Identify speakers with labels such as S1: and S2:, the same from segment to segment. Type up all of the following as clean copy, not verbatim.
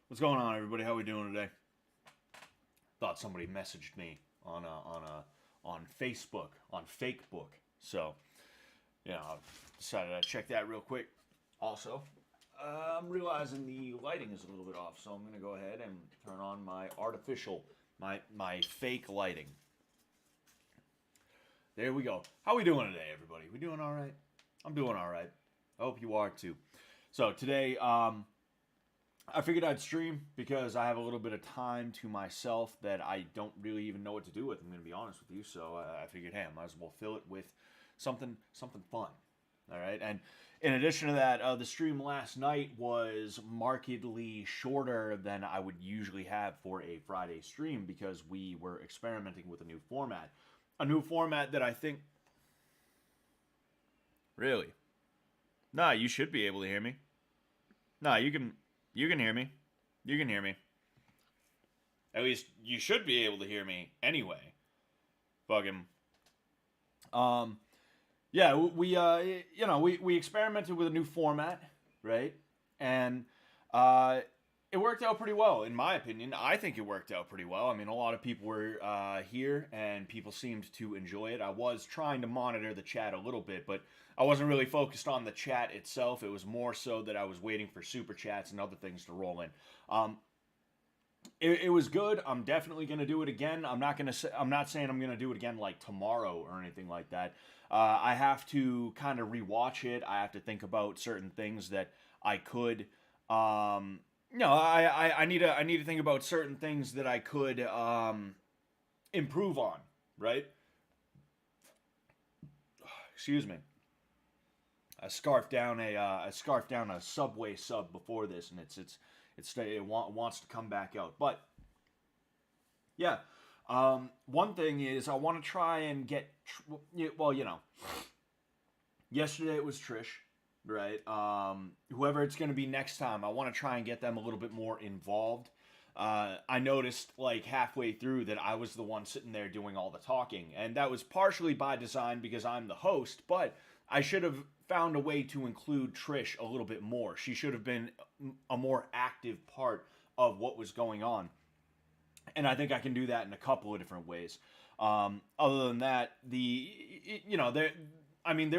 S1: What's going on, everybody? How we doing today? Thought somebody messaged me on Facebook on Fakebook, so I decided I'd check that real quick. Also, I'm realizing the lighting is a little bit off, so I'm gonna go ahead and turn on my artificial, my fake lighting. There we go. How we doing today, everybody? We doing all right? I'm doing all right. I hope you are too. So today, I figured I'd stream because I have a little bit of time to myself that I don't really even know what to do with. I'm going to be honest with you. So I figured, hey, I might as well fill it with something fun. All right. And in addition to that, the stream last night was markedly shorter than I would usually have for a Friday stream because we were experimenting with a new format. A new format that I think. Really? Nah, you should be able to hear me. Nah, you can hear me. You can hear me. At least you should be able to hear me anyway. Fucking. Um. Yeah, we experimented with a new format, right? And uh, it worked out pretty well, in my opinion. I think it worked out pretty well. I mean, a lot of people were here, and people seemed to enjoy it. I was trying to monitor the chat a little bit, but I wasn't really focused on the chat itself. It was more so that I was waiting for super chats and other things to roll in. Um, it was good. I'm definitely gonna do it again. I'm not saying I'm gonna do it again like tomorrow or anything like that. I have to kind of rewatch it. I have to think about certain things that I could. I need to think about certain things that I could improve on. Right? Excuse me. I scarfed down a Subway sub before this, and wants to come back out. But yeah, one thing is I want to try and get well, yesterday it was Trish, right? Whoever it's going to be next time, I want to try and get them a little bit more involved. I noticed like halfway through that I was the one sitting there doing all the talking, and that was partially by design because I'm the host, but I should have found a way to include Trish a little bit more. She should have been a more active part of what was going on. And I think I can do that in a couple of different ways. Other than that, there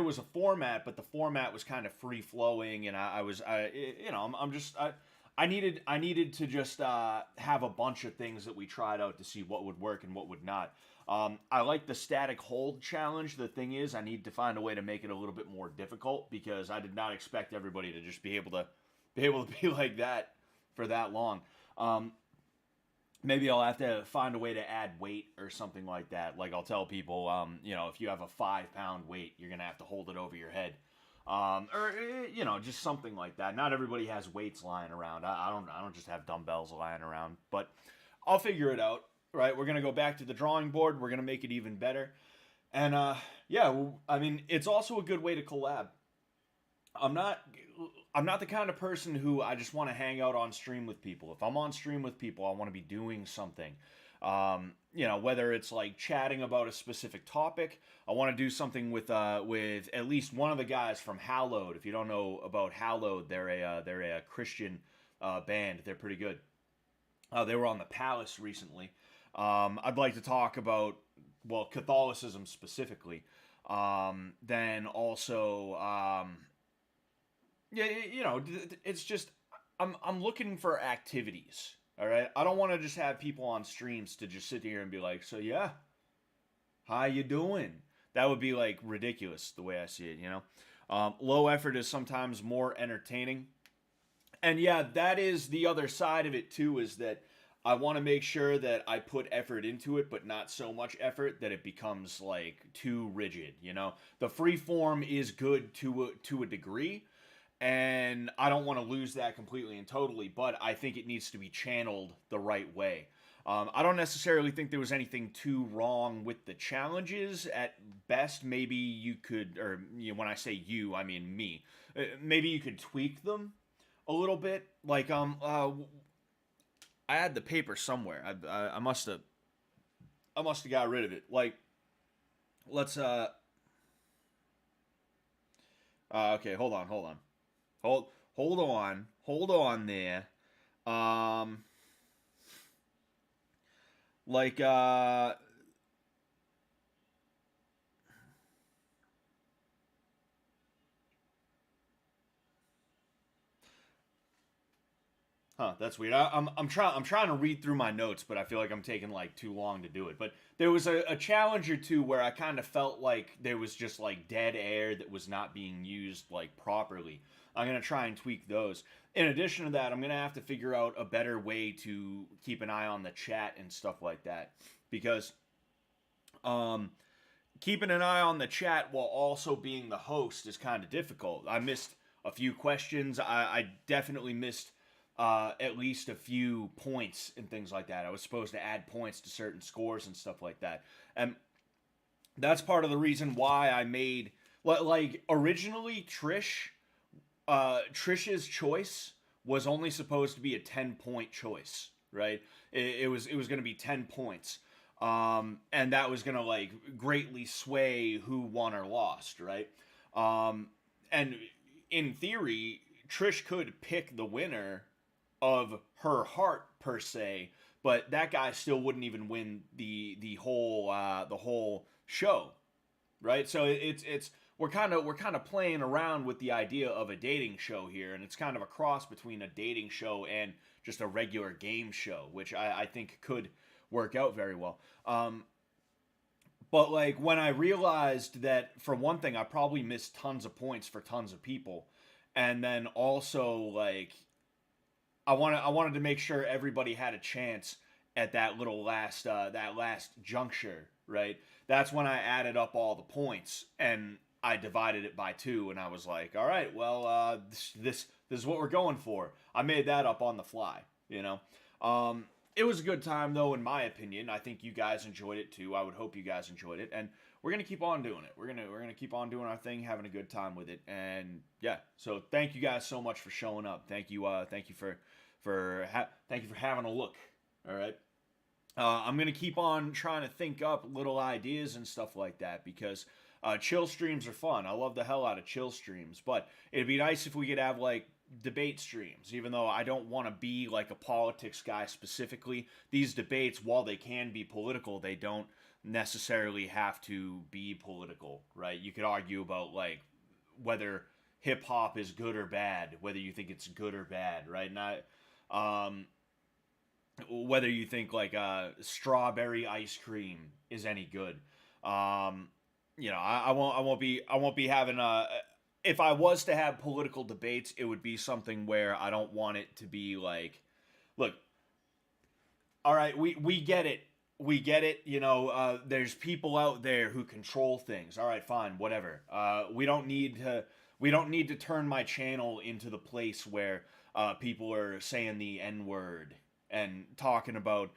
S1: was a format, but the format was kind of free flowing, and I needed to just have a bunch of things that we tried out to see what would work and what would not. I like the static hold challenge. The thing is, I need to find a way to make it a little bit more difficult because I did not expect everybody to just be able to be like that for that long. Maybe I'll have to find a way to add weight or something like that. Like I'll tell people, if you have a 5 pound weight, you're gonna have to hold it over your head, or just something like that. Not everybody has weights lying around. I don't just have dumbbells lying around, but I'll figure it out. Right, we're gonna go back to the drawing board. We're gonna make it even better, and it's also a good way to collab. I'm not I'm not the kind of person who I just want to hang out on stream with people. If I'm on stream with people, I want to be doing something. Whether it's like chatting about a specific topic, I want to do something with at least one of the guys from Hallowed. If you don't know about Hallowed, they're a Christian band. They're pretty good. They were on the Palace recently. I'd like to talk about Catholicism specifically. Then also it's just I'm looking for activities. All right, I don't want to just have people on streams to just sit here and be like, so yeah, how you doing? That would be like ridiculous the way I see it. Low effort is sometimes more entertaining, and yeah, that is the other side of it too. Is that I want to make sure that I put effort into it, but not so much effort that it becomes like too rigid. The free form is good to a degree, and I don't want to lose that completely and totally, but I think it needs to be channeled the right way. I don't necessarily think there was anything too wrong with the challenges. At best, maybe you could, or when I say you, I mean me. Maybe you could tweak them a little bit. Like I had the paper somewhere. I must have got rid of it. Like, let's okay, hold on. Hold on there. Um, like Huh, that's weird. I'm trying to read through my notes, but I feel like I'm taking like too long to do it. But there was a challenge or two where I kind of felt like there was just like dead air that was not being used like properly. I'm gonna try and tweak those. In addition to that, I'm gonna have to figure out a better way to keep an eye on the chat and stuff like that, because um, keeping an eye on the chat while also being the host is kind of difficult. I missed a few questions. I definitely missed at least a few points and things like that. I was supposed to add points to certain scores and stuff like that. And that's part of the reason why I made, like originally Trish's choice was only supposed to be a 10-point choice, right? It was going to be 10 points. And that was going to like greatly sway who won or lost, right? And in theory, Trish could pick the winner of her heart per se, but that guy still wouldn't even win the whole show, right? So it's we're kind of playing around with the idea of a dating show here, and it's kind of a cross between a dating show and just a regular game show, which I think could work out very well. But like when I realized that for one thing, I probably missed tons of points for tons of people, and then also like I wanted to make sure everybody had a chance at that last juncture, right? That's when I added up all the points and I divided it by two, and I was like, all right, well, this is what we're going for. I made that up on the fly, you know. It was a good time though, in my opinion. I think you guys enjoyed it too. I would hope you guys enjoyed it, and we're gonna keep on doing it. We're gonna keep on doing our thing, having a good time with it, and yeah. So thank you guys so much for showing up. Thank you thank you for having a look. All right. I'm gonna keep on trying to think up little ideas and stuff like that, because chill streams are fun. I love the hell out of chill streams, but it'd be nice if we could have like debate streams. Even though I don't want to be like a politics guy specifically, these debates, while they can be political, they don't necessarily have to be political, right? You could argue about like whether hip hop is good or bad, whether you think it's good or bad, right? Not whether you think like strawberry ice cream is any good. Um, I won't be having a. If I was to have political debates, it would be something where I don't want it to be like, look, all right, we get it. We get it. There's people out there who control things. All right, fine, whatever. We don't need to turn my channel into the place where people are saying the N word and talking about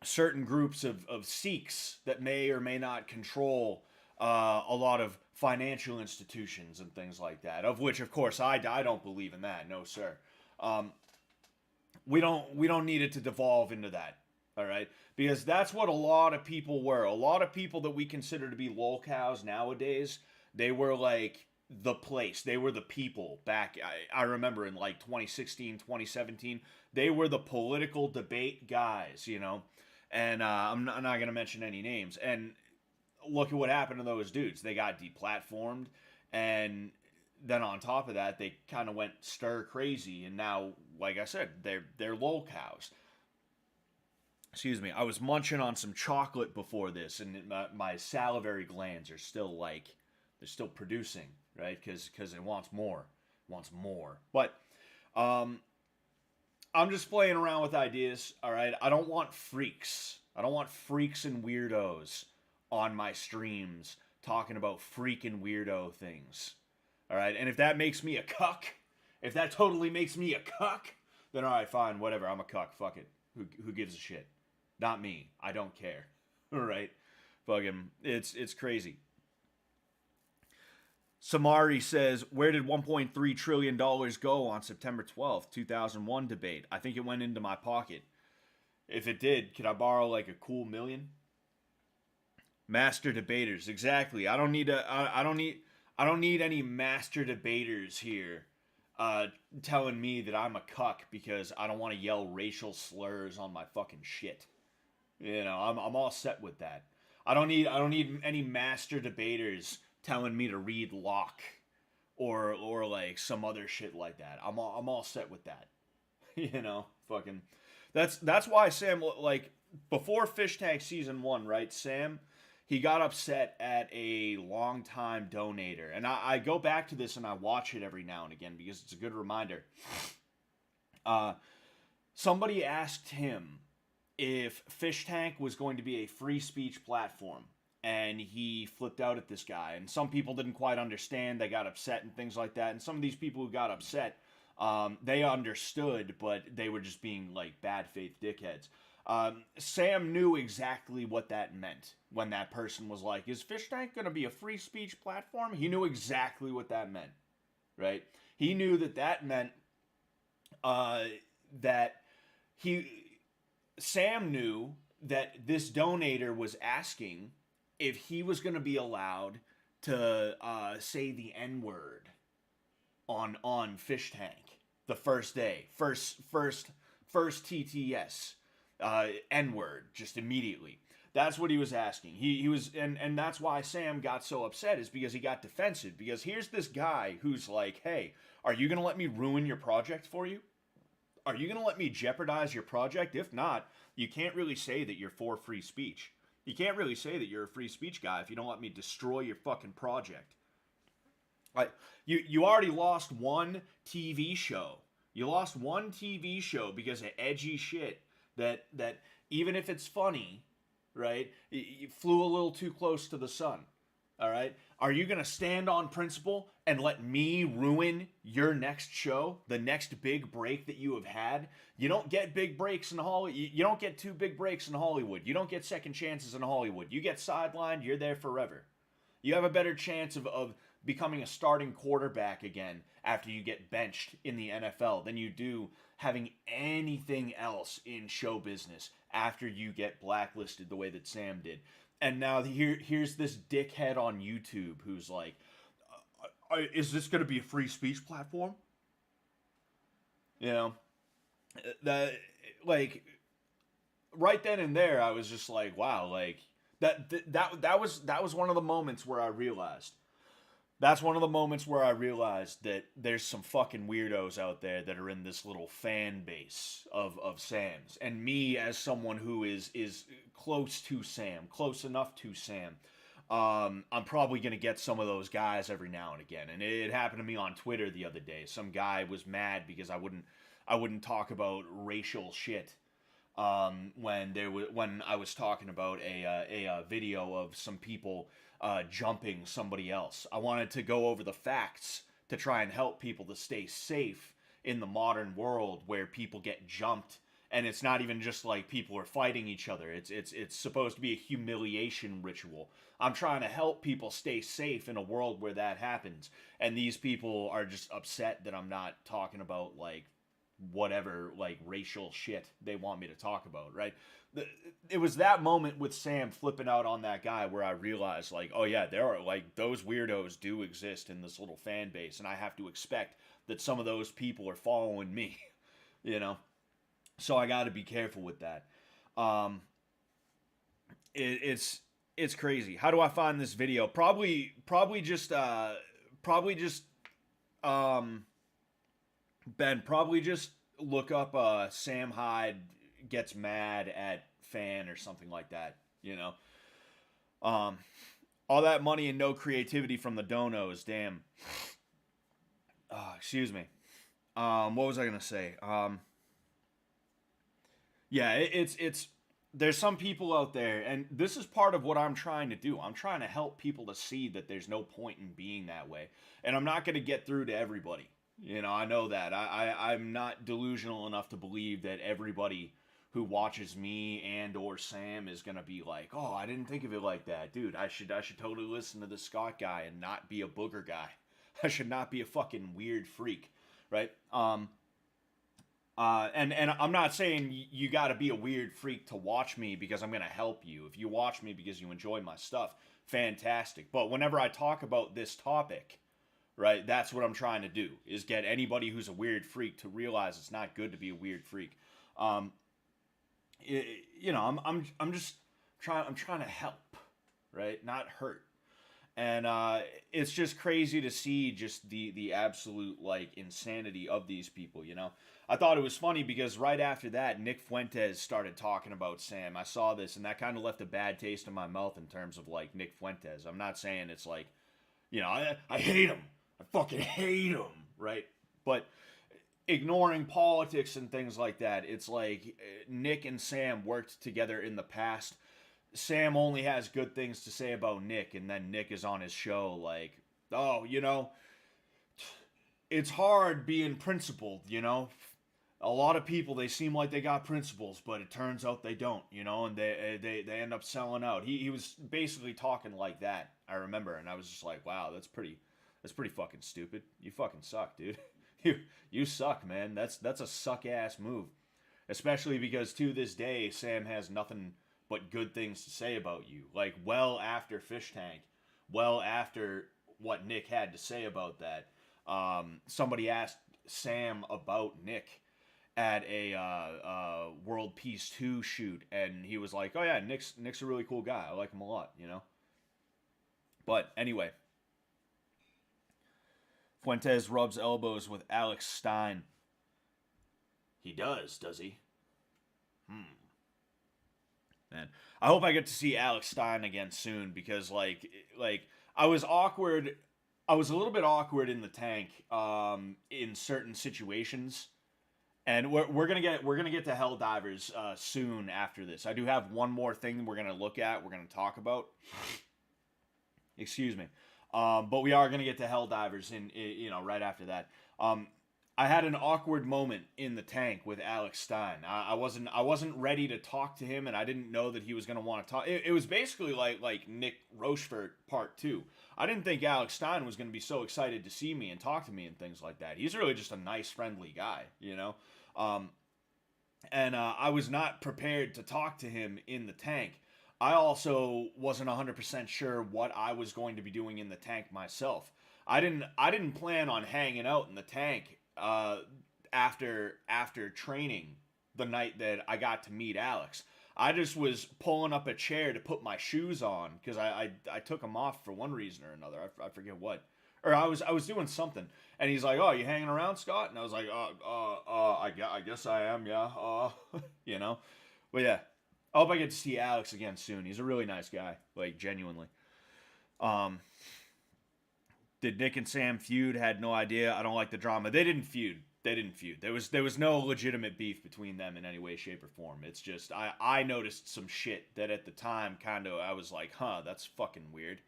S1: certain groups of Sikhs that may or may not control a lot of financial institutions and things like that. Of which, of course, I don't believe in that. No, sir. Um, we don't need it to devolve into that. All right, because that's what a lot of people were. A lot of people that we consider to be lolcows nowadays, they were like the place. They were the people back. I remember in like 2016, 2017, they were the political debate guys, And I'm not going to mention any names. And look at what happened to those dudes. They got deplatformed, and then on top of that, they kind of went stir crazy. And now, like I said, they're lolcows. Excuse me. I was munching on some chocolate before this, and my salivary glands are still like they're still producing, right? Because it wants more, But um, I'm just playing around with ideas. All right. I don't want freaks. I don't want freaks and weirdos on my streams talking about freaking weirdo things. All right. And if that makes me a cuck, if that totally makes me a cuck, then all right, fine, whatever. I'm a cuck. Fuck it. Who gives a shit? Not me. I don't care. All right. Fucking, it's crazy. Samari says, where did $1.3 trillion go on September 12th, 2001 debate? I think it went into my pocket. If it did, could I borrow like a cool million? Master debaters, exactly. I don't need any master debaters here. uh, telling me that I'm a cuck because I don't want to yell racial slurs on my fucking shit. You know, I'm all set with that. I don't need any master debaters telling me to read Locke or like some other shit like that. I'm all set with that. You know, fucking that's why Sam, like, before Fish Tank season 1, right? Sam, he got upset at a long time donator, and I go back to this and I watch it every now and again because it's a good reminder. Uh, Somebody asked him if Fish Tank was going to be a free speech platform. And he flipped out at this guy. And some people didn't quite understand. They got upset and things like that. And some of these people who got upset, they understood, but they were just being like bad faith dickheads. Sam knew exactly what that meant when that person was like, is Fish Tank going to be a free speech platform? He knew exactly what that meant, right? He knew that that meant that he... Sam knew that this donator was asking if he was going to be allowed to say the N-word on Fish Tank the first day, first TTS, N-word, just immediately. That's what he was asking. He was, and that's why Sam got so upset, is because he got defensive. Because here's this guy who's like, hey, are you going to let me ruin your project for you? Are you going to let me jeopardize your project? If not, you can't really say that you're for free speech. You can't really say that you're a free speech guy if you don't let me destroy your fucking project. Like, you already lost one TV show. You lost one TV show because of edgy shit that even if it's funny, right, you flew a little too close to the sun. All right? Are you going to stand on principle and let me ruin your next show, the next big break that you have had? You don't get big breaks in Hollywood. You don't get 2 big breaks in Hollywood. You don't get second chances in Hollywood. You get sidelined, you're there forever. You have a better chance of becoming a starting quarterback again after you get benched in the NFL than you do having anything else in show business after you get blacklisted the way that Sam did. And now here's this dickhead on YouTube who's like, is this going to be a free speech platform? You know, that, like, right then and there, I was just like, wow, like, that was one of the moments where I realized. That's one of the moments where I realized that there's some fucking weirdos out there that are in this little fan base of Sam's. And me, as someone who is close to Sam, close enough to Sam, I'm probably going to get some of those guys every now and again. And it happened to me on Twitter the other day. Some guy was mad because I wouldn't talk about racial shit when I was talking about a video of some people jumping somebody else. I wanted to go over the facts to try and help people to stay safe in the modern world where people get jumped, and it's not even just like people are fighting each other. It's supposed to be a humiliation ritual. I'm trying to help people stay safe in a world where that happens, and these people are just upset that I'm not talking about like whatever like racial shit they want me to talk about, right? It was that moment with Sam flipping out on that guy where I realized, like, oh yeah, there are, like, those weirdos do exist in this little fan base, and I have to expect that some of those people are following me, you know? So I got to be careful with that. It's crazy. How do I find this video? Probably just Ben, probably just look up Sam Hyde gets mad at fan or something like that, you know. All that money and no creativity from the donos, damn. Excuse me. What was I gonna say? Yeah, it's there's some people out there, and this is part of what I'm trying to do. I'm trying to help people to see that there's no point in being that way, and I'm not gonna get through to everybody. You know, I know that. I'm not delusional enough to believe that everybody who watches me and or Sam is gonna be like, oh, I didn't think of it like that, dude. I should totally listen to the Scott guy and not be a booger guy. I should not be a fucking weird freak, right? And I'm not saying you got to be a weird freak to watch me because I'm gonna help you. If you watch me because you enjoy my stuff, fantastic. But whenever I talk about this topic, right? That's what I'm trying to do, is get anybody who's a weird freak to realize it's not good to be a weird freak. Um, I'm just trying to help, right? Not hurt. And it's just crazy to see just the absolute like insanity of these people. I thought it was funny because right after that, Nick Fuentes started talking about Sam. I saw this, and that kind of left a bad taste in my mouth in terms of like Nick Fuentes. I'm not saying it's like, I hate him. I fucking hate him, right? But ignoring politics and things like that, it's like Nick and Sam worked together in the past. Sam only has good things to say about Nick, and then Nick is on his show like, oh, it's hard being principled. A lot of people, they seem like they got principles, but it turns out they don't, and they end up selling out. He was basically talking like that, I remember, and I was just like, wow, that's pretty fucking stupid. You fucking suck, dude. You suck, man. That's a suck ass move. Especially because to this day, Sam has nothing but good things to say about you. Like, well after Fish Tank, well after what Nick had to say about that, somebody asked Sam about Nick at a World Peace 2 shoot, and he was like, oh yeah, Nick's a really cool guy. I like him a lot, But anyway, Fuentes rubs elbows with Alex Stein. He does he? Man, I hope I get to see Alex Stein again soon, because like I was awkward. I was a little bit awkward in the tank in certain situations, and we're gonna get to Helldivers soon after this. I do have one more thing we're gonna look at. We're gonna talk about. Excuse me, but we are gonna get to Helldivers right after that. I had an awkward moment in the tank with Alex Stein. I wasn't ready to talk to him, and I didn't know that he was going to want to talk. It was basically like Nick Rochefort Part 2. I didn't think Alex Stein was going to be so excited to see me and talk to me and things like that. He's really just a nice, friendly guy, And I was not prepared to talk to him in the tank. I also wasn't 100% sure what I was going to be doing in the tank myself. I didn't plan on hanging out in the tank after training the night that I got to meet Alex. I just was pulling up a chair to put my shoes on because I took them off for one reason or another. I forget what. Or I was doing something, and he's like, "Oh, you hanging around, Scott?" And I was like, I guess I am, yeah." But yeah, I hope I get to see Alex again soon. He's a really nice guy, like genuinely. Did Nick and Sam feud? Had no idea. I don't like the drama. They didn't feud. There was no legitimate beef between them in any way, shape, or form. It's just I noticed some shit that at the time kind of I was like, huh, that's fucking weird.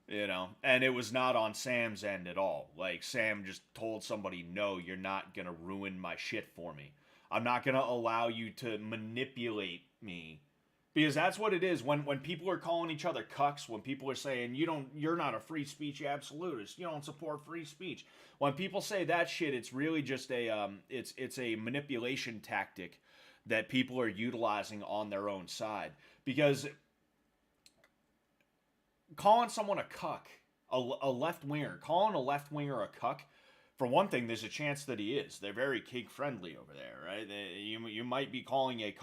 S1: And it was not on Sam's end at all. Like, Sam just told somebody, no, you're not gonna ruin my shit for me. I'm not gonna allow you to manipulate me. Because that's what it is when people are calling each other cucks, when people are saying you're not a free speech absolutist, you don't support free speech. When people say that shit, it's really just it's a manipulation tactic that people are utilizing on their own side. Because calling someone a cuck, a left-winger, calling a left-winger a cuck, for one thing, there's a chance that he is. They're very kink-friendly over there, right? You might be calling a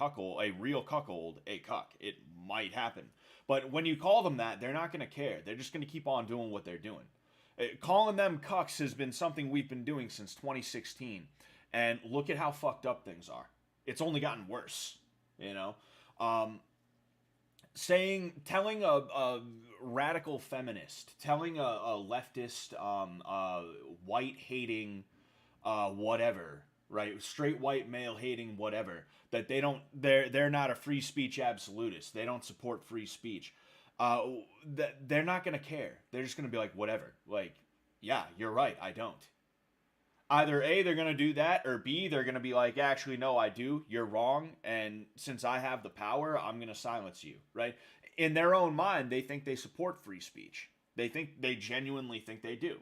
S1: real cuckold, a cuck. It might happen. But when you call them that, they're not going to care. They're just going to keep on doing what they're doing. Calling them cucks has been something we've been doing since 2016. And look at how fucked up things are. It's only gotten worse, telling a radical feminist, telling a leftist, white-hating, whatever, right, straight white male hating whatever, that they're not a free speech absolutist, they don't support free speech, they're not gonna care. They're just gonna be like, whatever, like, yeah, you're right, I don't. Either A, they're going to do that, or B, they're going to be like, actually, no, I do, you're wrong, and since I have the power, I'm going to silence you, right? In their own mind, they think they support free speech. They genuinely think they do,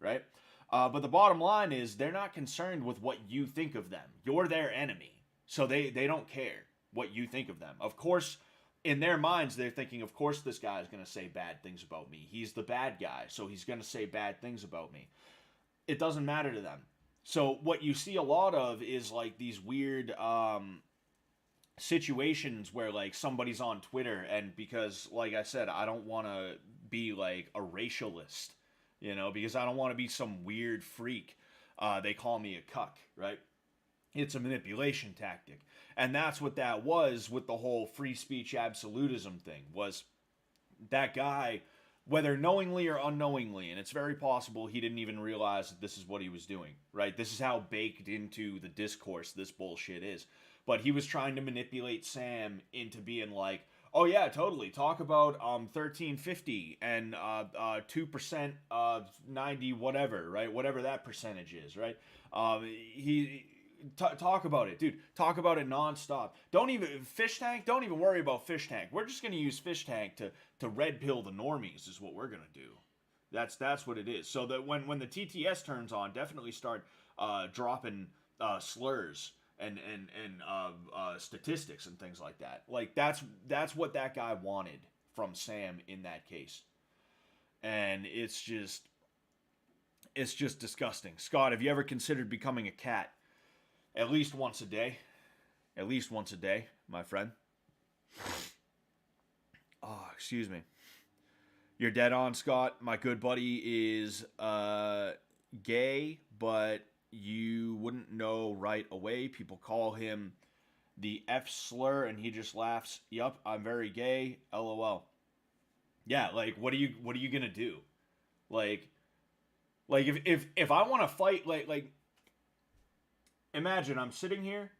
S1: right? But the bottom line is, they're not concerned with what you think of them. You're their enemy, so they don't care what you think of them. Of course, in their minds, they're thinking, of course this guy is going to say bad things about me. He's the bad guy, so he's going to say bad things about me. It doesn't matter to them. So what you see a lot of is like these weird situations where like somebody's on Twitter, and because like I said, I don't want to be like a racialist, because I don't want to be some weird freak. They call me a cuck, right? It's a manipulation tactic. And that's what that was with the whole free speech absolutism thing, was that guy, whether knowingly or unknowingly, and it's very possible he didn't even realize that this is what he was doing, right? This is how baked into the discourse this bullshit is. But he was trying to manipulate Sam into being like, oh yeah, totally, talk about 1350 and 2% 90 whatever, right? Whatever that percentage is, right? Talk about it, dude. Talk about it nonstop. Don't even fish tank. Don't even worry about fish tank. We're just gonna use fish tank to red pill the normies. Is what we're gonna do. That's what it is. So that when the TTS turns on, definitely start dropping slurs and statistics and things like that. Like that's what that guy wanted from Sam in that case, and it's just disgusting. Scott, have you ever considered becoming a cat? At least once a day. At least once a day, my friend. Oh, excuse me. You're dead on, Scott. My good buddy is gay, but you wouldn't know right away. People call him the F slur, and he just laughs. Yup, I'm very gay. LOL. Yeah, like what are you gonna do? Like if I want to fight, like. Imagine I'm sitting here.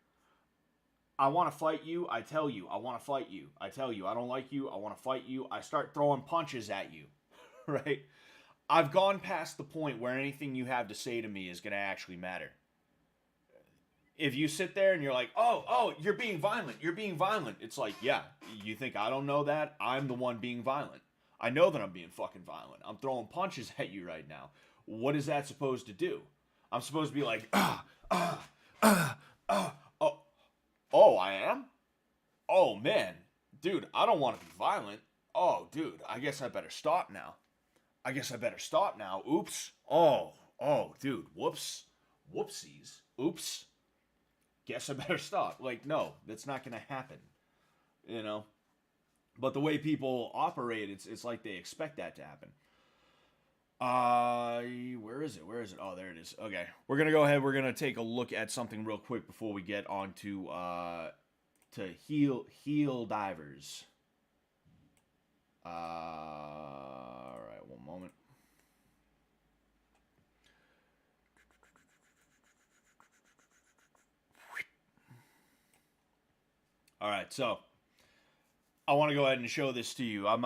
S1: I want to fight you. I tell you, I want to fight you. I tell you, I don't like you. I want to fight you. I start throwing punches at you, right? I've gone past the point where anything you have to say to me is going to actually matter. If you sit there and you're like, oh, you're being violent. You're being violent. It's like, yeah, you think I don't know that? I'm the one being violent. I know that I'm being fucking violent. I'm throwing punches at you right now. What is that supposed to do? I'm supposed to be like, oh, I am? Oh, man. Dude, I don't want to be violent. Oh, dude, I guess I better stop now. Oops. Oh, dude, whoops. Whoopsies. Oops. Guess I better stop. Like, no, that's not going to happen. But the way people operate, it's like they expect that to happen. Where is it? Oh, there it is. Okay. We're going to go ahead. We're going to take a look at something real quick before we get on to Helldivers. All right, one moment. All right, so I want to go ahead and show this to you. I'm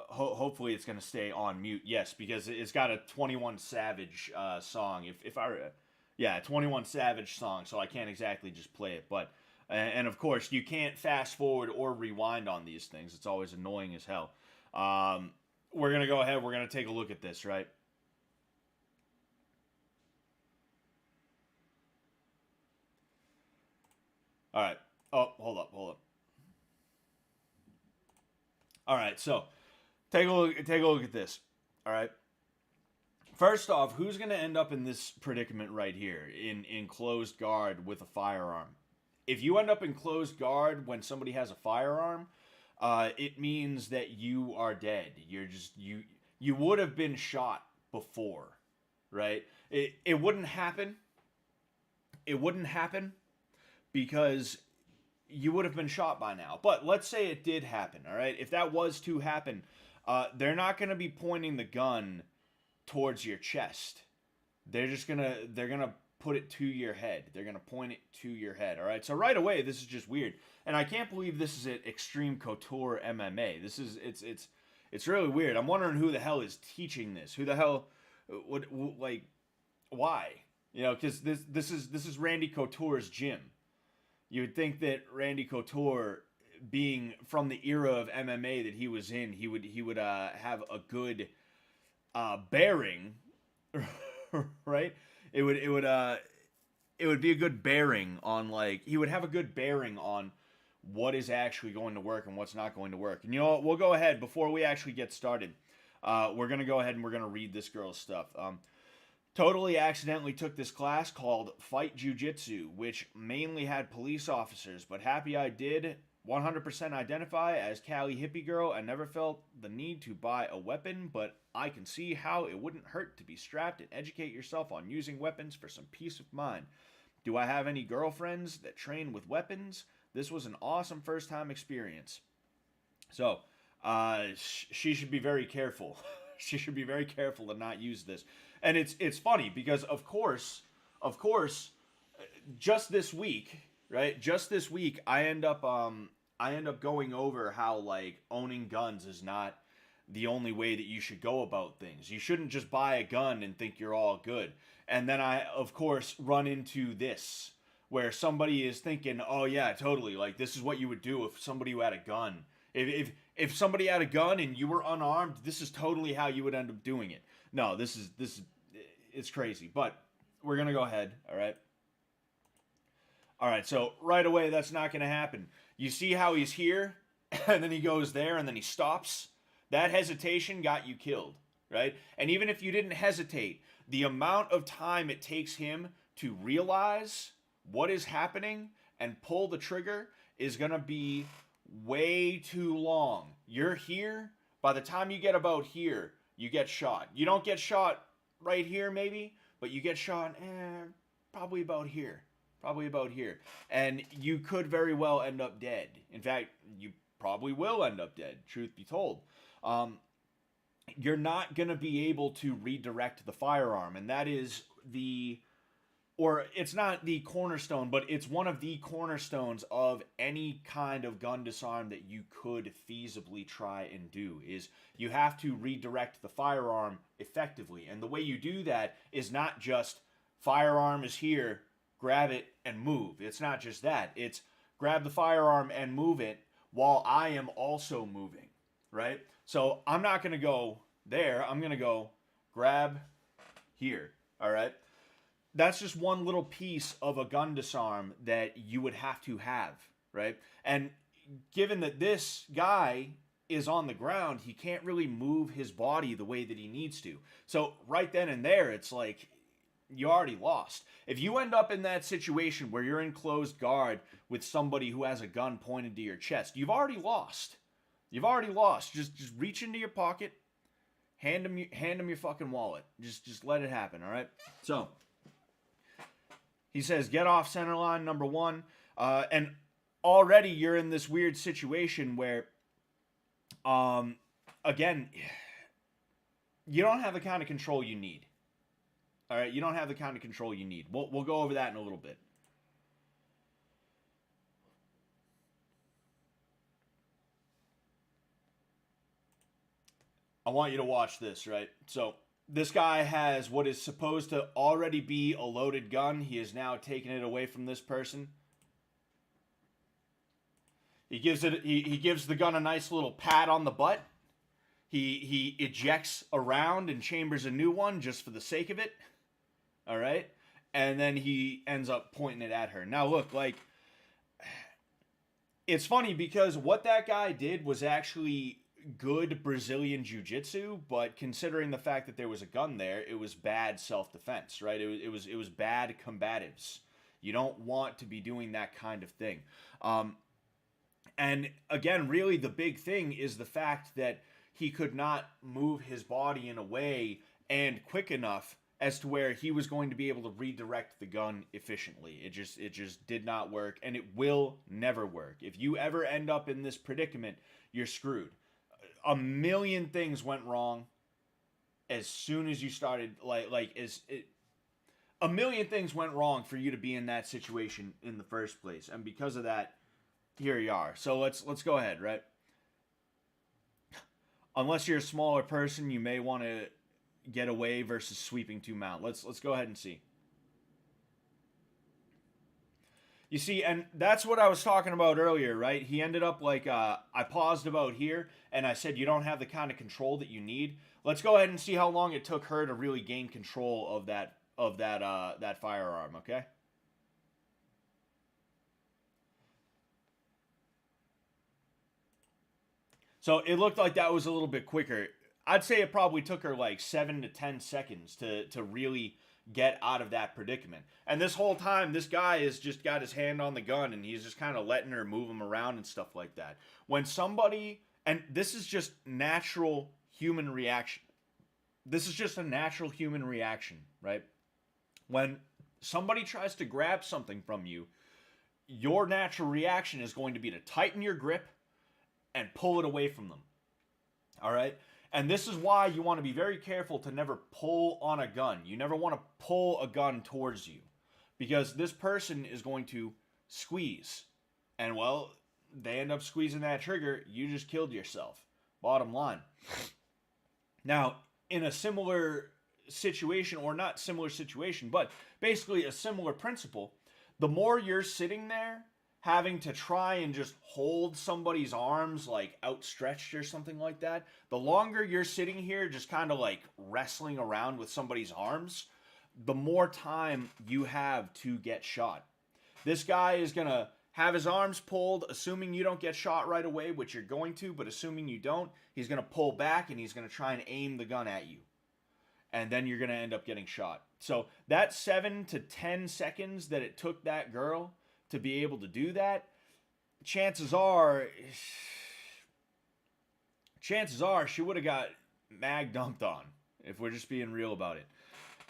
S1: hopefully it's gonna stay on mute. Yes, because it's got a 21 Savage song. If I 21 Savage song, so I can't exactly just play it. But and of course you can't fast forward or rewind on these things. It's always annoying as hell. We're gonna go ahead. We're gonna take a look at this, right? All right. Oh, hold up. All right, so take a look at this. All right. First off, who's going to end up in this predicament right here, in closed guard with a firearm? If you end up in closed guard when somebody has a firearm, it means that you are dead. You would have been shot before, right? It wouldn't happen. It wouldn't happen because you would have been shot by now. But let's say it did happen, all right? If that was to happen, they're not going to be pointing the gun towards your chest. They're going to put it to your head. They're going to point it to your head, all right? So right away, this is just weird. And I can't believe this is at Extreme Couture MMA. It's really weird. I'm wondering who the hell is teaching this. Who the hell would, like, why? Cuz this is Randy Couture's gym. You would think that Randy Couture, being from the era of MMA that he was in, he would have a good bearing, right? It would be a good bearing on, like, he would have a good bearing on what is actually going to work and what's not going to work. And you know what? We'll go ahead before we actually get started. We're going to go ahead and we're going to read this girl's stuff. Totally accidentally took this class called Fight Jiu-Jitsu, which mainly had police officers, but happy I did 100% identify as Cali hippie girl and never felt the need to buy a weapon, but I can see how it wouldn't hurt to be strapped and educate yourself on using weapons for some peace of mind. Do I have any girlfriends that train with weapons? This was an awesome first-time experience. So, she should be very careful. She should be very careful to not use this. And it's funny because of course, just this week, right? Just this week, I end up going over how like owning guns is not the only way that you should go about things. You shouldn't just buy a gun and think you're all good. And then I, of course, run into this where somebody is thinking, "Oh yeah, totally. Like this is what you would do if somebody who had a gun. If somebody had a gun and you were unarmed, this is totally how you would end up doing it." No, this is it's crazy. But we're gonna go ahead. All right. All right. So right away, that's not gonna happen. You see how he's here, and then he goes there, and then he stops. That hesitation got you killed, right? And even if you didn't hesitate, the amount of time it takes him to realize what is happening and pull the trigger is going to be way too long. You're here. By the time you get about here, you get shot. You don't get shot right here, maybe, but you get shot probably about here. Probably about here. And you could very well end up dead. In fact, you probably will end up dead, truth be told. You're not going to be able to redirect the firearm, and that is it's not the cornerstone, but it's one of the cornerstones of any kind of gun disarm that you could feasibly try and do, is you have to redirect the firearm effectively. And the way you do that is not just firearm is here, grab it and move. It's not just that. It's grab the firearm and move it while I am also moving, right? So I'm not going to go there. I'm going to go grab here, all right? That's just one little piece of a gun disarm that you would have to have, right? And given that this guy is on the ground, he can't really move his body the way that he needs to. So right then and there, it's like you already lost. If you end up in that situation where you're in closed guard with somebody who has a gun pointed to your chest, you've already lost. You've already lost. Just reach into your pocket, hand him your fucking wallet. Just let it happen, all right? So he says, get off center line, number one. And already you're in this weird situation where, again, you don't have the kind of control you need. All right, you don't have the kind of control you need. We'll go over that in a little bit. I want you to watch this, right? So this guy has what is supposed to already be a loaded gun. He is now taking it away from this person. He gives the gun a nice little pat on the butt. He ejects a round and chambers a new one just for the sake of it. All right? And then he ends up pointing it at her. Now look, like, it's funny because what that guy did was actually good Brazilian jiu-jitsu, but considering the fact that there was a gun there, it was bad self-defense, right? It was bad combatives. You don't want to be doing that kind of thing. And again, really the big thing is the fact that he could not move his body in a way and quick enough as to where he was going to be able to redirect the gun efficiently. It just did not work, and it will never work. If you ever end up in this predicament, you're screwed. A million things went wrong as soon as you started, a million things went wrong for you to be in that situation in the first place. And because of that, here you are. So let's go ahead, right? Unless you're a smaller person, you may want to get away versus sweeping to mount. Let's go ahead and see. You see, and that's what I was talking about earlier, right? He ended up like, I paused about here, and I said you don't have the kind of control that you need. Let's go ahead and see how long it took her to really gain control of that firearm, okay? So it looked like that was a little bit quicker. I'd say it probably took her like 7 to 10 seconds to really get out of that predicament. And this whole time, this guy has just got his hand on the gun and he's just kind of letting her move him around and stuff like that. When somebody, and this is just natural human reaction. This is just a natural human reaction, right? When somebody tries to grab something from you, your natural reaction is going to be to tighten your grip and pull it away from them. All right? And this is why you want to be very careful to never pull on a gun. You never want to pull a gun towards you, because this person is going to squeeze. And, well, they end up squeezing that trigger. You just killed yourself. Bottom line. Now, in a similar situation, or not similar situation, but basically a similar principle, the more you're sitting there having to try and just hold somebody's arms like outstretched or something like that, the longer you're sitting here just kind of like wrestling around with somebody's arms, the more time you have to get shot. This guy is going to have his arms pulled, assuming you don't get shot right away, which you're going to, but assuming you don't, he's going to pull back and he's going to try and aim the gun at you. And then you're going to end up getting shot. So that 7 to 10 seconds that it took that girl to be able to do that, chances are she would have got mag dumped on, if we're just being real about it.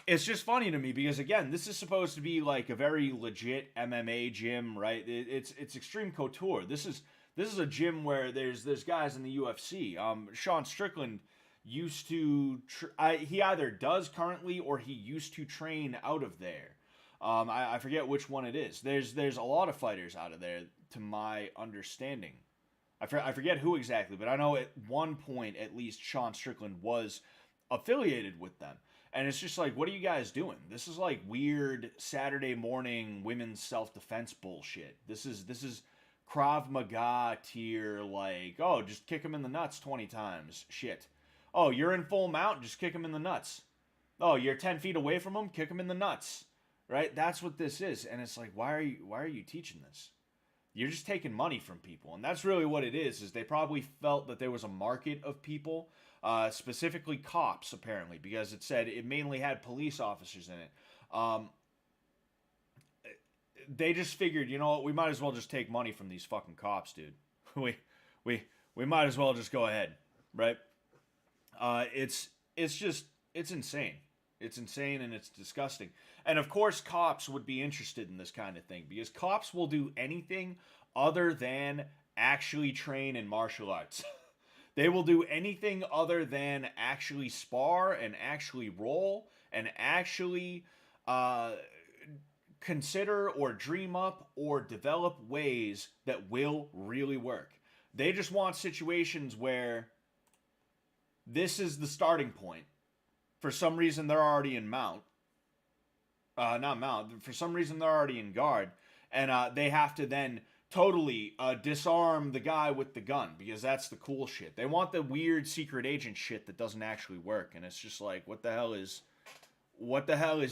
S1: It's just funny to me because, again, this is supposed to be like a very legit MMA gym, right? It's Extreme Couture. This is a gym where there's guys in the UFC. Sean Strickland used to he either does currently or he used to train out of there. I forget which one it is. There's a lot of fighters out of there, to my understanding. I forget who exactly, but I know at one point at least Sean Strickland was affiliated with them. And it's just like, what are you guys doing? This is like weird Saturday morning women's self-defense bullshit. This is Krav Maga tier, like, oh, just kick him in the nuts 20 times. Shit. Oh, you're in full mount, just kick him in the nuts. Oh, you're 10 feet away from him, kick him in the nuts. Right? That's what this is. And it's like, why are you teaching this? You're just taking money from people. And that's really what it is they probably felt that there was a market of people, specifically cops, apparently, because it said it mainly had police officers in it. They just figured, you know what, we might as well just take money from these fucking cops, dude. we might as well just go ahead, right? It's insane. It's insane and it's disgusting. And of course, cops would be interested in this kind of thing because cops will do anything other than actually train in martial arts. They will do anything other than actually spar and actually roll and actually consider or dream up or develop ways that will really work. They just want situations where this is the starting point. For some reason, they're already in mount. Not mount. For some reason, they're already in guard. And they have to then totally disarm the guy with the gun. Because that's the cool shit. They want the weird secret agent shit that doesn't actually work. And it's just like, what the hell is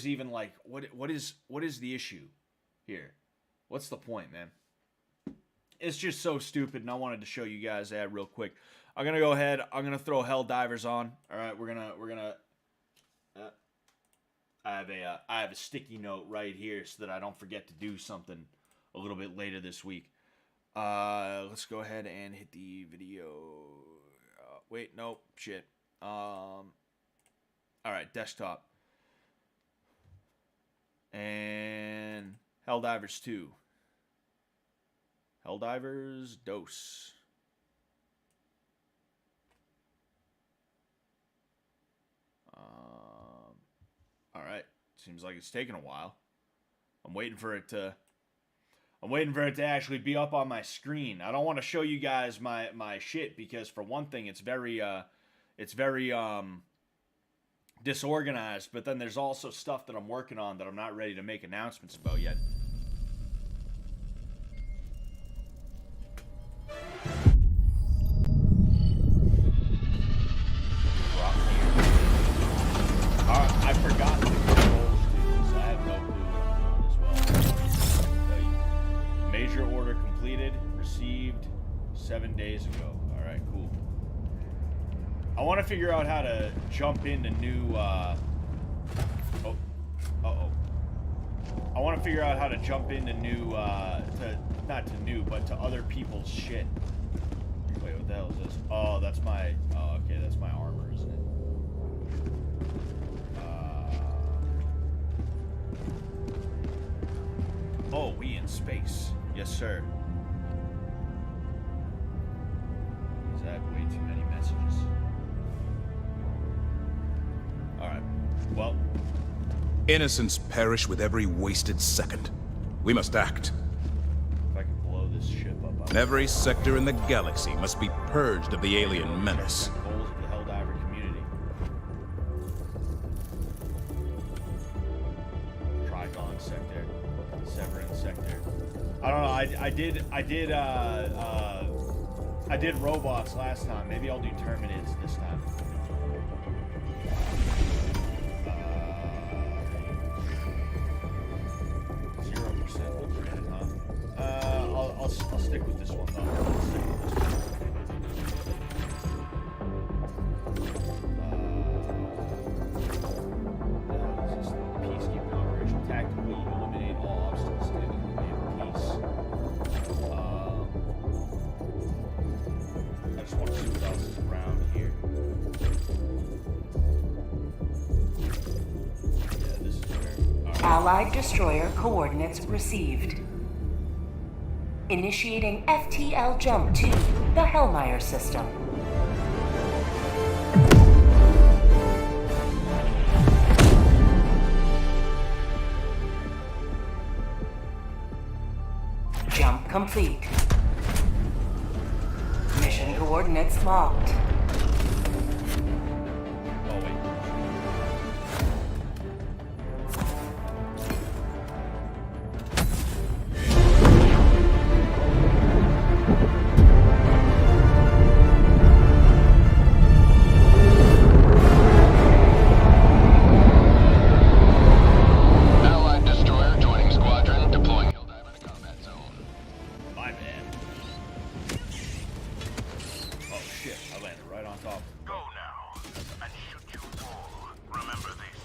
S1: even like, what is the issue here? What's the point, man? It's just so stupid. And I wanted to show you guys that real quick. I'm going to go ahead. I'm going to throw Helldivers on. All right, we're going to I have a sticky note right here so that I don't forget to do something a little bit later this week. Let's go ahead and hit the video. Wait, nope, shit. All right, desktop. And Helldivers 2. Helldivers Dose. All right. Seems like it's taking a while. I'm waiting for it to actually be up on my screen. I don't want to show you guys my shit because for one thing it's very disorganized, but then there's also stuff that I'm working on that I'm not ready to make announcements about yet. I forgot the controls, dude, so I have no clue what I'm doing as well. I'll tell you. Major order completed, received 7 days ago. All right, cool. I want to figure out how to jump into new, I want to figure out how to jump into new, not to new, but to other people's shit. Wait, what the hell is this? Oh, that's my, oh, okay, that's my armor, isn't it? Oh, we in space. Yes, sir. Is that way too many messages? Alright. Well.
S2: Innocents perish with every wasted second. We must act.
S1: If I can blow this ship up.
S2: Every sector in the galaxy must be purged of the alien menace.
S1: Goals of the Helldiver community. Trigon sector. Severin sector. I don't know. I did robots last time. Maybe I'll do Terminids this time. 0% granted, huh? I'll stick with this one though. This is peacekeeping operation. Tactically eliminate all obstacles standing in the name of peace. I just want to see what else is around here. Yeah, this is where.
S3: Allied destroyer coordinates received. Initiating FTL jump to the Hellmeyer system. Jump complete. Mission coordinates locked.
S1: Oh, wait.
S4: Allied destroyer joining squadron, deploying Helldiver to combat zone.
S1: My bad. Oh shit, I landed right on top.
S5: Go now, and should you fall, remember this.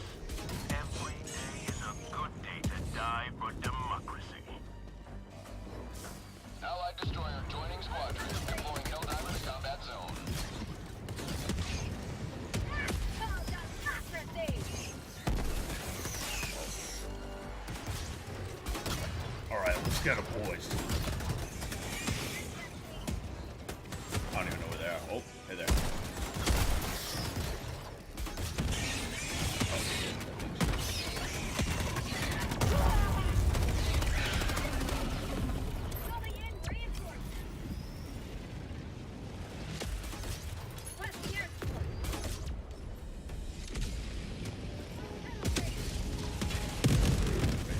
S5: Every day is a good day to die for democracy.
S4: Allied destroyer joining squadron, deploying Helldiver to combat zone.
S1: Alright, let's get them, boys. I don't even know where they are. Oh, hey there.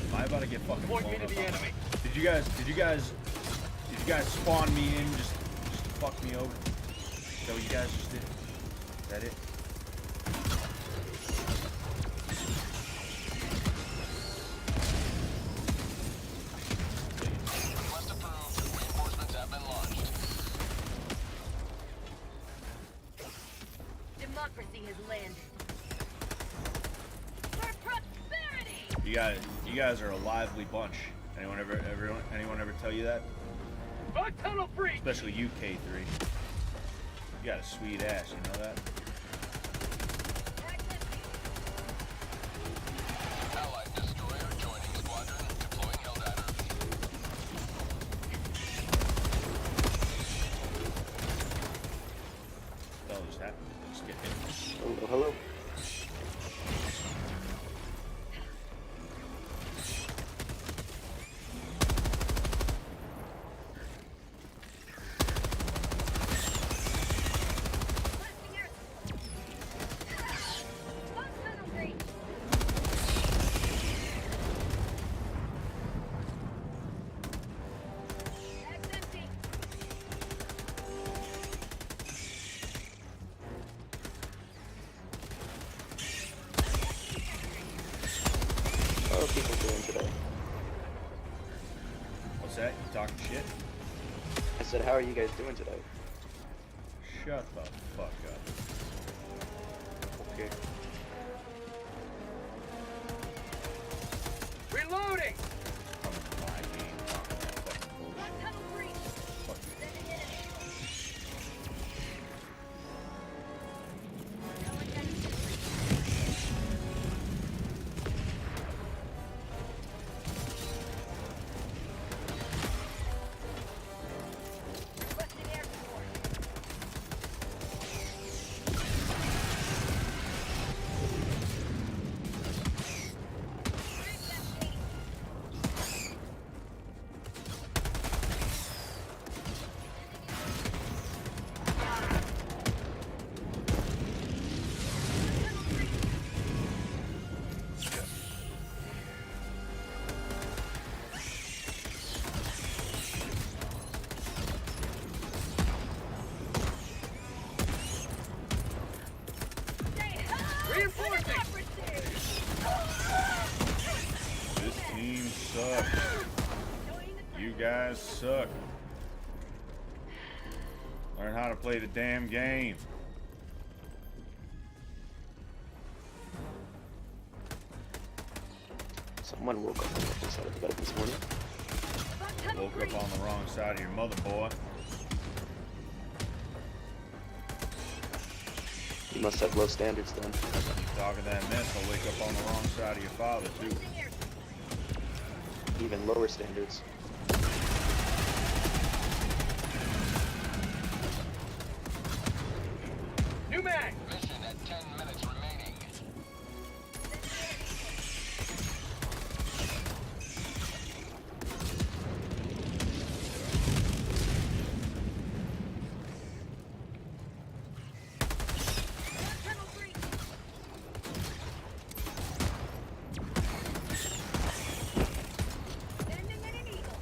S1: Am I about to get fucking blown up? Did you guys spawn me in just to fuck me over? Is that what you guys just did? Is that it?
S4: Request approved. Reinforcements have been launched.
S6: Democracy has landed. For prosperity!
S1: You guys are a lively bunch. Anyone ever tell you that?
S5: Tunnel free!
S1: Especially you, K3. You got a sweet ass, you know that?
S4: Allied destroyer joining squadron, deploying Helldiver.
S1: What the hell just happened? Just get hit.
S7: Oh, hello. How are people doing today?
S1: What's that? You talking shit?
S7: I said, how are you guys doing today?
S1: Shut the fuck up.
S7: here.
S8: Reloading!
S1: Coming to my game, talking that fucking bullshit.
S6: Tunnel breach.
S1: Fuck you.
S6: Sending in an eagle. Going down to requesting air support. Bridge empty. Tunnel breach. Say hello
S8: Reinforcing.
S6: to democracy!
S1: This team sucks.
S6: Join the
S1: You guys suck. Learn how to play the damn game.
S7: Someone woke up on the other side of the bed this morning.
S6: about tunnel
S1: Woke
S6: breach.
S1: up on the wrong side of your mother, boy.
S7: You must have low standards then.
S1: Talking that mess, I'll wake up on the wrong side of your father, too.
S6: Requesting air support.
S7: Even lower standards.
S8: New mag!
S4: Mission at 10 minutes remaining.
S6: Tunnel breach. Sending in an eagle.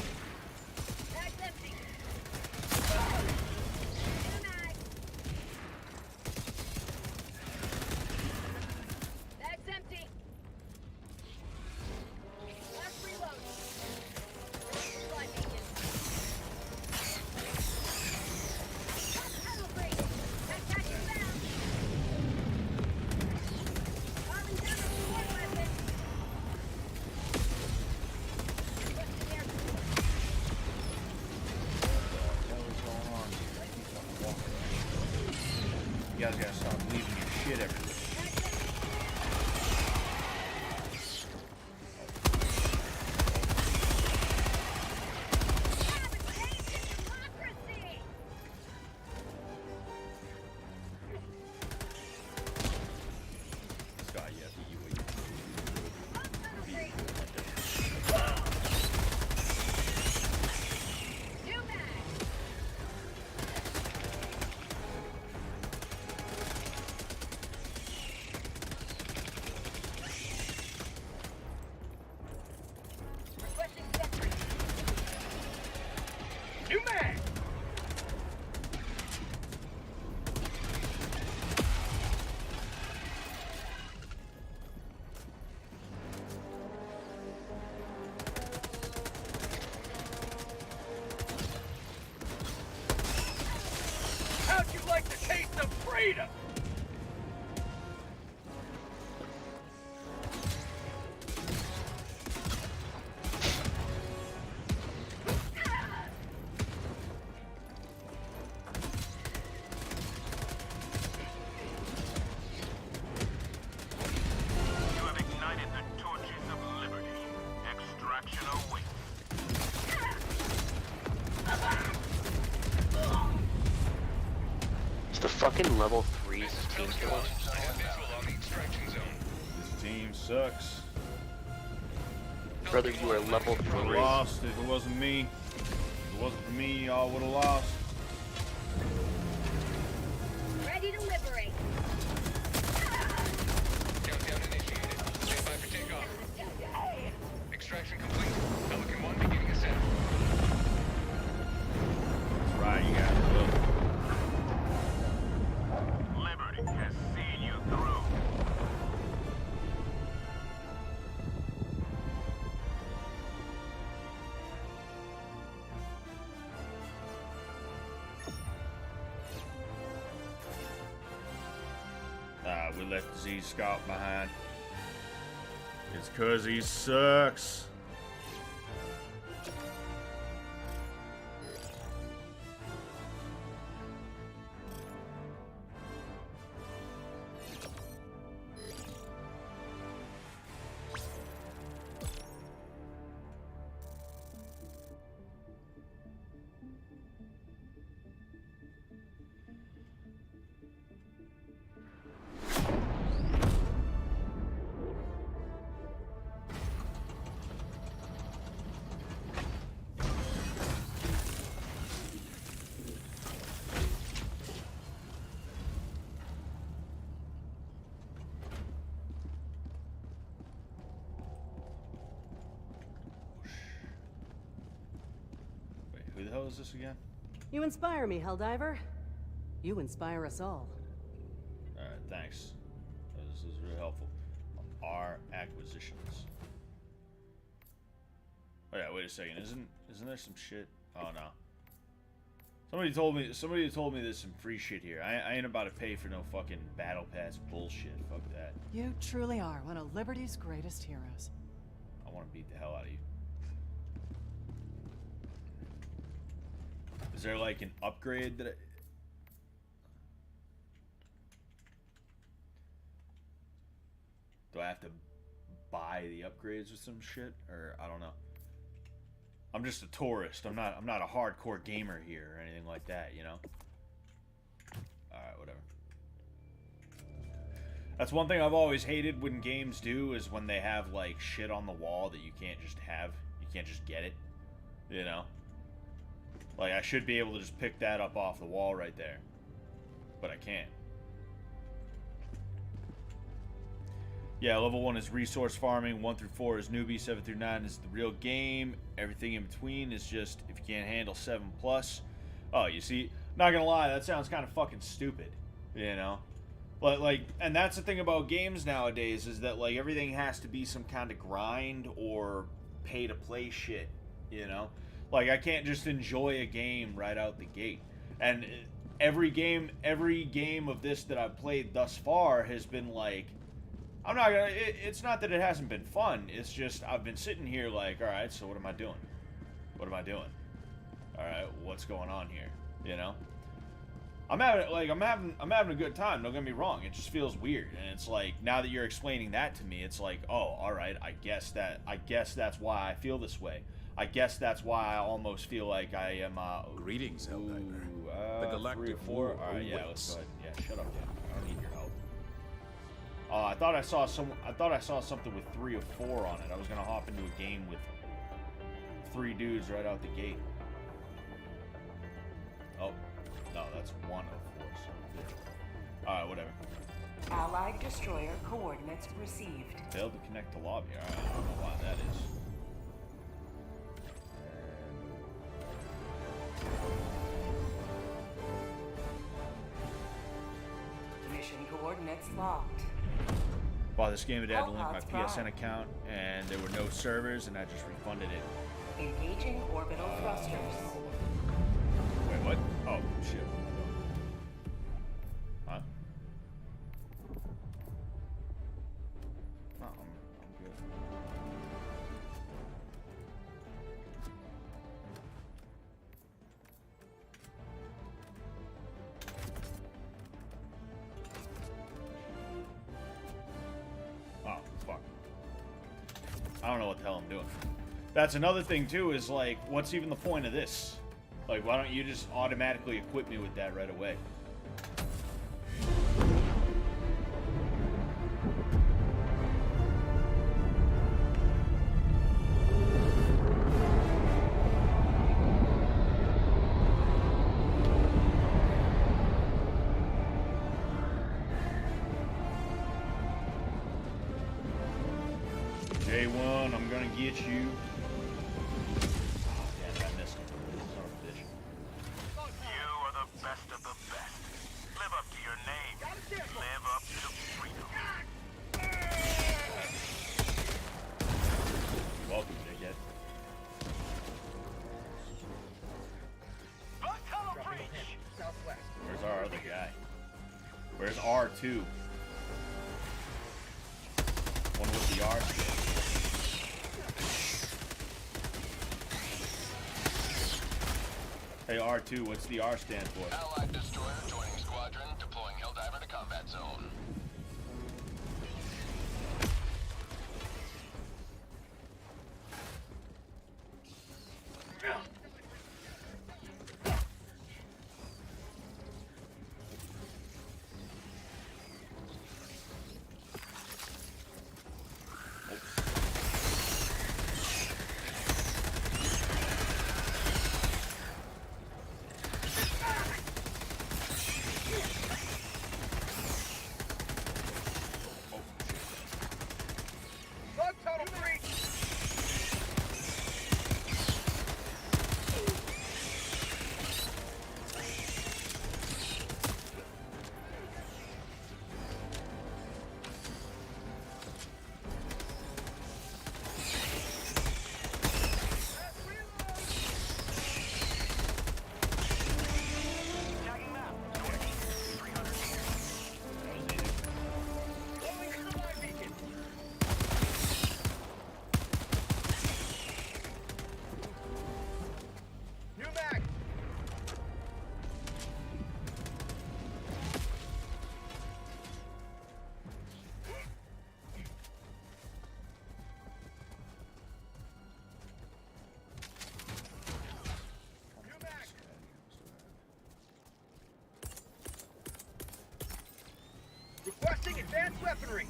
S6: Bag's empty. New mag. Bag's empty. Last reload. Supply beacon. Tunnel breach. Backpack inbound. Calling down a support weapon. Requesting air support.
S1: What is going on here? I keep fucking walking around. You guys gotta stop leaving your shit everywhere.
S6: Democracy!
S1: This guy, yeah, you wait.
S6: Tunnel breach. New mag. Requesting sentry.
S8: New mag! How'd you like the taste of freedom?
S5: You have ignited the torches of liberty. Extraction awaits.
S7: It's the fucking level 3 team kill.
S1: This team sucks.
S7: Brother, you are level
S1: Would've
S7: 3.
S1: lost if it wasn't me. If it wasn't for me, y'all would have lost.
S6: Ready to liberate.
S8: Countdown initiated. Stand by for takeoff. Extraction complete. Pelican 1 beginning ascent.
S1: That's right, you guys will.
S5: Liberty has seen you through.
S1: Alright, we left Z Scout behind. It's cause he sucks. Who the hell is this again?
S9: You inspire me, Helldiver. You inspire us all.
S1: Alright, thanks. This is really helpful. Our acquisitions. Oh yeah, wait a second. Isn't there some shit? Oh no. Somebody told me there's some free shit here. I ain't about to pay for no fucking battle pass bullshit. Fuck that.
S9: You truly are one of Liberty's greatest heroes.
S1: I want to beat the hell out of you. Is there like an upgrade that do I have to buy the upgrades with some shit? Or I don't know. I'm just a tourist. I'm not a hardcore gamer here or anything like that, you know? Alright, whatever. That's one thing I've always hated when games do, is when they have like shit on the wall that you can't just have. You can't just get it. You know? Like, I should be able to just pick that up off the wall right there. But I can't. Yeah, level 1 is resource farming, 1 through 4 is newbie, 7 through 9 is the real game. Everything in between is just, if you can't handle 7+. Oh, you see, not gonna lie, that sounds kind of fucking stupid. You know? But, like, and that's the thing about games nowadays, is that, like, everything has to be some kind of grind or pay-to-play shit, you know? Like, I can't just enjoy a game right out the gate. And every game of this that I've played thus far has been like, I'm not gonna, it's not that it hasn't been fun, it's just I've been sitting here like, alright, so what am I doing? What am I doing? Alright, what's going on here? You know? I'm having a good time, don't get me wrong, it just feels weird. And it's like, now that you're explaining that to me, it's like, oh, alright, I guess that's why I feel this way. I guess that's why I almost feel like I am,
S2: Greetings, Helldiver. The galactic
S1: 3 or 4?
S2: war
S1: Alright, yeah, let's
S2: awaits.
S1: go ahead. Yeah, shut up, Dan. I don't need your help. I thought I saw something with 3 or 4 on it. I was gonna hop into a game with 3 dudes right out the gate. Oh, no, that's 1 of 4. Alright, whatever.
S3: Allied destroyer coordinates received.
S1: Failed to connect to lobby. Alright, I don't know why that is.
S3: Mission coordinates locked.
S1: Bought this game, it had to link my
S3: Hellpods prime.
S1: PSN account, and there were no servers, and I just refunded it.
S3: Engaging orbital thrusters.
S1: Wait, what? Oh, shit. Huh? No, I'm good. Oh, fuck. I don't know what the hell I'm doing. That's another thing, too, is like, what's even the point of this? Like, why don't you just automatically equip me with that right away? J1, I'm gonna get you. Oh, damn, I missed him. Son of a bitch.
S5: You are the best of the best. Live up to your name. Live up to freedom.
S1: You're welcome, dickhead.
S5: Tunnel breach!
S1: Where's our other guy? Where's R2? the R stand? Hey, R2, what's the R stand for?
S4: Allied destroyer joining squadron, deploying Helldiver to combat zone.
S8: Bug tunnel breach!
S5: Tagging map. North. 300 meters.
S8: Blowing a supply beacon! New mag! New mag! Requesting advanced weaponry!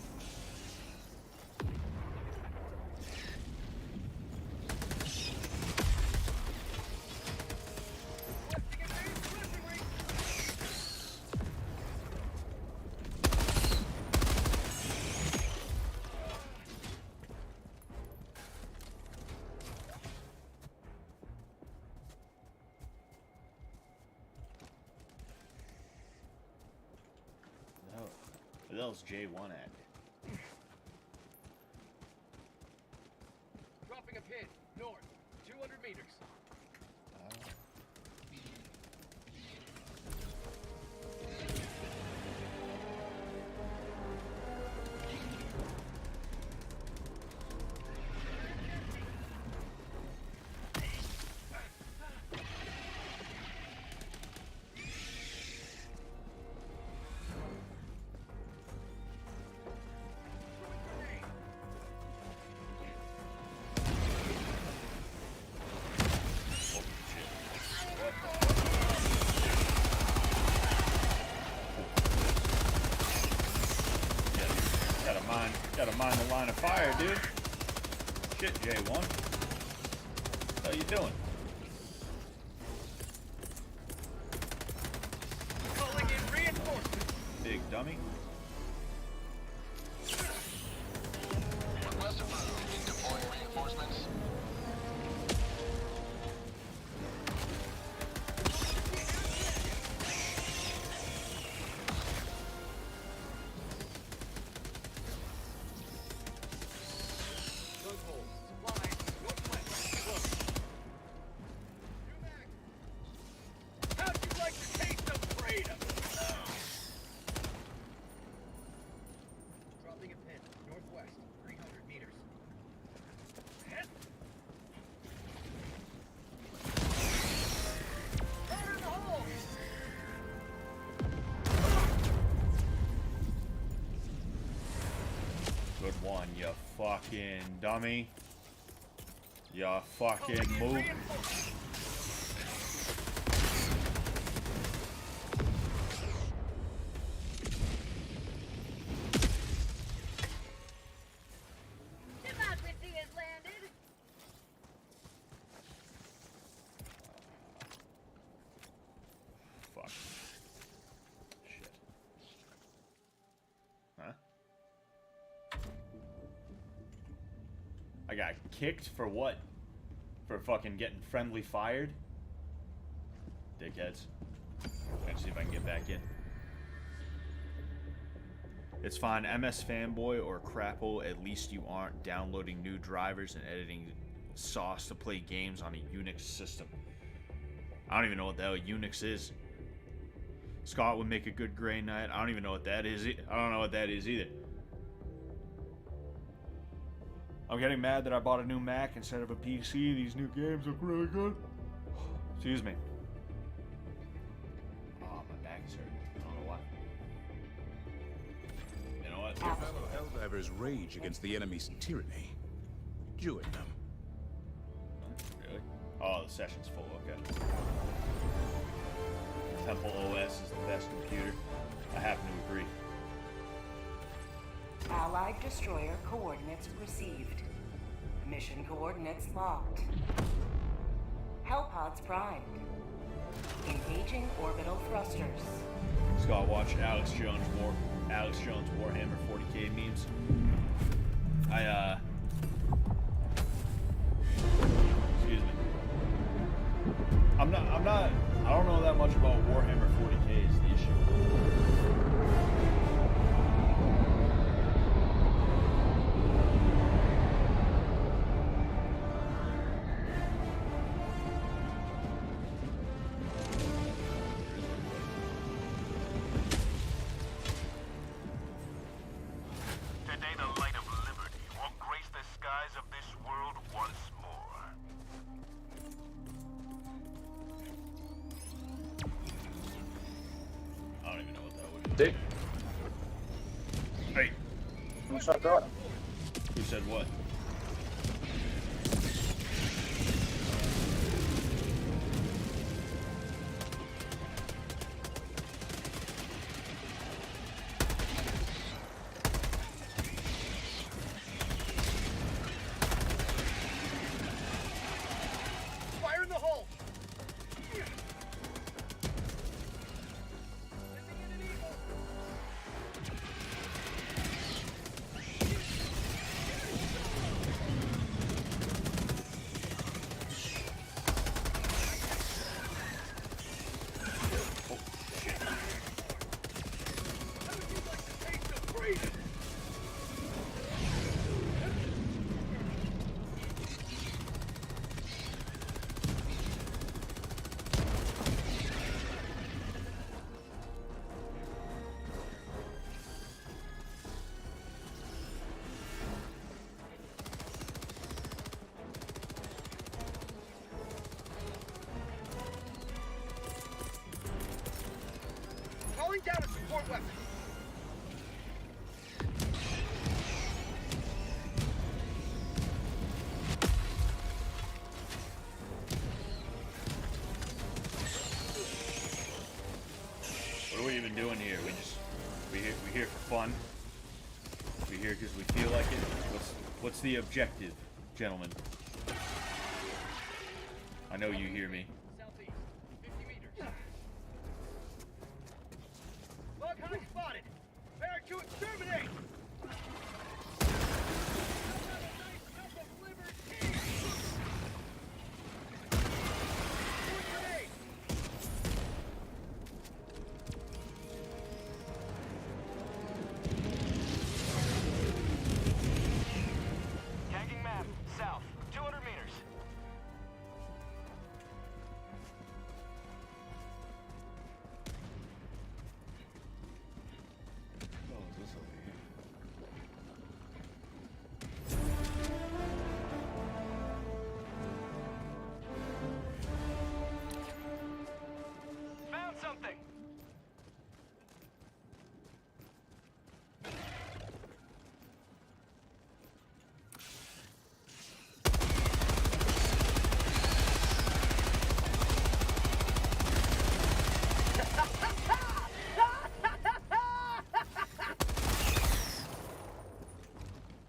S8: Requesting advanced weaponry!
S1: No. What else J1 at?
S8: Dropping a pin, north, 200 meters.
S1: Gotta mind the line of fire, dude. Shit, J1. What the hell you doing?
S8: Calling in reinforcements.
S1: Big dummy.
S4: Request approved. Deploying reinforcements.
S8: Gun hold, supplies, northwest, close. New mag. How'd you like the taste of freedom? Dropping a pin, northwest, 300 meters. Hit. Fire in the hole!
S1: Good one, you fucking dummy. You fucking
S8: Calling in
S1: move.
S8: reinforcements.
S6: Democracy has landed.
S1: Fuck. Shit. Huh? I got kicked for what? For fucking getting friendly fired? Dickheads. Let's see if I can get back in. It's fine, MS Fanboy or Crapple, at least you aren't downloading new drivers and editing sauce to play games on a Unix system. I don't even know what the hell Unix is. Scott would make a good Grey Knight. I don't even know what that is. I don't know what that is either. I'm getting mad that I bought a new Mac instead of a PC. These new games look really good. Excuse me. Oh, my back is hurting. I don't know why. You know what?
S2: Your fellow Helldivers rage against the enemy's tyranny. Join them.
S1: Really? Oh, the session's full. Okay. Temple OS is the best computer. I happen to agree.
S3: Allied destroyer coordinates received. Mission coordinates locked. Hellpods primed. Engaging orbital thrusters.
S1: Scott, watch Alex Jones Warhammer 40k memes. Excuse me. I don't know that much about Warhammer 40k is the issue.
S5: Today the light of liberty will grace the skies of this world once more.
S1: I don't even know what that would be.
S10: Dick.
S1: Hey,
S10: What's up, bro?
S1: who said what?
S8: Fire in the hole! Calling down a support weapon.
S1: What are we even doing here? We here for fun. We here because we feel like it. What's the objective, gentlemen? I know you hear me.
S8: Southeast, 50 meters. Bug Hyde spotted. Prepare to exterminate. Tagging map, south, 200 meters.
S1: Oh, is this over here?
S8: Found something.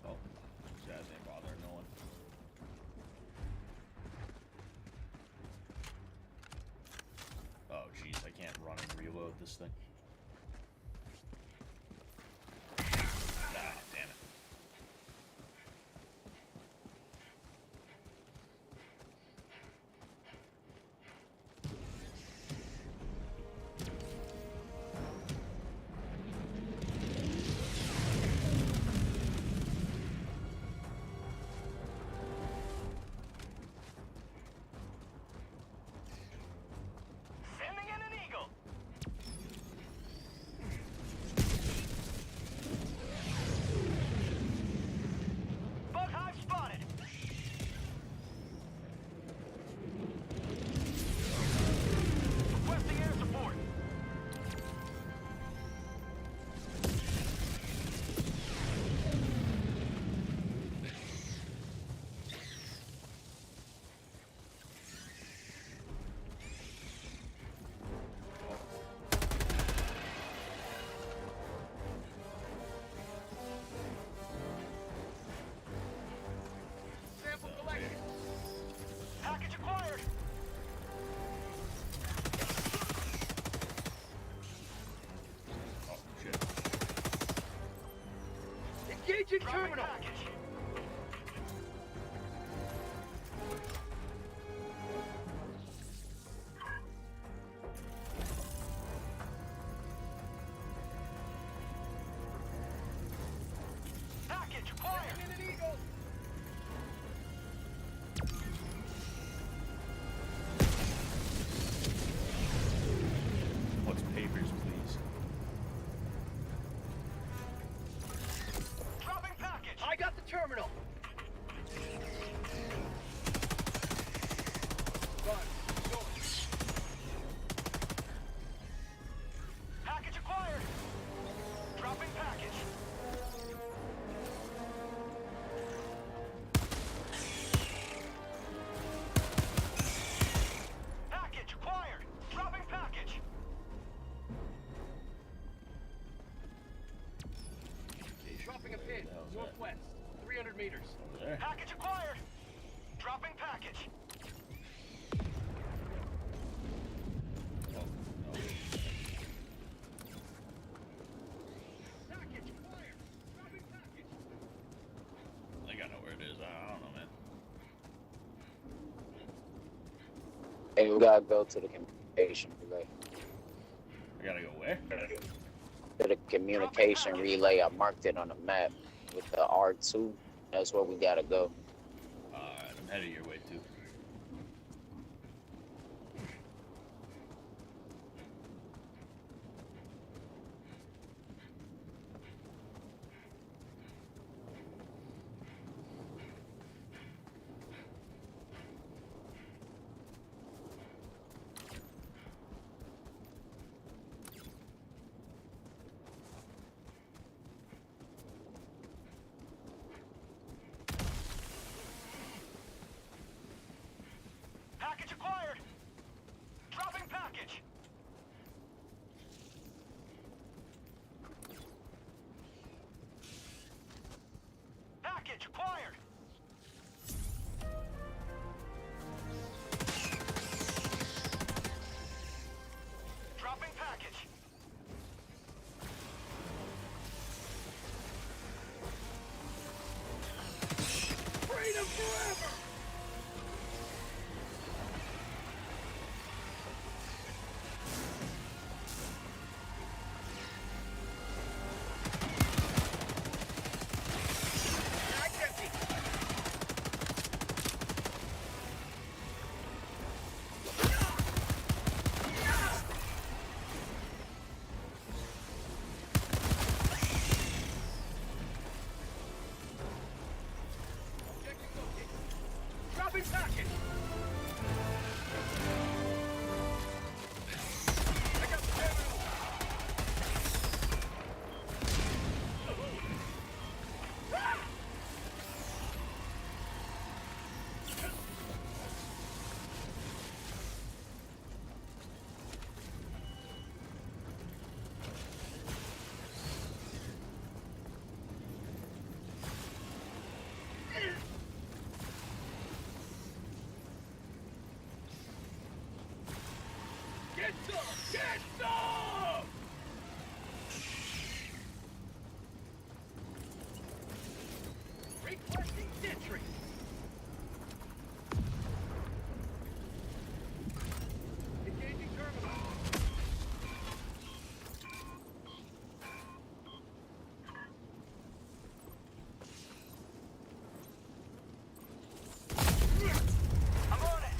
S1: Oh, Jazz ain't bothering no one. Oh, jeez, I can't run and reload this thing. Ah, damn it.
S8: Sending in an eagle.
S5: Package in terminal. Package acquired. In an eagle.
S1: What's papers, please?
S5: Dropping package. I got the terminal. Package acquired. Dropping package. Package acquired. Dropping package. Dropping a pin. Northwest. 300 meters.
S1: There.
S5: Package acquired. Dropping package. Package acquired. Dropping package.
S1: I think I know where it is. I don't know, man.
S10: Hey, we gotta go to the communication relay.
S1: I gotta go where?
S10: To the communication relay, I marked it on the map with the R2. That's where we gotta go.
S1: Alright, I'm headed your way too.
S5: Package acquired. Dropping package. Package acquired. Dropping package. Freedom forever. Mag's empty. Objective located. Dropping package. I got the terminal. Get some! Get some! Requesting sentry. Engaging terminal. I'm on it.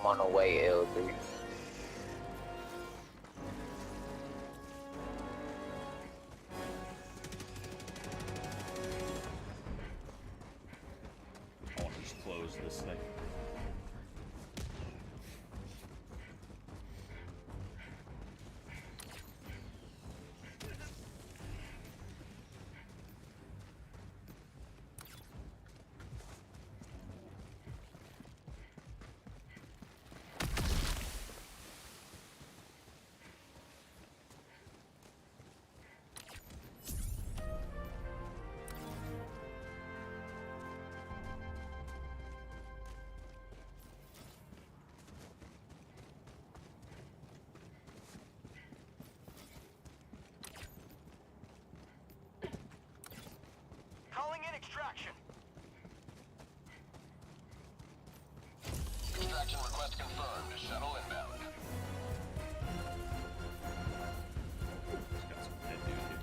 S10: I'm on the way, L3.
S1: I want to just close this thing.
S5: Calling in extraction.
S4: Extraction request confirmed. Shuttle inbound.
S1: It's got some dead dude here.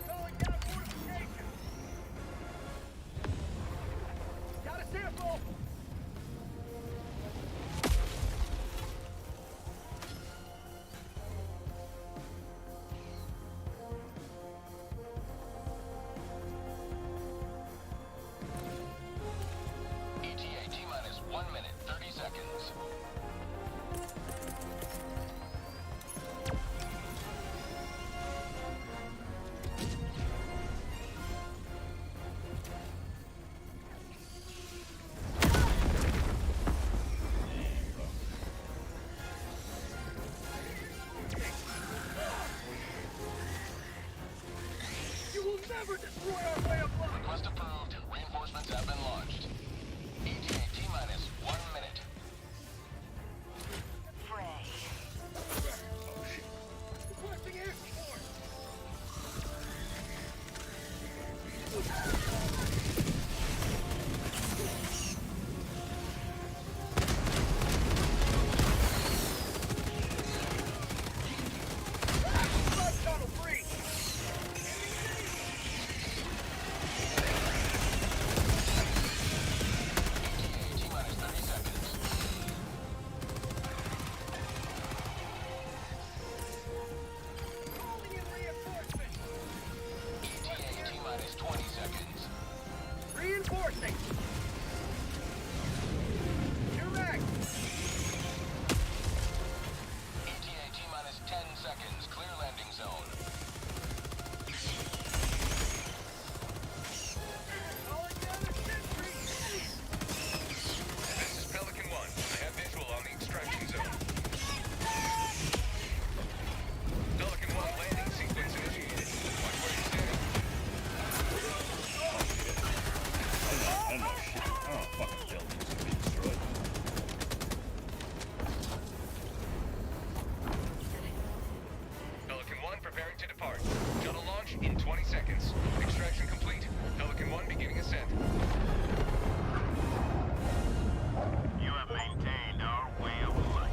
S5: Calling down fortification. Got a sample.
S4: ETA T-minus 1 minute, 30 seconds.
S5: You will never destroy our way of life.
S4: Request approved. Reinforcements have been launched. ETA T-minus 1 minute.
S5: Requesting air support. Blood tunnel breach.
S4: ETA T-minus 30 seconds.
S5: Calling in reinforcements.
S4: ETA T-minus 20 seconds.
S5: Reinforcing. Two max.
S4: ETA T-minus 10 seconds. Clear landing zone.
S5: Calling down a sentry.
S8: This is Pelican 1. I have visual on the extraction zone. Pelican 1 landing sequence initiated. Watch where you're standing.
S1: I don't know shit. I don't know fucking buildings can be destroyed.
S8: Pelican 1 preparing to depart. Shuttle launch in 20 seconds. Extraction complete. Pelican 1 beginning ascent.
S5: You have maintained our way of life.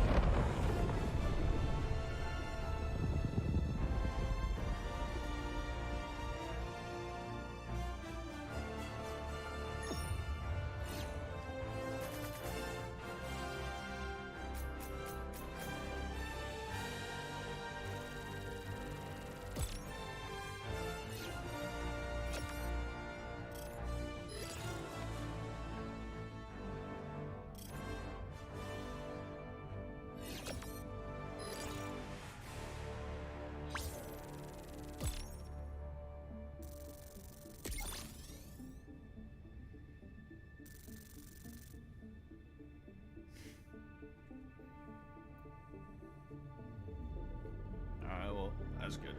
S1: Alright, well, that's good.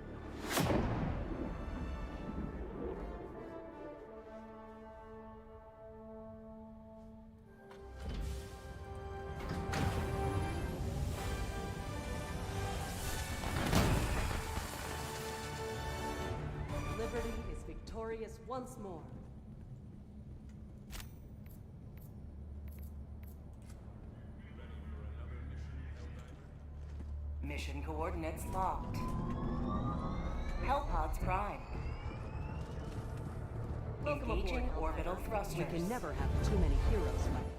S9: Liberty is victorious once more.
S3: Mission coordinates locked. Hellpods prime.
S9: Welcome
S3: Engaging
S9: aboard,
S3: orbital
S9: Helldiver.
S3: thrusters.
S9: We can never have too many heroes fight.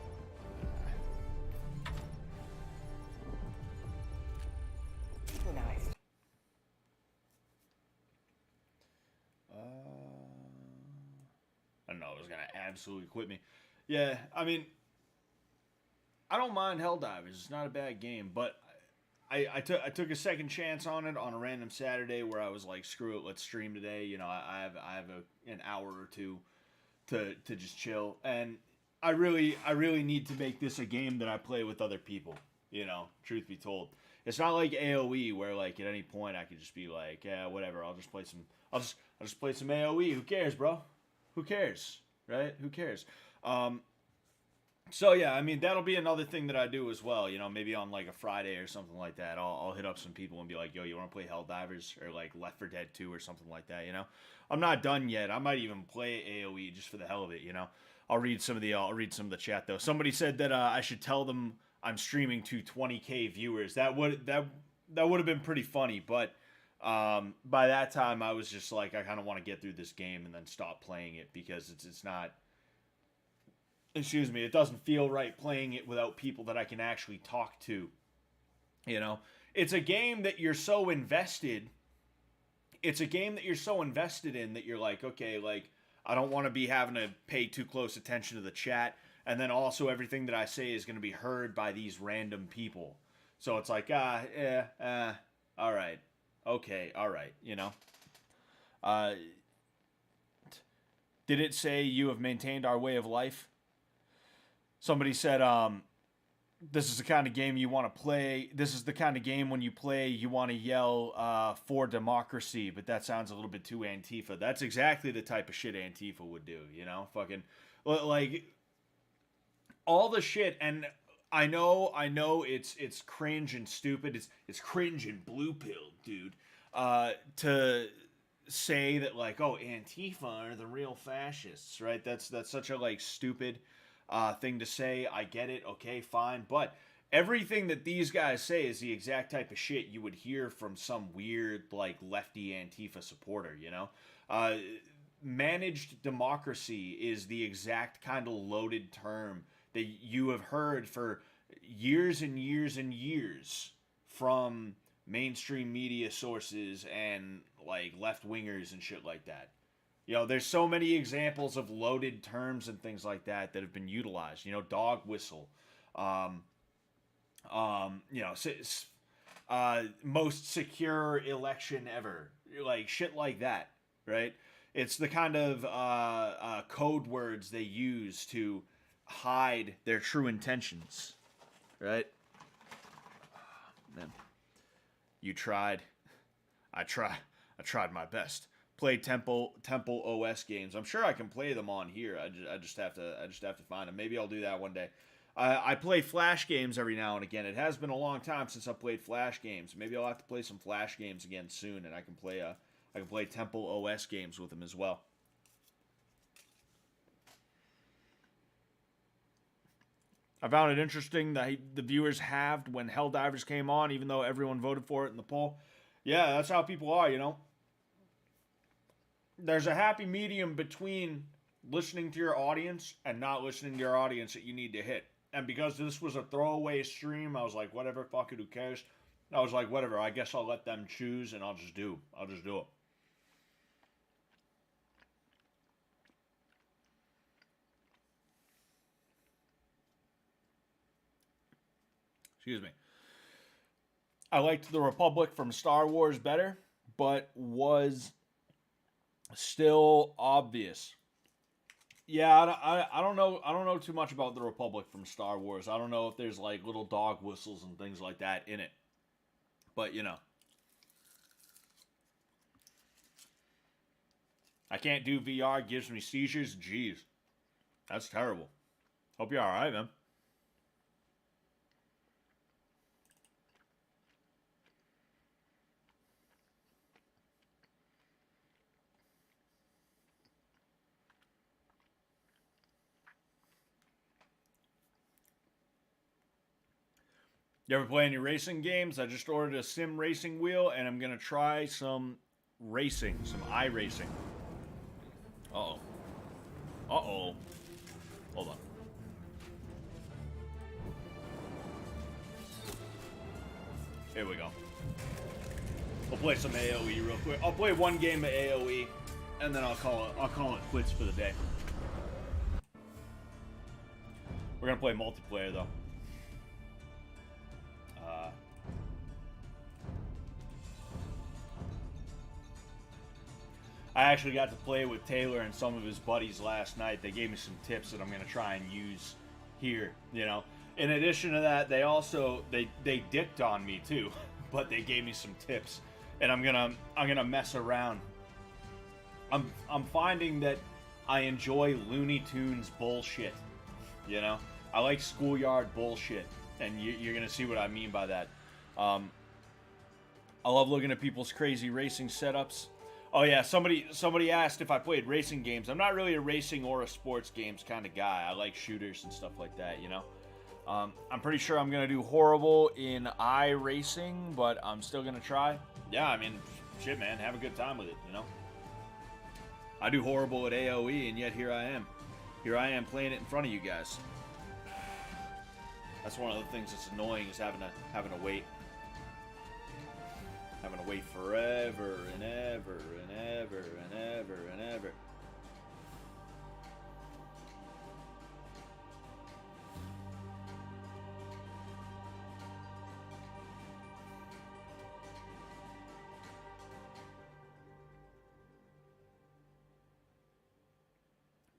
S1: absolutely quit me. Yeah, I mean, I don't mind Helldivers. It's not a bad game, but I took a second chance on it on a random Saturday where I was like, screw it, let's stream today. You know, I have an hour or two to just chill, and I really need to make this a game that I play with other people. You know, truth be told, it's not like AOE where like at any point I could just be like, yeah, whatever, I'll just play some AOE. Who cares, bro? Who cares, right? Who cares? So yeah, I mean, that'll be another thing that I do as well. You know, maybe on like a Friday or something like that, I'll hit up some people and be like, yo, you want to play Helldivers or like Left 4 Dead 2 or something like that. You know, I'm not done yet. I might even play AOE just for the hell of it. You know, I'll read some of the chat though. Somebody said that I should tell them I'm streaming to 20K viewers. That would have been pretty funny, but by that time I was just like, I kind of want to get through this game and then stop playing it because it's not. Excuse me, it doesn't feel right playing it without people that I can actually talk to. You know, it's a game that you're so invested. It's a game that you're so invested in that you're like, okay, like I don't want to be having to pay too close attention to the chat, and then also everything that I say is going to be heard by these random people. So it's like, all right, okay, all right, you know. Did it say you have maintained our way of life? Somebody said, this is the kind of game you want to play. This is the kind of game when you play, you want to yell for democracy, but that sounds a little bit too Antifa. That's exactly the type of shit Antifa would do, you know? Fucking, like, all the shit, and I know it's cringe and stupid. It's cringe and blue-pilled, dude, to say that, like, oh, Antifa are the real fascists, right? That's such a, like, stupid thing to say. I get it. Okay, fine. But everything that these guys say is the exact type of shit you would hear from some weird, like, lefty Antifa supporter, you know? Managed democracy is the exact kind of loaded term that you have heard for years and years and years from mainstream media sources and, like, left-wingers and shit like that. You know, there's so many examples of loaded terms and things like that that have been utilized. You know, dog whistle. You know, most secure election ever. Like, shit like that, right? It's the kind of code words they use to hide their true intentions, right? Man, you tried. I tried my best. Play Temple OS games. I'm sure I can play them on here. I just have to find them. Maybe I'll do that one day. I play Flash games every now and again. It has been a long time since I played Flash games. Maybe I'll have to play some Flash games again soon, and I can play Temple OS games with them as well. I found it interesting that the viewers halved when Helldivers came on, even though everyone voted for it in the poll. Yeah, that's how people are, you know. There's a happy medium between listening to your audience and not listening to your audience that you need to hit. And because this was a throwaway stream, I was like, whatever, fuck it, who cares? I was like, whatever, I guess I'll let them choose and I'll just do it. Excuse me. I liked the Republic from Star Wars better, but was still obvious. Yeah, I don't know too much about the Republic from Star Wars. I don't know if there's like little dog whistles and things like that in it. But, you know. I can't do VR, gives me seizures. Jeez. That's terrible. Hope you're alright, man. You ever play any racing games? I just ordered a sim racing wheel, and I'm going to try some racing, some iRacing. Uh-oh. Uh-oh. Hold on. Here we go. We'll play some AoE real quick. I'll play one game of AoE, and then I'll call it quits for the day. We're gonna play multiplayer though. I actually got to play with Taylor and some of his buddies last night. They gave me some tips that I'm gonna try and use here. You know, in addition to that, they also they dicked on me too, but they gave me some tips, and I'm gonna mess around. I'm finding that I enjoy Looney Tunes bullshit. You know, I like schoolyard bullshit, and you're gonna see what I mean by that. I love looking at people's crazy racing setups. Oh yeah, somebody asked if I played racing games. I'm not really a racing or a sports games kind of guy. I like shooters and stuff like that, you know. I'm pretty sure I'm gonna do horrible in iRacing, but I'm still gonna try. Yeah, I mean, shit, man, have a good time with it, you know. I do horrible at AOE, and yet here I am. Here I am playing it in front of you guys. That's one of the things that's annoying, is having to wait. Having to wait forever and ever and ever and ever and ever.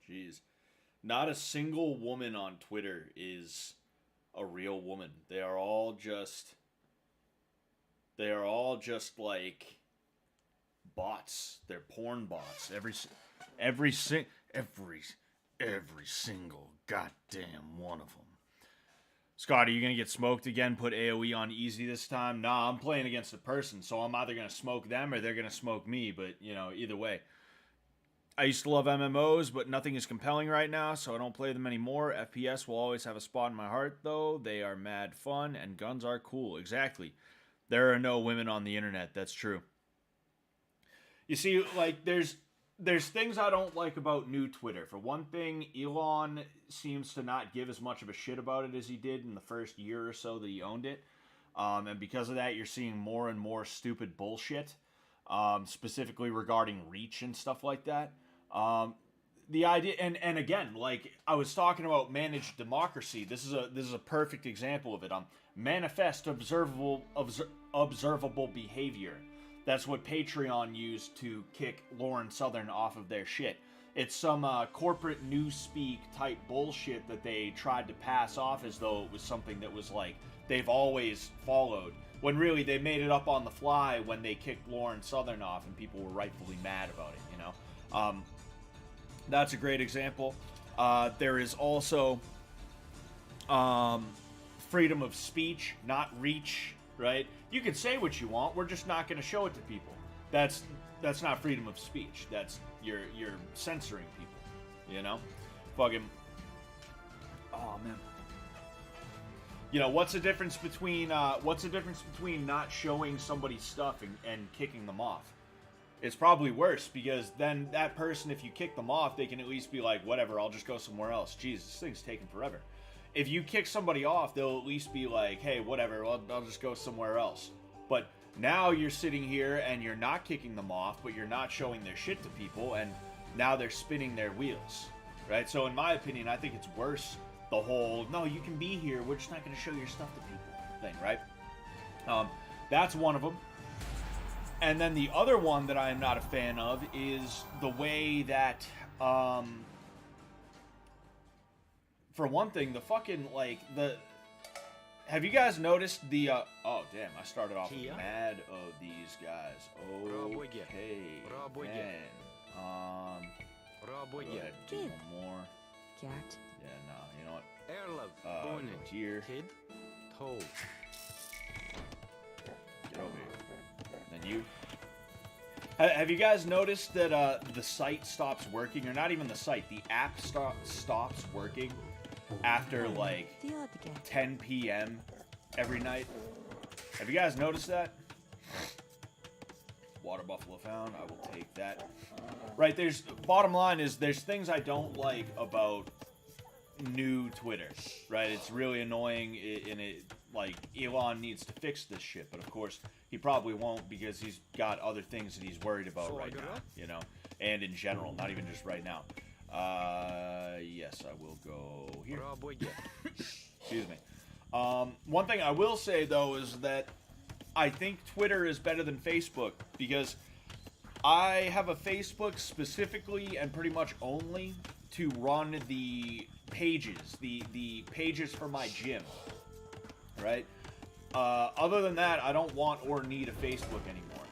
S1: Jeez. Not a single woman on Twitter is a real woman. They are all just like bots. They're porn bots. Every single goddamn one of them. Scott, are you gonna get smoked again? Put AOE on easy this time? Nah, I'm playing against a person, so I'm either gonna smoke them or they're gonna smoke me. But you know, either way. I used to love MMOs, but nothing is compelling right now, so I don't play them anymore. FPS will always have a spot in my heart, though. They are mad fun, and guns are cool. Exactly. There are no women on the internet. That's true. You see, like, there's things I don't like about new Twitter. For one thing, Elon seems to not give as much of a shit about it as he did in the first year or so that he owned it. And because of that, you're seeing more and more stupid bullshit, specifically regarding reach and stuff like that. The idea, and again, like I was talking about managed democracy. This is a perfect example of it. Manifest observable behavior. That's what Patreon used to kick Lauren Southern off of their shit. It's some corporate newspeak type bullshit that they tried to pass off as though it was something that was like they've always followed. When really they made it up on the fly when they kicked Lauren Southern off, and people were rightfully mad about it. You know. That's a great example. There is also freedom of speech, not reach, right? You can say what you want. We're just not going to show it to people. That's not freedom of speech. That's you're censoring people, you know? Fucking. Oh man. You know, what's the difference between not showing somebody's stuff and kicking them off? It's probably worse, because then that person, if you kick them off, they can at least be like, whatever, I'll just go somewhere else. Jeez, this thing's taking forever. If you kick somebody off, they'll at least be like, hey, whatever, I'll just go somewhere else. But now you're sitting here and you're not kicking them off, but you're not showing their shit to people, and now they're spinning their wheels, right? So in my opinion, I think it's worse, the whole, no, you can be here, we're just not going to show your stuff to people thing, right? That's one of them. And then the other one that I am not a fan of is the way that, for one thing, the fucking, like, have you guys noticed the, oh, damn, I started off mad of these guys. Okay, man. Go ahead, do one more. Yeah, no, you know what? Deer. Get over here. And you. Have you guys noticed that the site stops working, or not even the site, the app stops working after like 10 p.m. every night? Have you guys noticed that? Water buffalo found. I will take that. Right, bottom line is there's things I don't like about new Twitter, right? It's really annoying, and it like Elon needs to fix this shit, but of course he probably won't, because he's got other things that he's worried about right now, you know, and in general, not even just right now. Yes, I will go here. Excuse me. One thing I will say, though, is that I think Twitter is better than Facebook, because I have a Facebook specifically and pretty much only to run the pages, the pages for my gym, right? Other than that, I don't want or need a Facebook anymore.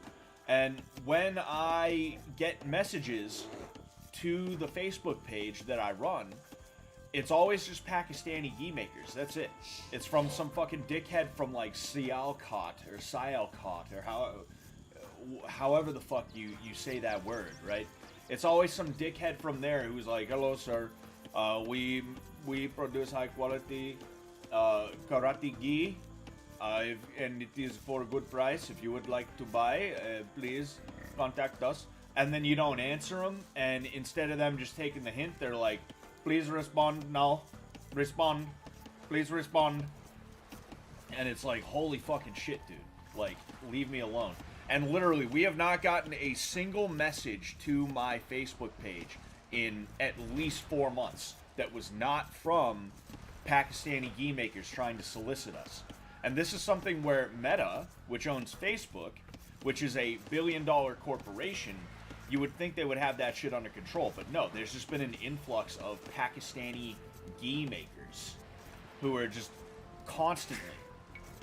S1: And when I get messages to the Facebook page that I run, it's always just Pakistani gi makers. That's it. It's from some fucking dickhead from like Sialkot or Sialkot or however the fuck you say that word, right? It's always some dickhead from there who's like, "Hello, sir. We produce high quality karate gi, and it is for a good price. If you would like to buy, please contact us." And then you don't answer them, and instead of them just taking the hint, they're like, "Please respond now. Respond. Please respond." And it's like, holy fucking shit, dude. Like, leave me alone. And literally, we have not gotten a single message to my Facebook page in at least 4 months that was not from Pakistani gi makers trying to solicit us. And this is something where Meta, which owns Facebook, which is a billion-dollar corporation, you would think they would have that shit under control. But no, there's just been an influx of Pakistani gi makers who are just constantly.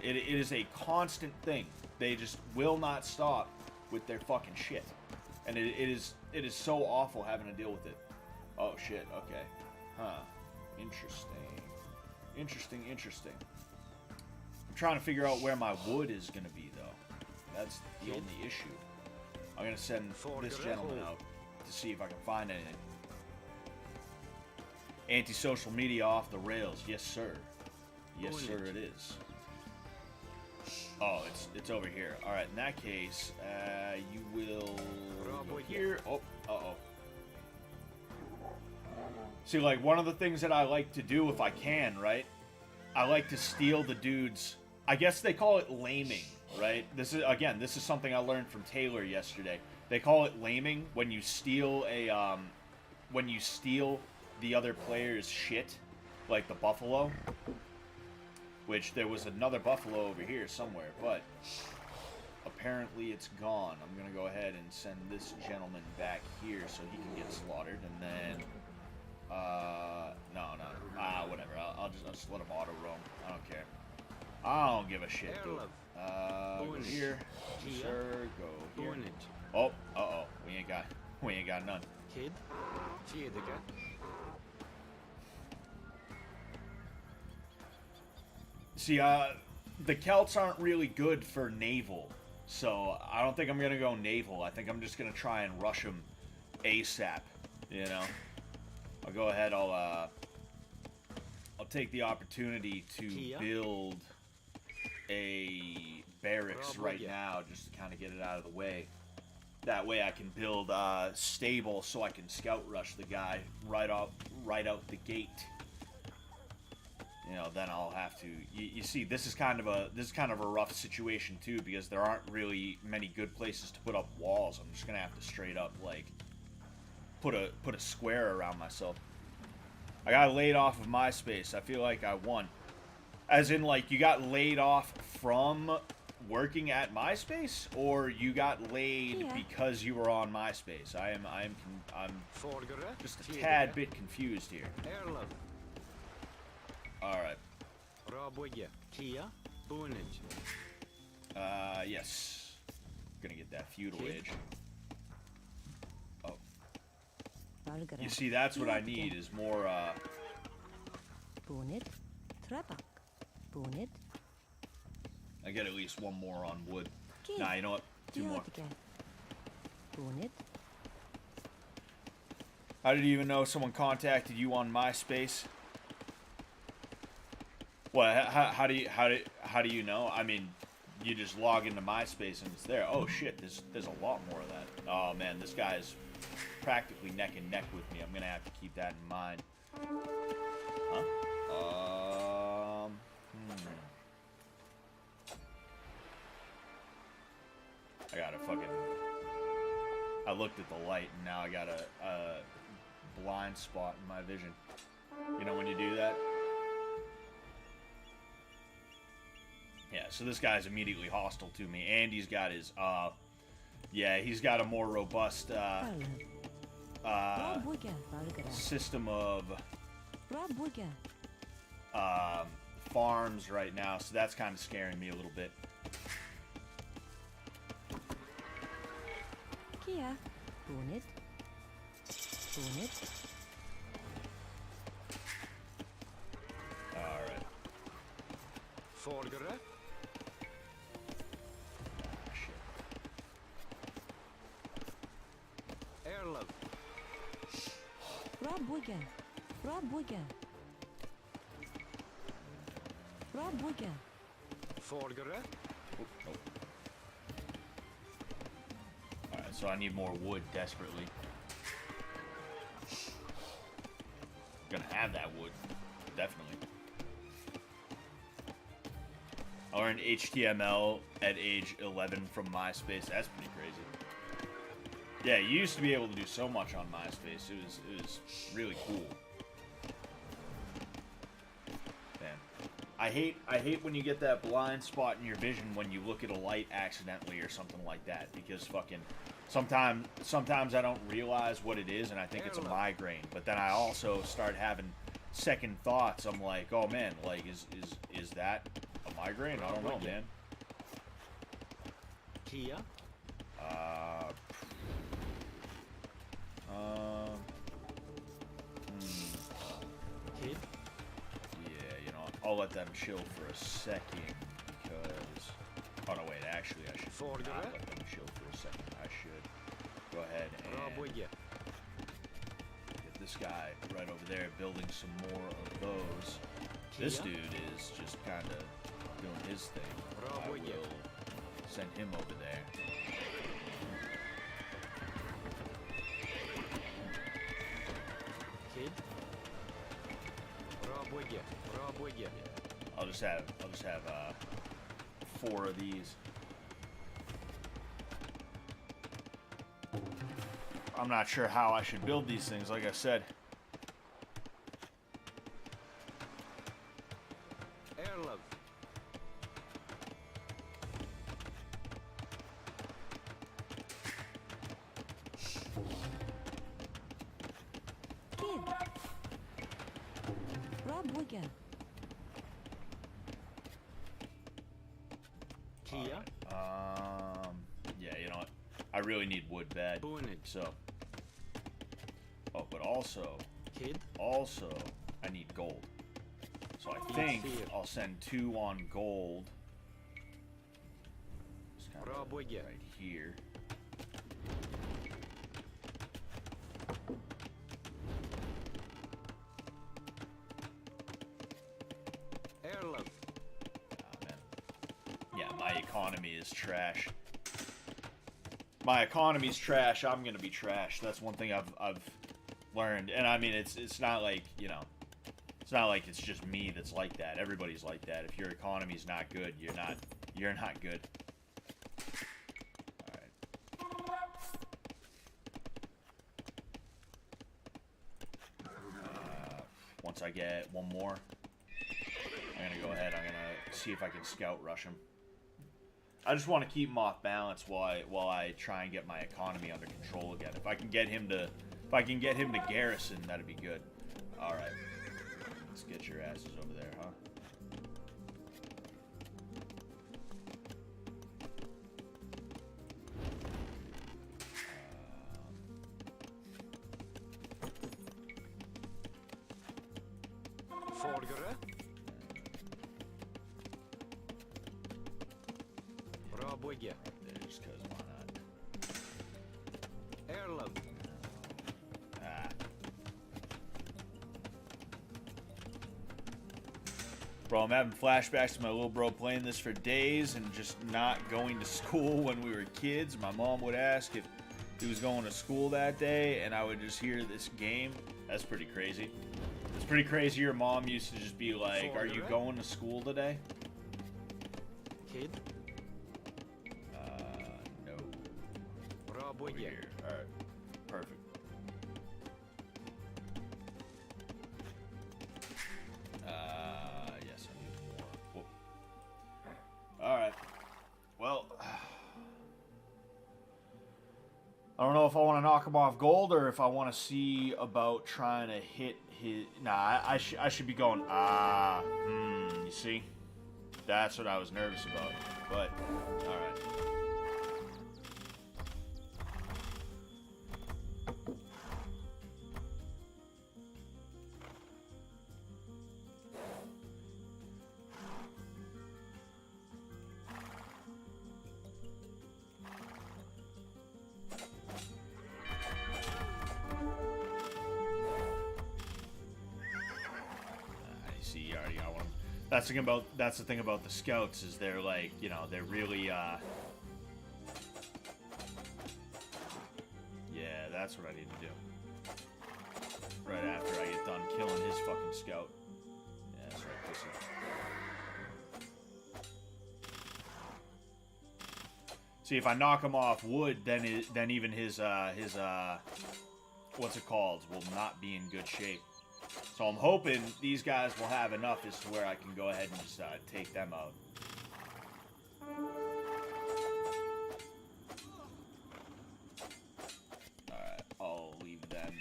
S1: It is a constant thing. They just will not stop with their fucking shit. And it is so awful having to deal with it. Oh shit, okay. Huh. Interesting. I'm trying to figure out where my wood is gonna be, though. That's the only issue. I'm gonna send this gentleman out to see if I can find anything. Anti-social media off the rails. Yes, sir. Yes, sir, it is. Oh, it's over here. All right, in that case, you will go here. Oh, uh-oh. See, like, one of the things that I like to do if I can, right? I like to steal the dude's... I guess they call it laming, right? This is something I learned from Taylor yesterday. They call it laming when you steal when you steal the other player's shit, like the buffalo. Which there was another buffalo over here somewhere, but apparently it's gone. I'm gonna go ahead and send this gentleman back here so he can get slaughtered, and then whatever. I'll just let him auto roam. I don't care. I don't give a shit, dude. Go here, sir. Go here. Oh, we ain't got none.
S11: Kid,
S1: See, the Celts aren't really good for naval, so I don't think I'm gonna go naval. I think I'm just gonna try and rush them ASAP. You know, I'll go ahead. I'll take the opportunity to build a barracks right now, just to kind of get it out of the way. That way, I can build stable so I can scout rush the guy right out the gate. You know, then I'll have to. You see, this is kind of a rough situation too, because there aren't really many good places to put up walls. I'm just gonna have to straight up like put a square around myself. I got laid off of MySpace. I feel like I won, as in like you got laid off from working at MySpace, or you got laid because you were on MySpace. I'm just a tad bit confused here. Alright. Yes. Gonna get that feudal age. Oh. You see, that's what I need, is more, I get at least one more on wood. Nah, you know what? 2 more. How did you even know someone contacted you on MySpace? What? How do you know? I mean, you just log into MySpace and it's there. Oh shit, there's a lot more of that. Oh man, this guy is practically neck and neck with me. I'm gonna have to keep that in mind. Huh? I gotta fucking... I looked at the light and now I gotta blind spot in my vision. You know when you do that? Yeah, so this guy's immediately hostile to me, and he's got his, yeah, he's got a more robust, system of, farms right now, so that's kind of scaring me a little bit.
S6: Kia. Bunit.
S1: Alright.
S8: Folgere. Erlov. Folgere.
S1: Alright, so I need more wood desperately. Gonna have that wood, definitely. I learned HTML at age 11 from MySpace. That's pretty crazy. Yeah, you used to be able to do so much on MySpace. It was really cool. Man, I hate when you get that blind spot in your vision when you look at a light accidentally or something like that, because fucking sometimes I don't realize what it is and I think it's a migraine, but then I also start having second thoughts. I'm like, oh man, like is that a migraine? I don't know, man.
S8: Kia. Kid.
S1: Yeah, you know, I'll let them chill for a second because. Oh no, wait. Actually, I should not let them chill for a second. I should go ahead and get this guy right over there building some more of those. This dude is just kind of doing his thing. I will send him over there.
S8: Kid.
S1: Yeah, I'll just have 4 of these. I'm not sure how I should build these things, like I said.
S8: Erlov. Kia.
S1: Yeah, you know what? I really need wood bad. So. Oh, but also.
S8: Kid.
S1: Also, I need gold. So I think I'll send 2 on gold. Just kind of right here.
S8: Erlov.
S1: Oh, man. Yeah, my economy is trash. My economy's trash. I'm gonna be trash. That's one thing I've learned. And I mean, it's not like, you know, it's not like it's just me that's like that. Everybody's like that. If your economy's not good, you're not good. All right. Once I get one more, I'm gonna go ahead. I'm gonna see if I can scout rush him. I just want to keep him off balance while I try and get my economy under control again. If I can get him to garrison, that'd be good. All right, let's get your asses over there, huh?
S8: Folgere. Brabwigge.
S1: Just cause why not?
S8: Erlov.
S1: Ah. Bro, I'm having flashbacks to my little bro playing this for days and just not going to school when we were kids. My mom would ask if he was going to school that day, and I would just hear this game. That's pretty crazy. It's pretty crazy your mom used to just be like, "Are you going to school today?"
S8: Kid.
S1: No.
S8: Brabwigge.
S1: Here. Alright. Perfect. Alright. Well, I don't know if I want to knock him off gold or if I want to see about trying to hit his... Nah, I should be going... you see? That's what I was nervous about. But, alright. That's the thing about the scouts is they're like, you know, they're really yeah, that's what I need to do. Right after I get done killing his fucking scout. Yeah, that's right, pussy. See, if I knock him off wood, then even his what's it called, will not be in good shape. So I'm hoping these guys will have enough as to where I can go ahead and just take them out. Alright, I'll leave them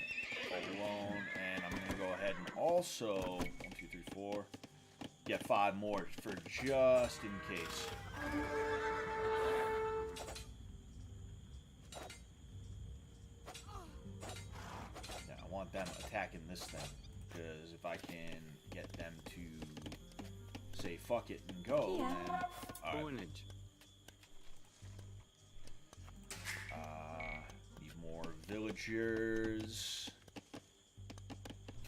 S1: alone, and I'm going to go ahead and also, 1, 2, 3, 4, get 5 more for just in case. Now, I want them attacking this thing. Because if I can get them to say fuck it and go, then alright. Need more villagers.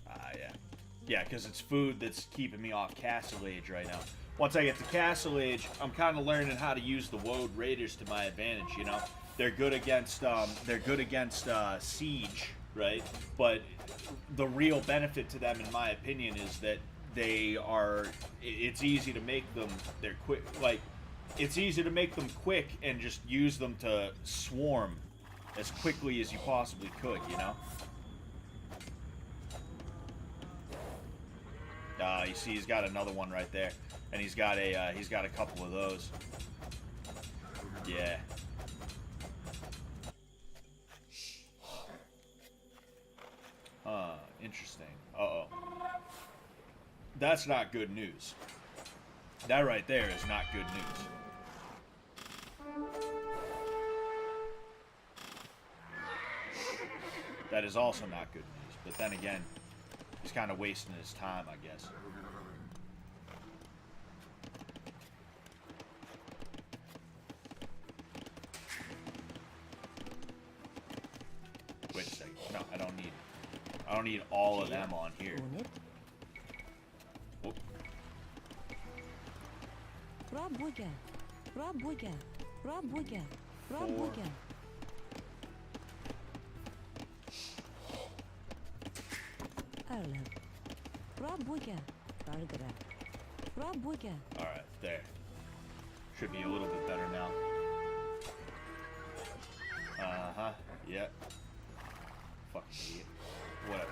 S1: Yeah. Yeah, because it's food that's keeping me off Castle Age right now. Once I get to Castle Age, I'm kind of learning how to use the Woad Raiders to my advantage, you know? They're good against siege, right? But the real benefit to them, in my opinion, is that it's easy to make them, they're quick, like, it's easy to make them quick and just use them to swarm as quickly as you possibly could, you know? You see he's got another one right there, and he's got a couple of those. Yeah. Interesting. Uh-oh. That's not good news. That right there is not good news. That is also not good news. But then again, he's kind of wasting his time, I guess. Wait a second. No, I don't need all of them on here. Oh. Alright, there. Should be a little bit better now. Uh-huh, yep. Fucking idiot. Whatever.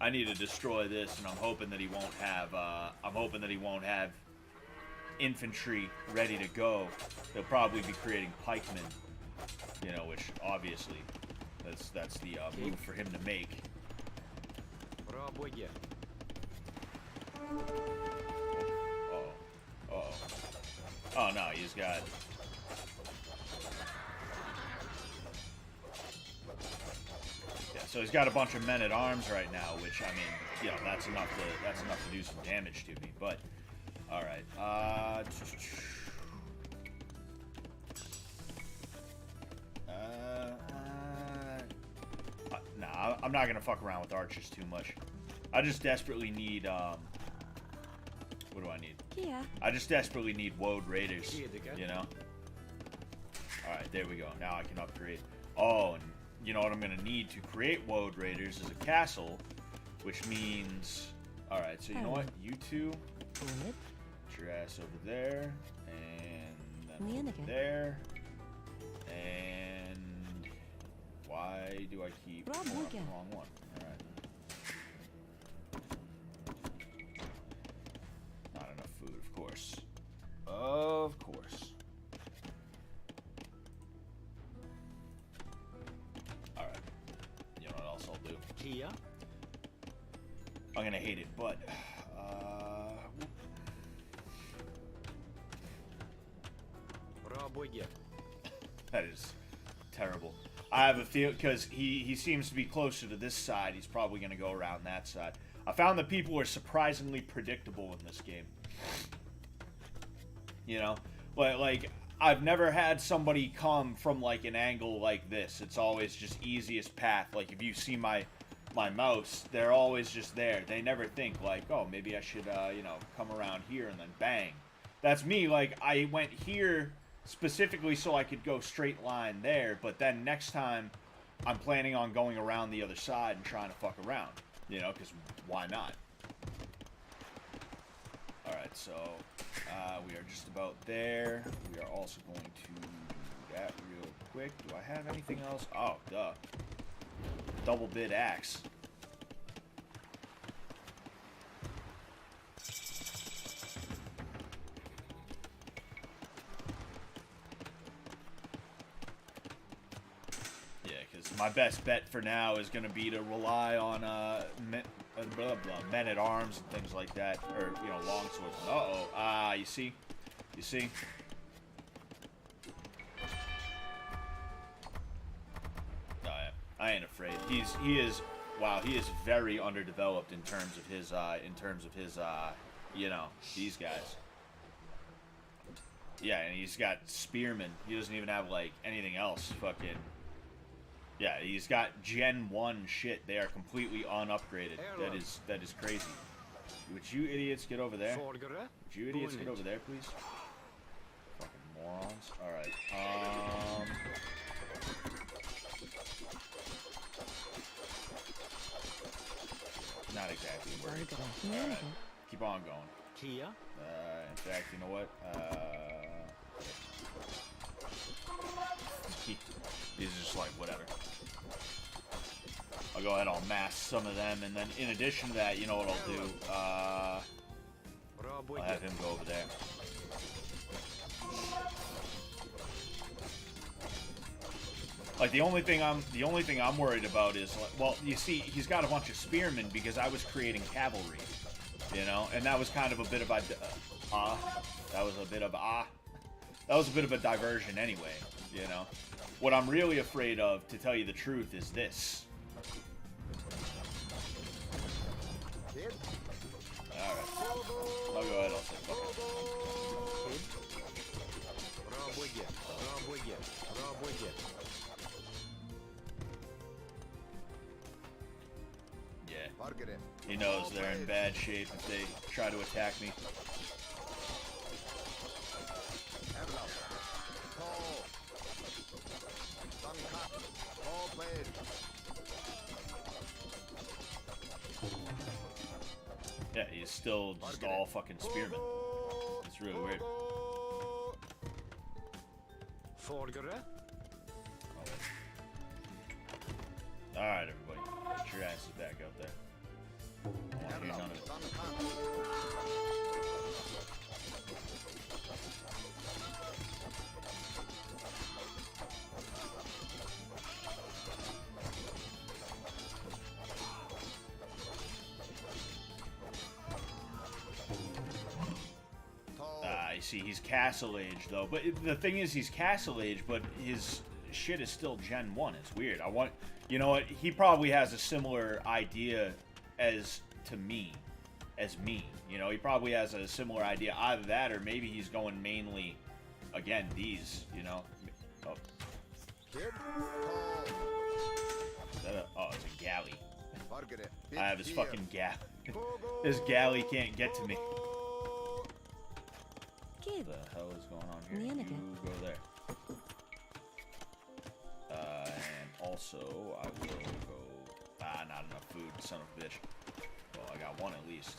S1: I need to destroy this, and I'm hoping that he won't have infantry ready to go. They'll probably be creating pikemen, you know, which obviously that's the move for him to make. Oh no, he's got. Yeah, so he's got a bunch of men at arms right now, which I mean, you know, that's enough to do some damage to me. But all right, nah, I'm not gonna fuck around with archers too much. I just desperately need what do I need? I just desperately need Woad Raiders, you know? Alright, there we go. Now I can upgrade. Oh, and you know what I'm going to need to create Woad Raiders is a castle, which means... Alright, so you know what? You two, put your ass over there, and then over there, and... Why do I keep going up the wrong one? Alright. Not enough food, of course. I'm gonna hate it, but that is terrible. I have a feel because he seems to be closer to this side. He's probably gonna go around that side. I found that people are surprisingly predictable in this game. You know, but like I've never had somebody come from like an angle like this. It's always just easiest path. Like if you see my mouse, they're always just there. They never think like, oh, maybe I should you know, come around here and then bang. That's me. Like I went here specifically so I could go straight line there, but then next time I'm planning on going around the other side and trying to fuck around, you know, because why not? Alright, so we are just about there. We are also going to do that real quick. Do I have anything else? Oh, duh. Double bit axe. My best bet for now is going to be to rely on men at arms and things like that, or you know, long swords. Uh-oh. You see? You see? Oh, yeah. I ain't afraid. He is wow, he is very underdeveloped in terms of his you know, these guys. Yeah, and he's got spearmen. He doesn't even have like anything else. Fucking yeah, he's got Gen 1 shit. They are completely unupgraded. That is crazy. Would you idiots get over there? Would you idiots get over there, please? Fucking morons. Alright, not exactly working. Alright, keep on going. In fact, you know what? These are just like, whatever. I'll go ahead, I'll mass some of them, and then in addition to that, you know what I'll do? I'll have him go over there. Like the only thing I'm worried about is, like, well, you see, he's got a bunch of spearmen because I was creating cavalry, you know, and that was kind of a bit of a that was a bit of a diversion anyway, you know. What I'm really afraid of, to tell you the truth, is this. Alright. I'll go ahead, I'll say fuck it. Yeah. He knows they're in bad shape if they try to attack me. Yeah, he's still just all fucking spearmen. It's really weird. Alright, everybody. Get your asses back out there. I want to hear none of it. You see, he's Castle Age, though. But the thing is, he's Castle Age, but his shit is still Gen 1. It's weird. You know what? He probably has a similar idea as me. You know, he probably has a similar idea. Either that, or maybe he's going mainly, again, these, you know. Oh. Oh, it's a galley. I have his fucking galley. This galley can't get to me. What the hell is going on here? You go there. And also, I will go... not enough food, son of a bitch. Well, I got one at least.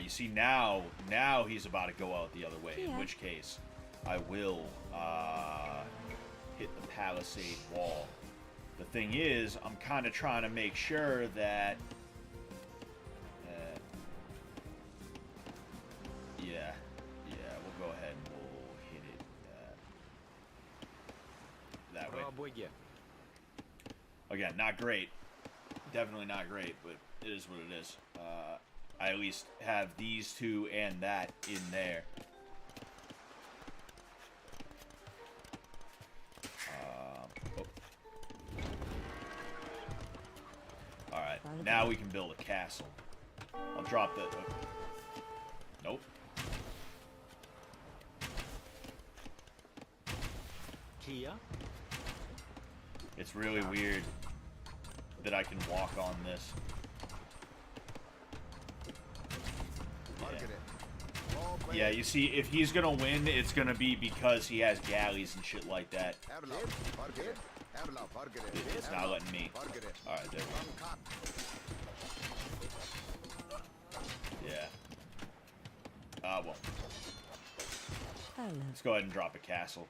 S1: You see, now he's about to go out the other way, in which case, I will hit the palisade wall. The thing is, I'm kind of trying to make sure that... we'll go ahead and we'll hit it that way. Again, not great. Definitely not great, but it is what it is. I at least have these two and that in there. Alright, now we can build a castle. I'll drop that. Nope.
S11: Kia.
S1: It's really weird that I can walk on this. Yeah, you see, if he's gonna win, it's gonna be because he has galleys and shit like that. It's not letting me. Alright, there we go. Yeah. Well. Let's go ahead and drop a castle.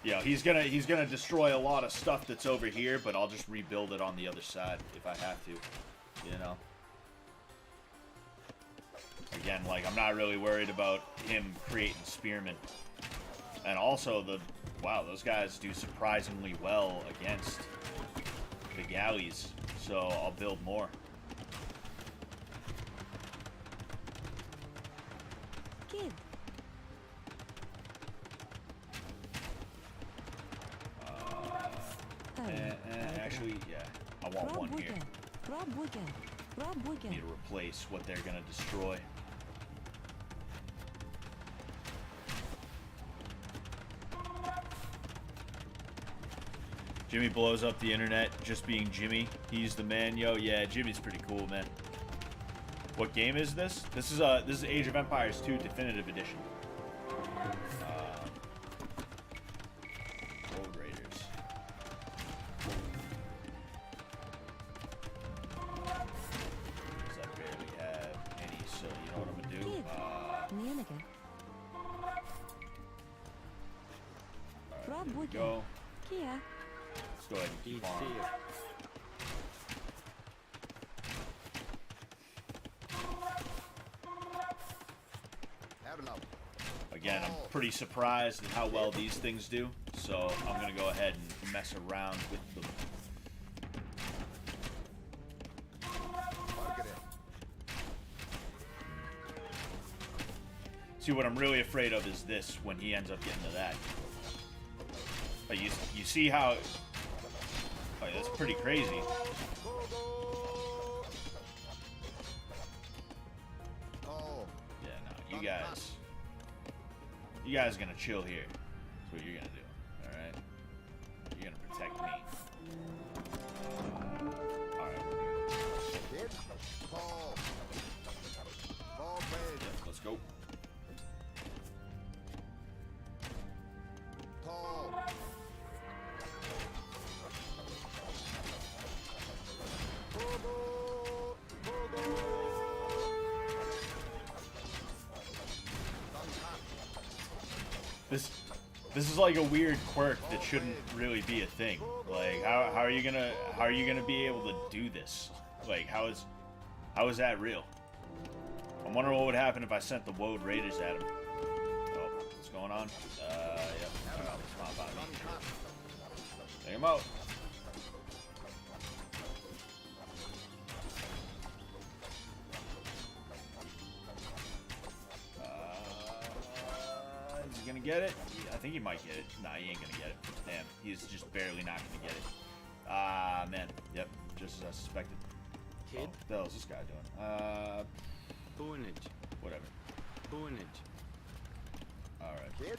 S1: Yeah, he's gonna destroy a lot of stuff that's over here, but I'll just rebuild it on the other side if I have to. You know? Again, like, I'm not really worried about him creating spearmen. And also, wow, those guys do surprisingly well against the galleys. So, I'll build more. Actually, yeah, I want one here. Need to replace what they're gonna destroy. Jimmy blows up the internet just being Jimmy. He's the man, yo. Yeah, Jimmy's pretty cool, man. What game is this? This is Age of Empires 2 Definitive Edition. Road Raiders. Because I barely have any, so you know what I'm gonna do? Alright, there we go. Let's go ahead and keep on. Again, I'm pretty surprised at how well these things do, so I'm going to go ahead and mess around with them. See, what I'm really afraid of is this, when he ends up getting to that. But you see how... Oh, that's pretty crazy. Yeah, no, you guys are gonna chill here. That's what you're gonna do. Alright? You're gonna protect me. Alright. Yeah, let's go. This is like a weird quirk that shouldn't really be a thing. Like, how are you gonna be able to do this? Like, how is that real? I'm wondering what would happen if I sent the Woad Raiders at him. Oh, what's going on? Yep. It's not about me. Take him out. Is he gonna get it? I think he might get it. Nah, he ain't gonna get it. Damn, he's just barely not gonna get it. Ah, man. Yep, just as I suspected.
S11: Kid?
S1: Oh, what the hell is this guy doing? Whatever. Alright. Kid?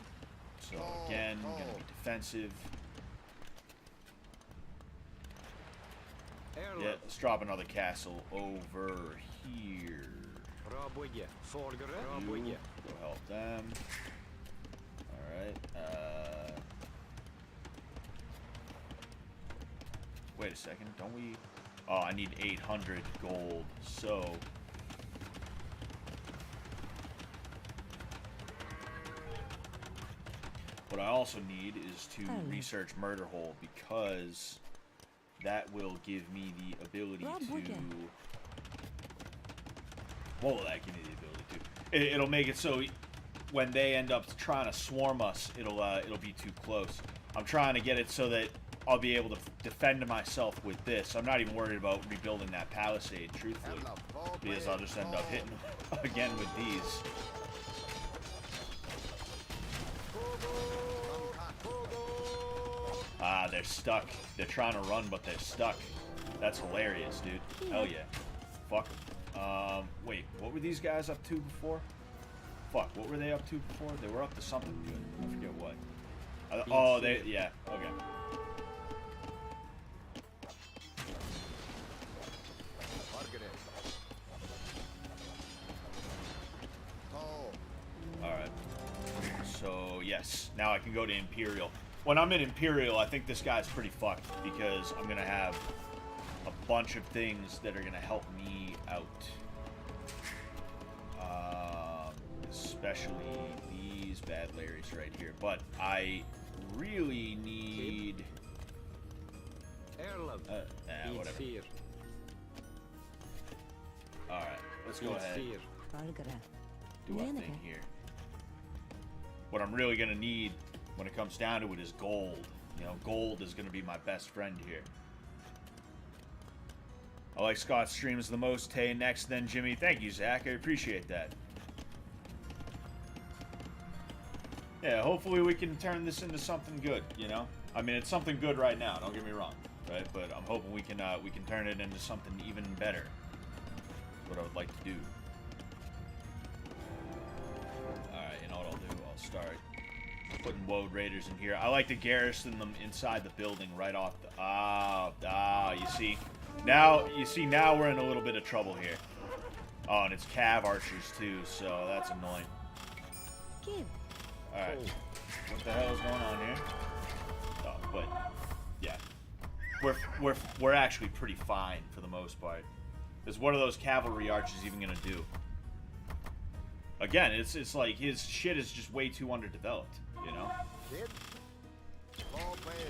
S1: So, again, gonna be defensive. Yeah, let's drop another castle over here. You go help them. Alright, wait a second, don't we... Oh, I need 800 gold, so... What I also need is to research Murder Hole, because that will give me the ability to... What will that give me the ability to? It'll make it so when they end up trying to swarm us, it'll be too close. I'm trying to get it so that I'll be able to defend myself with this. I'm not even worried about rebuilding that palisade, truthfully, because I'll just end up hitting again with these. Ah, they're stuck. They're trying to run, but they're stuck. That's hilarious, dude. Hell yeah. Fuck. Wait, what were these guys up to before? Fuck, what were they up to before? They were up to something good. I forget what. Oh, they, yeah, okay. Alright. So, yes. Now I can go to Imperial. When I'm in Imperial, I think this guy's pretty fucked because I'm going to have a bunch of things that are going to help me out. Especially these bad Larrys right here. But I really need... whatever. Alright, let's go ahead. Do our thing here. What I'm really going to need when it comes down to it is gold. You know, gold is going to be my best friend here. I like Scott's streams the most. Tay next, then Jimmy. Thank you, Zach. I appreciate that. Yeah, hopefully we can turn this into something good, you know? I mean, it's something good right now, don't get me wrong, right? But I'm hoping we can turn it into something even better. What I would like to do. Alright, you know what I'll do? I'll start putting Woad Raiders in here. I like to garrison them inside the building right off the... you see? Now we're in a little bit of trouble here. Oh, and it's Cav Archers too, so that's annoying. Alright. What the hell is going on here? Oh, but yeah. We're actually pretty fine for the most part. Because what are those cavalry archers even gonna do? Again, it's like his shit is just way too underdeveloped, you know? Go ahead,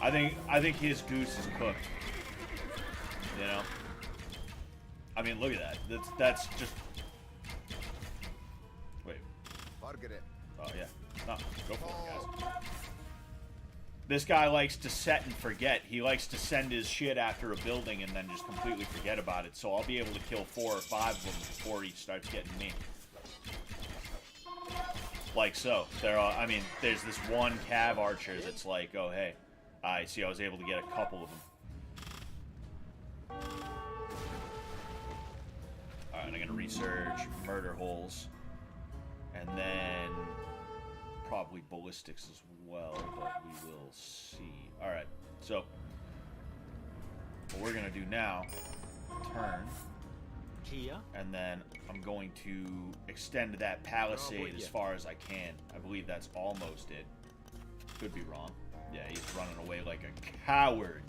S1: fucking. I think his goose is cooked. You know? I mean, look at that. That's just. Wait. Oh yeah. No, go for it, guys. This guy likes to set and forget. He likes to send his shit after a building and then just completely forget about it. So I'll be able to kill 4 or 5 of them before he starts getting me. Like so. I mean, there's this one Cav Archer that's like, oh hey, I see. I was able to get a couple of them. All right, I'm gonna research murder holes, and then probably ballistics as well, but we will see. All right, so what we're gonna do now, turn, and then I'm going to extend that palisade as far as I can. I believe that's almost it. Could be wrong. Yeah, he's running away like a coward,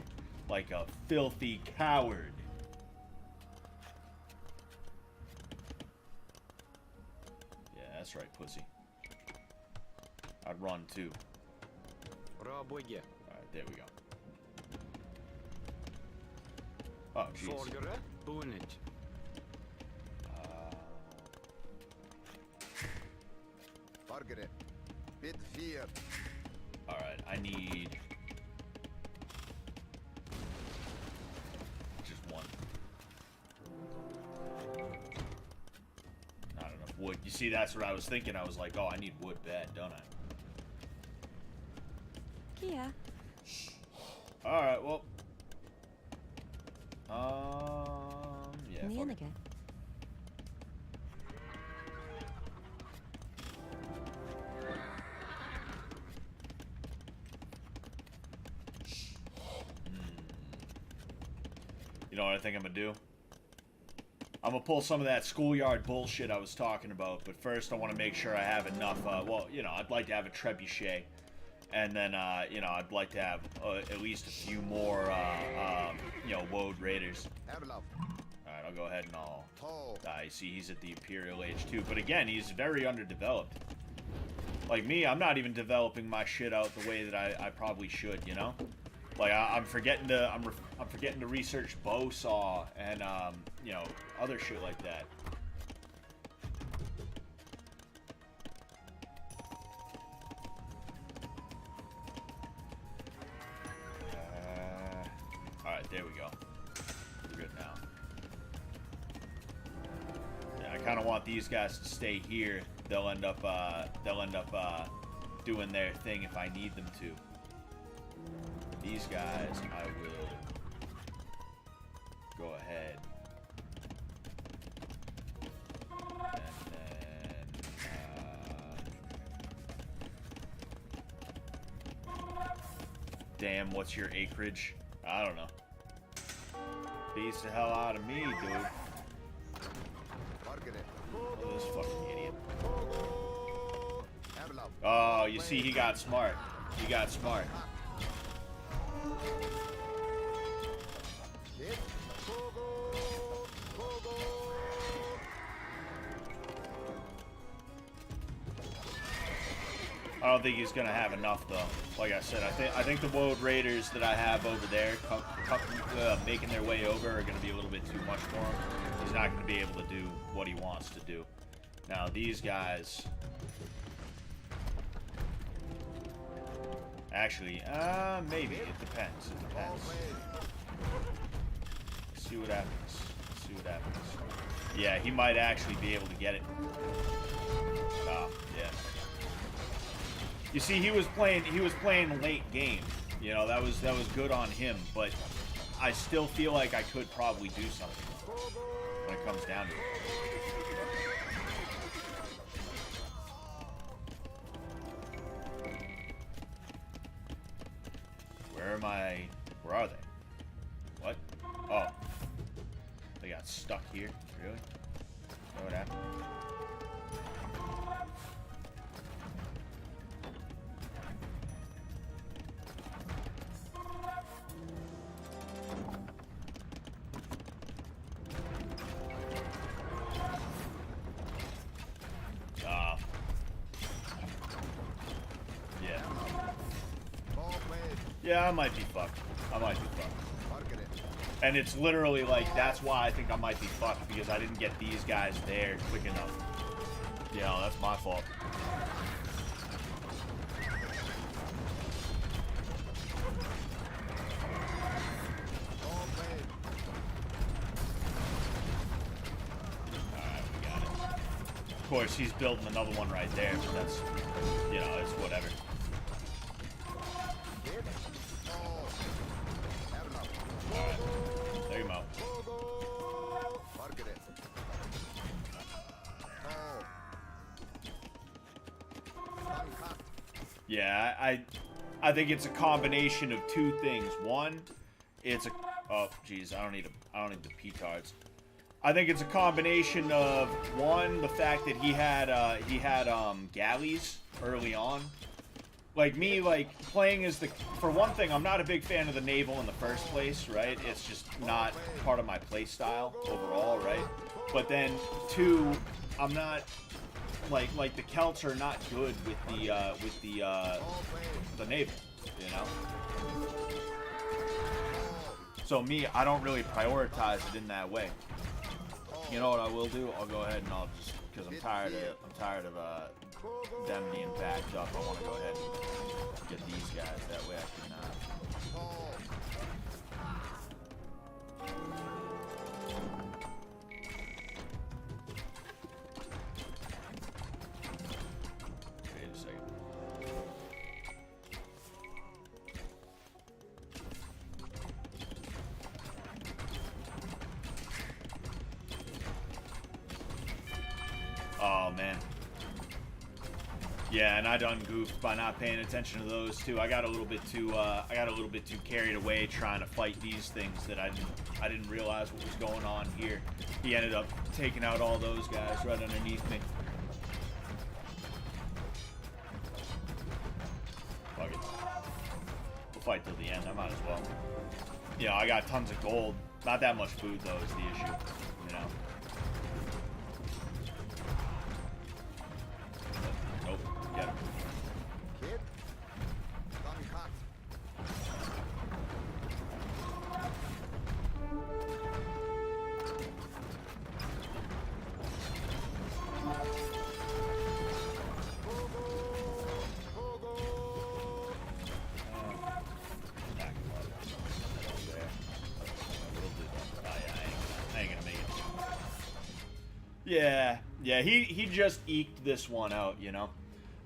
S1: like a filthy coward. Yeah, that's right, pussy. I'd run too. Alright, there we go. Oh, jeez. Alright, I need just one. Not enough wood. You see, that's what I was thinking. I was like, oh, I need wood bad, don't I?
S6: Kia.
S1: Alright, well. Yeah. You know what I think I'm gonna do? I'm gonna pull some of that schoolyard bullshit I was talking about, but first I want to make sure I have enough, well, you know, I'd like to have a trebuchet, and then, you know, I'd like to have at least a few more, you know, Woad Raiders. Alright, I'll go ahead and I'll... I see he's at the Imperial Age too, but again, he's very underdeveloped. Like me, I'm not even developing my shit out the way that I probably should, you know? Like I'm forgetting to research bow saw and you know, other shit like that. Alright, there we go. We're good now. Yeah, I kind of want these guys to stay here. They'll end up doing their thing if I need them to. These guys, I will go ahead. And then, damn, what's your acreage? I don't know. Beats the hell out of me, dude. Look at this fucking idiot. Oh, you see, he got smart. He got smart. I don't think he's gonna have enough though. Like I said, I think the Woad Raiders that I have over there, making their way over, are gonna be a little bit too much for him. He's not gonna be able to do what he wants to do. Now these guys, actually, maybe it depends. It depends. Let's see what happens. Let's see what happens. Yeah, he might actually be able to get it. Oh, yeah. You see, he was playing late game. You know, that was good on him, but I still feel like I could probably do something when it comes down to it. Where are they? What? Oh. They got stuck here? Really? Is that what happened? Yeah, I might be fucked. I might be fucked. And it's literally like, that's why I think I might be fucked, because I didn't get these guys there quick enough. Yeah, that's my fault. Alright, we got it. Of course, he's building another one right there, but that's, you know, it's whatever. There you go. Yeah, I think it's a combination of two things. One, it's a oh geez, I don't need the P-tards. I think it's a combination of one, the fact that he had galleys early on. Like me, like playing as the, for one thing, I'm not a big fan of the naval in the first place, right? It's just not part of my play style overall, right? But then two, I'm not like the Celts are not good with the naval, you know. So me, I don't really prioritize it in that way. You know what I will do? I'll go ahead and I'll just, because I'm tired of them being backed up. I want to go ahead and get these guys. That way I can. Wait a second. Oh man. Yeah, and I done goofed by not paying attention to those too. I got a little bit too carried away trying to fight these things that I didn't realize what was going on here. He ended up taking out all those guys right underneath me. Fuck it. We'll fight till the end. I might as well. Yeah, I got tons of gold. Not that much food though is the issue. You know. Nope. Get him. Yeah, he just eked this one out, you know.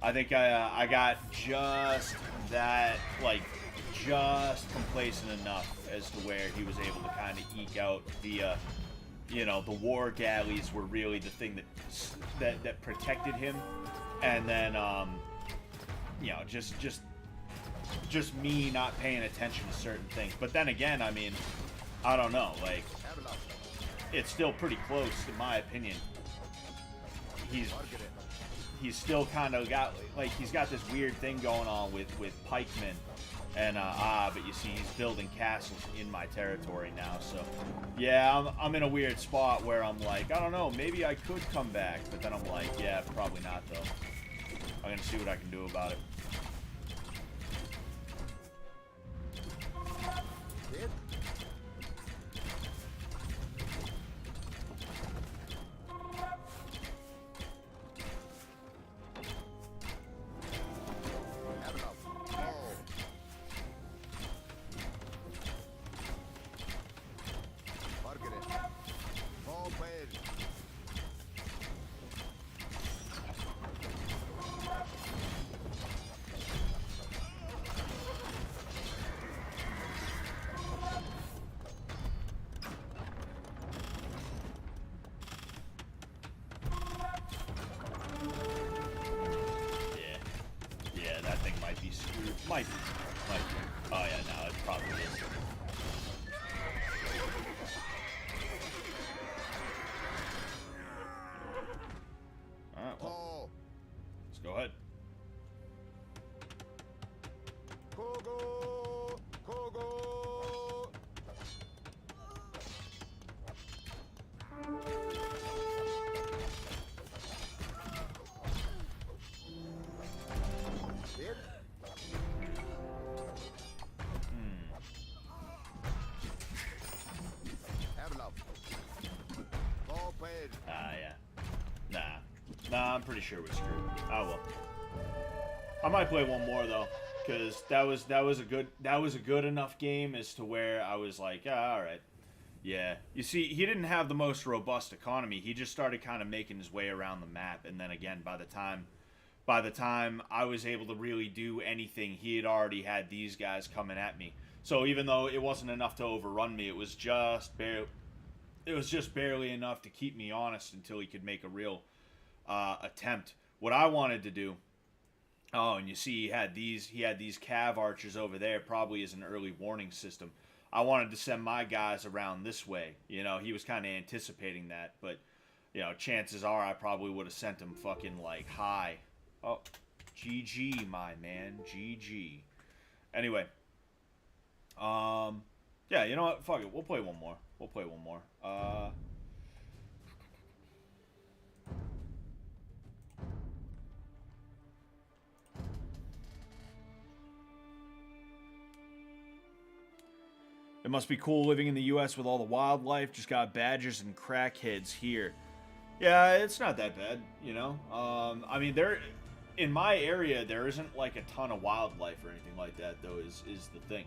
S1: I think I got just that, like, just complacent enough as to where he was able to kind of eke out the, you know, the war galleys were really the thing that protected him, and then, you know, just me not paying attention to certain things. But then again, I mean, I don't know, like, it's still pretty close in my opinion. He's still kind of got, like, he's got this weird thing going on with pikemen, and but you see he's building castles in my territory now, so yeah, I'm in a weird spot where I'm like, I don't know, maybe I could come back, but then I'm like, yeah, probably not though. I'm gonna see what I can do about it. Might be. Oh yeah, no, it probably is. Alright, well, let's go ahead. Nah, I'm pretty sure we're screwed. Oh well. I might play one more though, because that was a good enough game as to where I was like, all right, yeah. You see, he didn't have the most robust economy. He just started kind of making his way around the map, and then again, by the time I was able to really do anything, he had already had these guys coming at me. So even though it wasn't enough to overrun me, it was just barely enough to keep me honest until he could make a real attempt. What I wanted to do, oh, and you see he had these cav archers over there, probably as an early warning system. I wanted to send my guys around this way. You know, he was kind of anticipating that, but you know, chances are I probably would have sent him fucking like high. Oh, GG, my man, GG. Anyway, yeah, you know what? Fuck it, we'll play one more. It must be cool living in the U.S. with all the wildlife. Just got badgers and crackheads here. Yeah, it's not that bad, you know. I mean, in my area, there isn't like a ton of wildlife or anything like that, though. Is the thing.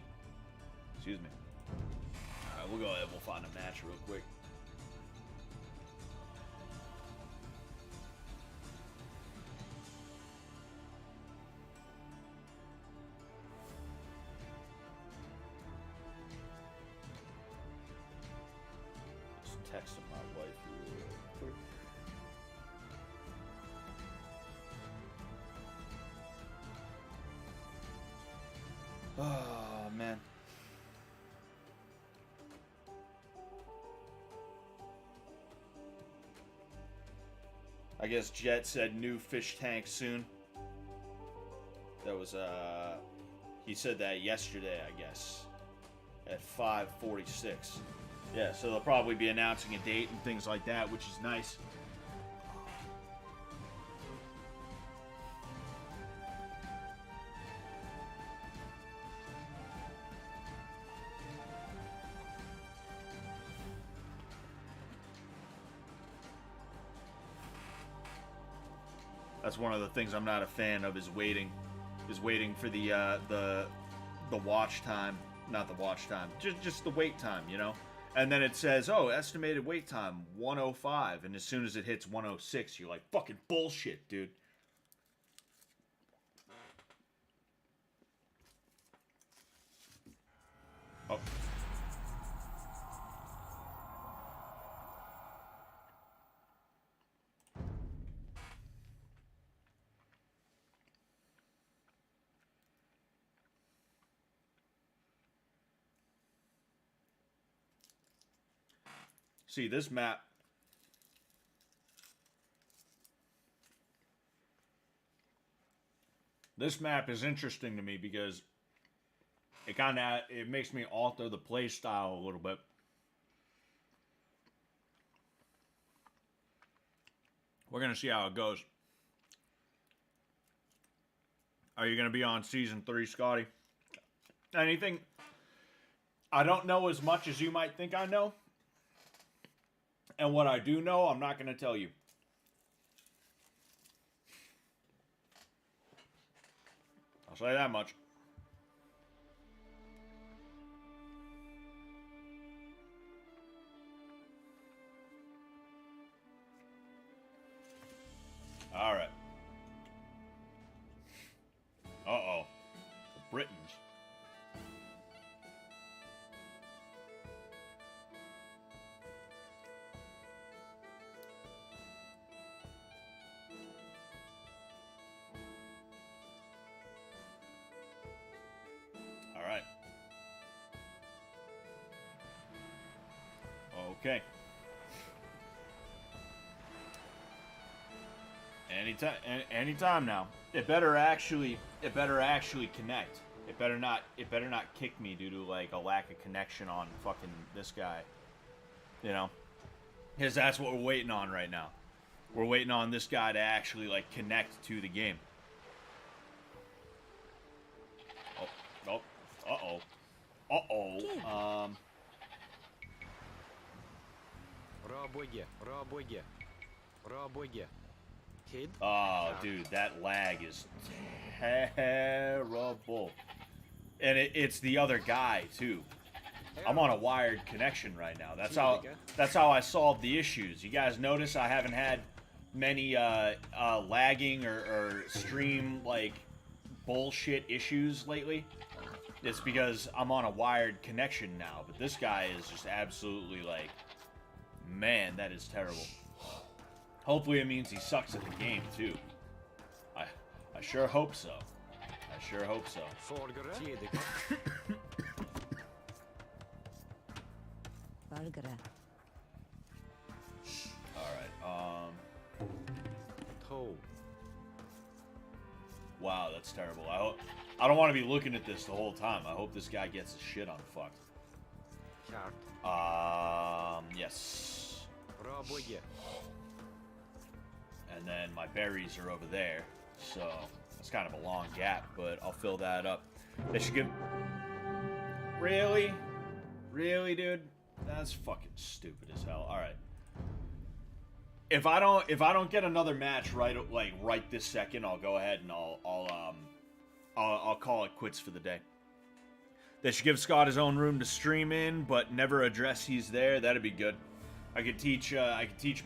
S1: Excuse me. All right, we'll go ahead. We'll find a match real quick. Texting my wife real quick. Oh, man. I guess Jet said new fish tank soon. That was, he said that yesterday, I guess, at 5:46. Yeah, so they'll probably be announcing a date and things like that, which is nice. That's one of the things I'm not a fan of, is waiting for the watch time, not the watch time, just the wait time, you know. And then it says, oh, estimated wait time 105, and as soon as it hits 106, you're like, fucking bullshit, dude. Oh. See, this map is interesting to me because it makes me alter the play style a little bit. We're gonna see how it goes. Are you gonna be on season 3, Scotty? Anything? I don't know as much as you might think I know. And what I do know, I'm not gonna tell you. I'll say that much. All right. Uh-oh. The Britons. All right. Okay. Anytime now. It better actually connect. It better not kick me due to like a lack of connection on fucking this guy. You know? Because that's what we're waiting on right now. We're waiting on this guy to actually like connect to the game. Oh, uh-oh. Uh-oh. Oh, dude, that lag is terrible. And it's the other guy, too. I'm on a wired connection right now. That's how I solved the issues. You guys notice I haven't had many lagging or stream, like, bullshit issues lately? It's because I'm on a wired connection now. But this guy is just absolutely, like, man, that is terrible. Hopefully it means he sucks at the game, too. I sure hope so. I sure hope so. Alright, wow, that's terrible. I don't want to be looking at this the whole time. I hope this guy gets his shit unfucked. Yes. And then my berries are over there, so it's kind of a long gap, but I'll fill that up. They should give... Really? Really, dude? That's fucking stupid as hell. Alright. If I don't get another match right this second, I'll go ahead and I'll call it quits for the day. They should give Scott his own room to stream in, but never address he's there. That'd be good. I could teach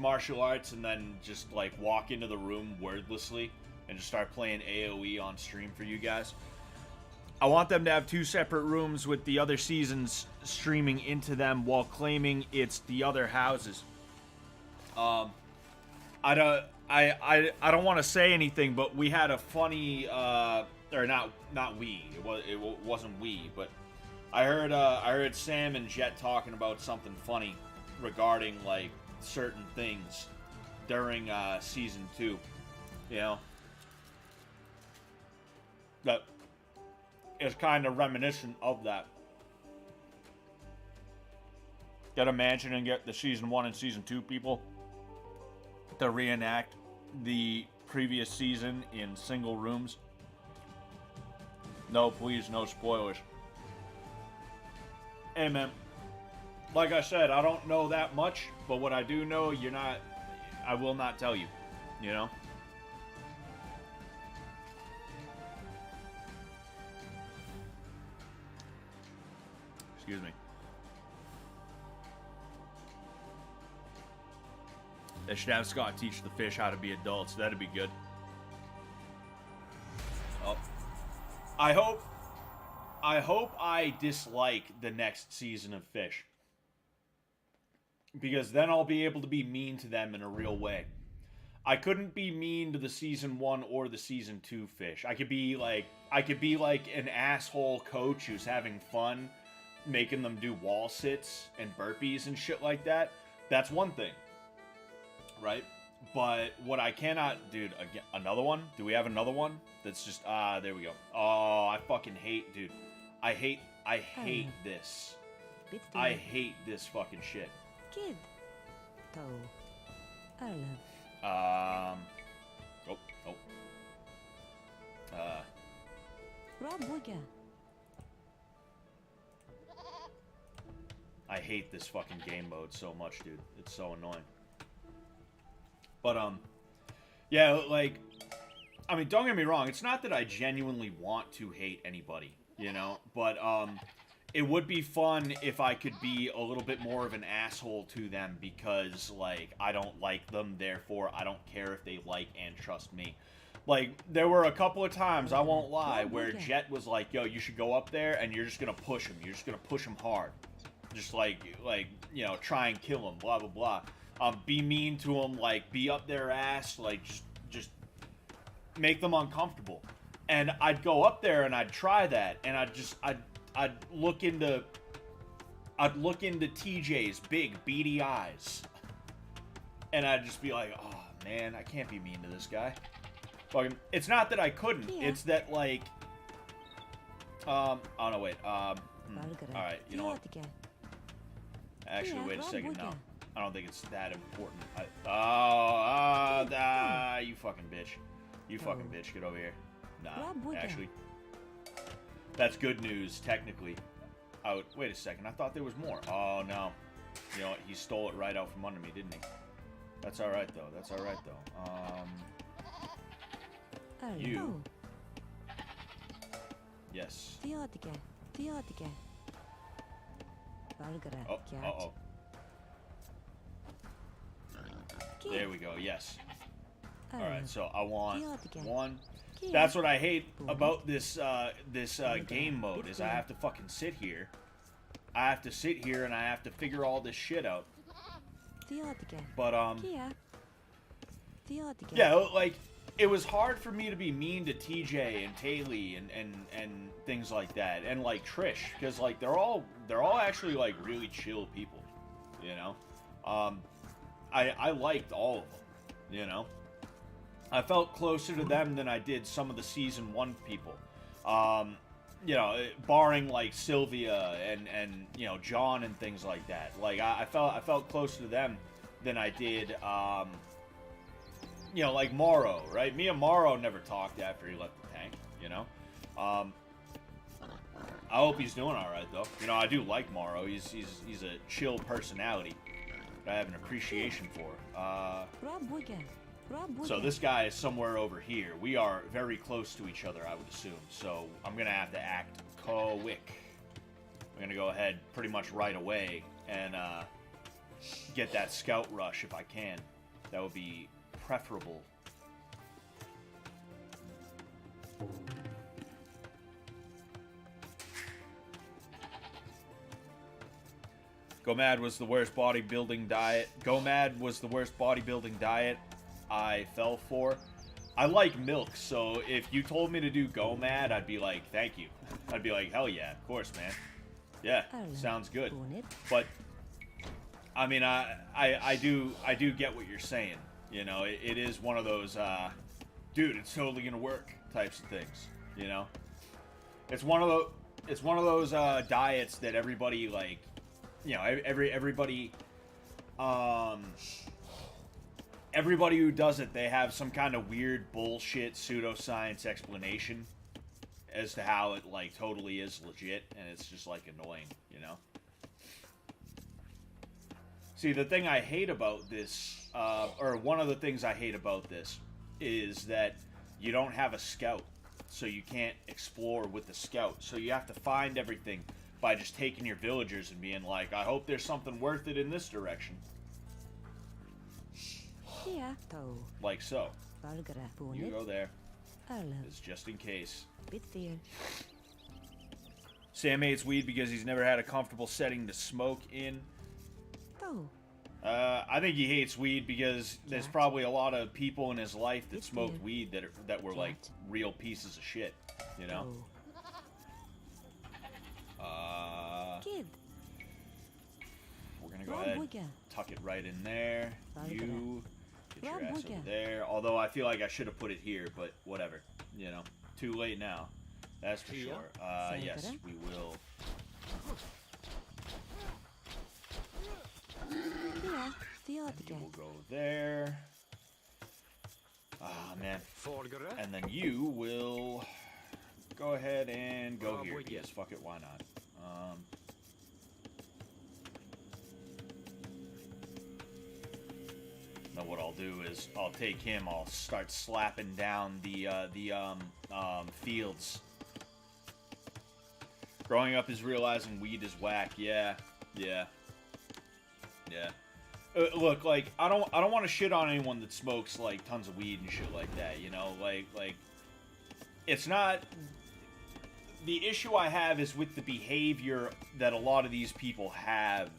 S1: martial arts and then just like walk into the room wordlessly and just start playing AoE on stream for you guys. I want them to have 2 separate rooms with the other seasons streaming into them while claiming it's the other houses. I don't want to say anything, but we had a funny or not we. It wasn't we, but I heard Sam and Jet talking about something funny regarding like certain things during season 2, you know, that is kind of reminiscent of that. Gotta imagine and get the season 1 and season 2 people to reenact the previous season in single rooms. No, please, no spoilers. Hey, man. Like I said, I don't know that much, but what I do know, I will not tell you, you know? Excuse me. They should have Scott teach the fish how to be adults. That'd be good. Oh. I hope I dislike the next season of Fish. Because then I'll be able to be mean to them in a real way. I couldn't be mean to the season 1 or the season 2 Fish. I could be like an asshole coach who's having fun making them do wall sits and burpees and shit like that. That's one thing. Right? But what I cannot... Dude, again, another one? Do we have another one? That's just... there we go. Oh, I fucking hate... Dude, I hate this. I hate this fucking shit.
S9: Kid. Toe. Arlev. Rob Wigga.
S1: I hate this fucking game mode so much, dude. It's so annoying. But, yeah, like, I mean, don't get me wrong. It's not that I genuinely want to hate anybody, you know? But, it would be fun if I could be a little bit more of an asshole to them because, like, I don't like them, therefore I don't care if they like and trust me. Like, there were a couple of times, I won't lie, where Jet was like, yo, you should go up there and you're just gonna push him. You're just gonna push him hard. Just like, you know, try and kill him, blah, blah, blah. Be mean to them, like, be up their ass, like, just make them uncomfortable. And I'd go up there and I'd try that, and I'd look into TJ's big beady eyes, and I'd just be like, oh man, I can't be mean to this guy. Fucking, it's not that I couldn't. Yeah. It's that like, oh no, wait. All right, you know what? Actually, wait a second. No, I don't think it's that important. You fucking bitch. You fucking bitch. Get over here. Nah, actually. That's good news, technically. Oh, wait a second. I thought there was more. Oh, no. You know what? He stole it right out from under me, didn't he? That's alright, though. That's alright, though. You. Yes. Oh, uh-oh. There we go. Yes. Alright, so I want one... That's what I hate about this game mode, is I have to fucking sit here. I have to sit here and I have to figure all this shit out. But, yeah, like, it was hard for me to be mean to TJ and Taylor and things like that. And, like, Trish, because, like, they're all actually, like, really chill people, you know? I liked all of them, you know? I felt closer to them than I did some of the season 1 people. You know, barring like Sylvia and you know, John and things like that. Like I felt closer to them than I did you know, like Morrow, right? Me and Morrow never talked after he left the tank, you know? I hope he's doing alright though. You know, I do like Morrow. He's a chill personality that I have an appreciation for. So this guy is somewhere over here. We are very close to each other, I would assume. So I'm going to have to act quick. I'm going to go ahead pretty much right away and get that scout rush if I can. That would be preferable. GoMad was the worst bodybuilding diet. GoMad was the worst bodybuilding diet I fell for. I like milk, so if you told me to do GoMad, I'd be like, thank you. I'd be like, hell yeah, of course, man. Yeah, sounds good. But I mean, I do get what you're saying. You know, it is one of those, dude, it's totally gonna work types of things. You know, it's one of those diets that everybody like. You know, everybody who does it, they have some kind of weird bullshit pseudoscience explanation as to how it, like, totally is legit, and it's just, like, annoying, you know? See, the thing I hate about this, or one of the things I hate about this, is that you don't have a scout, so you can't explore with the scout, so you have to find everything by just taking your villagers and being like, I hope there's something worth it in this direction.
S9: Kia. Toe.
S1: Like so.
S9: Valgara.
S1: You go there.
S9: Arlo.
S1: It's just in case.
S9: Bitfield.
S1: Sam hates weed because he's never had a comfortable setting to smoke in.
S9: Toe.
S1: I think he hates weed because there's probably a lot of people in his life that smoked weed that were like real pieces of shit, you know?
S9: Kid.
S1: We're gonna go ahead, tuck it right in there. You get your ass over there. Although I feel like I should have put it here, but whatever. You know, too late now. That's for sure. Yes, we will. You will go there. Ah, man. And then you will go ahead and go here. Yes, fuck it, why not? Now what I'll do is I'll take him. I'll start slapping down the fields. Growing up is realizing weed is whack. Yeah. Look, like I don't want to shit on anyone that smokes like tons of weed and shit like that. You know, like it's not. The issue I have is with the behavior that a lot of these people have.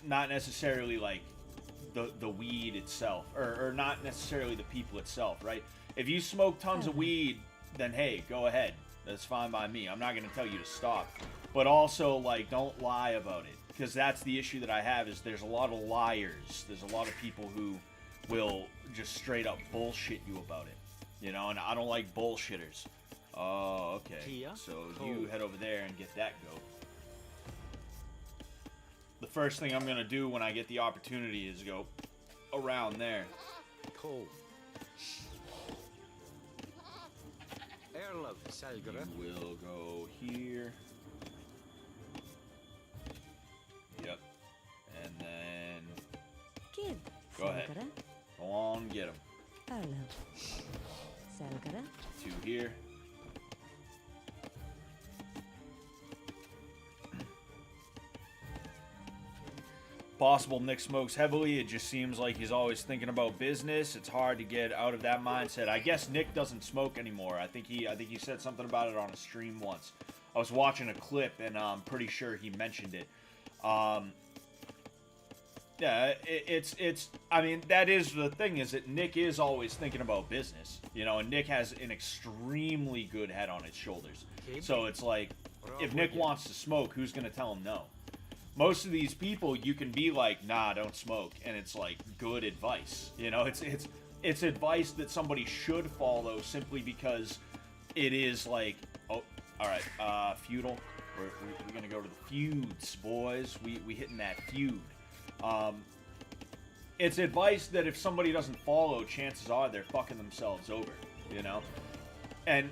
S1: Not necessarily like the weed itself, or not necessarily the people itself, right? If you smoke tons of weed, then hey, go ahead. That's fine by me. I'm not going to tell you to stop. But also, like, don't lie about it. Because that's the issue that I have, is there's a lot of liars. There's a lot of people who will just straight up bullshit you about it. You know, and I don't like bullshitters. Oh, okay. So you head over there and get that go. The first thing I'm going to do when I get the opportunity is go around there.
S11: Cool.
S1: You will go here. Yep. And then go ahead. Go on, get him. Two here. Possible Nick smokes heavily. It just seems like he's always thinking about business. It's hard to get out of that mindset. I guess Nick doesn't smoke anymore. I think he said something about it on a stream once. I was watching a clip and I'm pretty sure he mentioned it. Yeah, it's. I mean, that is the thing, is that Nick is always thinking about business, you know, and Nick has an extremely good head on his shoulders. So it's like, if Nick wants to smoke, who's gonna tell him no? Most of these people, you can be like, nah, don't smoke, and it's like good advice. You know, it's advice that somebody should follow simply because it is like, oh, all right, feudal. We're gonna go to the feuds, boys. We hitting that feud. It's advice that if somebody doesn't follow, chances are they're fucking themselves over. You know, and.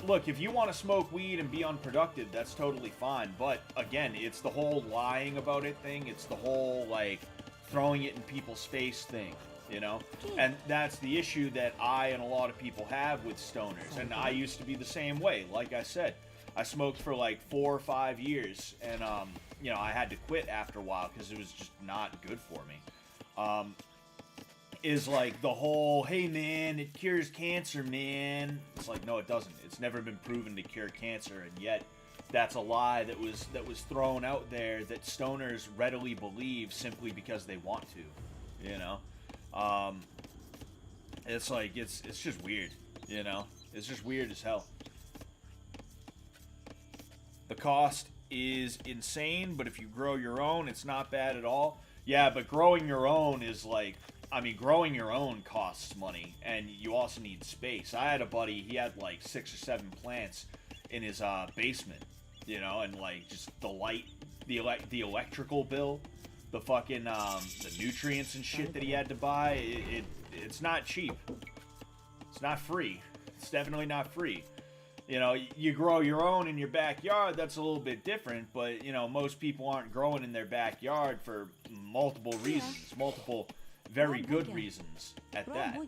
S1: Look, if you want to smoke weed and be unproductive, that's totally fine. But, again, it's the whole lying about it thing. It's the whole, like, throwing it in people's face thing, you know? And that's the issue that I and a lot of people have with stoners. And I used to be the same way. Like I said, I smoked for, like, 4 or 5 years. And, you know, I had to quit after a while because it was just not good for me. Is like the whole, hey man, it cures cancer, man. It's like, no, it doesn't. It's never been proven to cure cancer, and yet that's a lie that was thrown out there that stoners readily believe simply because they want to, you know. It's like it's just weird, you know. It's just weird as hell. The cost is insane, but if you grow your own, it's not bad at all. Yeah, but growing your own is like, I mean, growing your own costs money, and you also need space. I had a buddy, he had like 6 or 7 plants in his basement, you know, and like just the light, the electrical bill, the fucking the nutrients and shit that he had to buy. It's not cheap. It's not free. It's definitely not free. You know, you grow your own in your backyard, that's a little bit different, but you know, most people aren't growing in their backyard for multiple reasons, multiple very good reasons at that.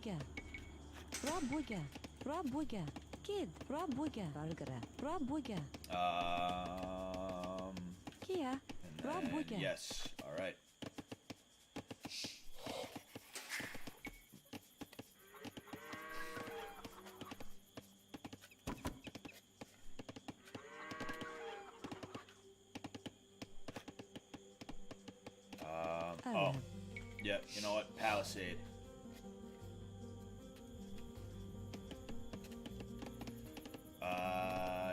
S9: Kid,
S1: Yes, alright. Yep, you know what? Palisade.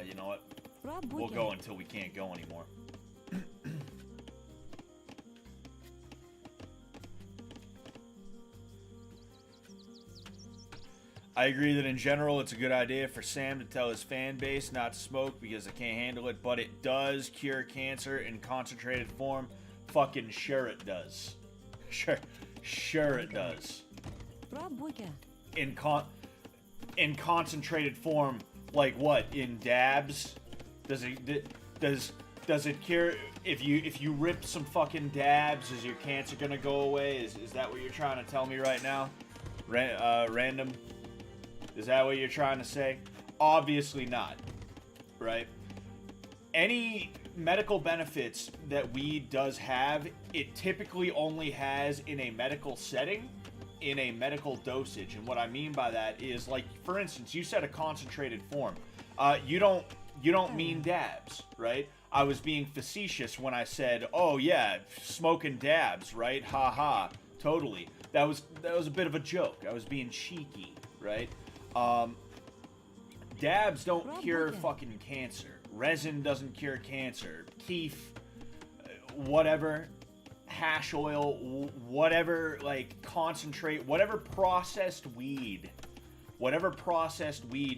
S1: You know what? We'll go until we can't go anymore. I agree that in general it's a good idea for Sam to tell his fan base not to smoke because they can't handle it, but it does cure cancer in concentrated form. Fucking sure it does. Sure it does. In concentrated form, like what? In dabs? Does it cure if you rip some fucking dabs? Is your cancer gonna go away? Is that what you're trying to tell me right now? Random. Is that what you're trying to say? Obviously not, right? Any medical benefits that weed does have, it typically only has in a medical setting, in a medical dosage. And what I mean by that is, like, for instance, you said a concentrated form. You don't mean dabs, right? I was being facetious when I said, oh yeah, smoking dabs, right? Ha ha, totally. That was a bit of a joke. I was being cheeky, right? Dabs don't cure fucking cancer. Resin doesn't cure cancer. Keef, whatever, hash oil, whatever, like, concentrate, whatever processed weed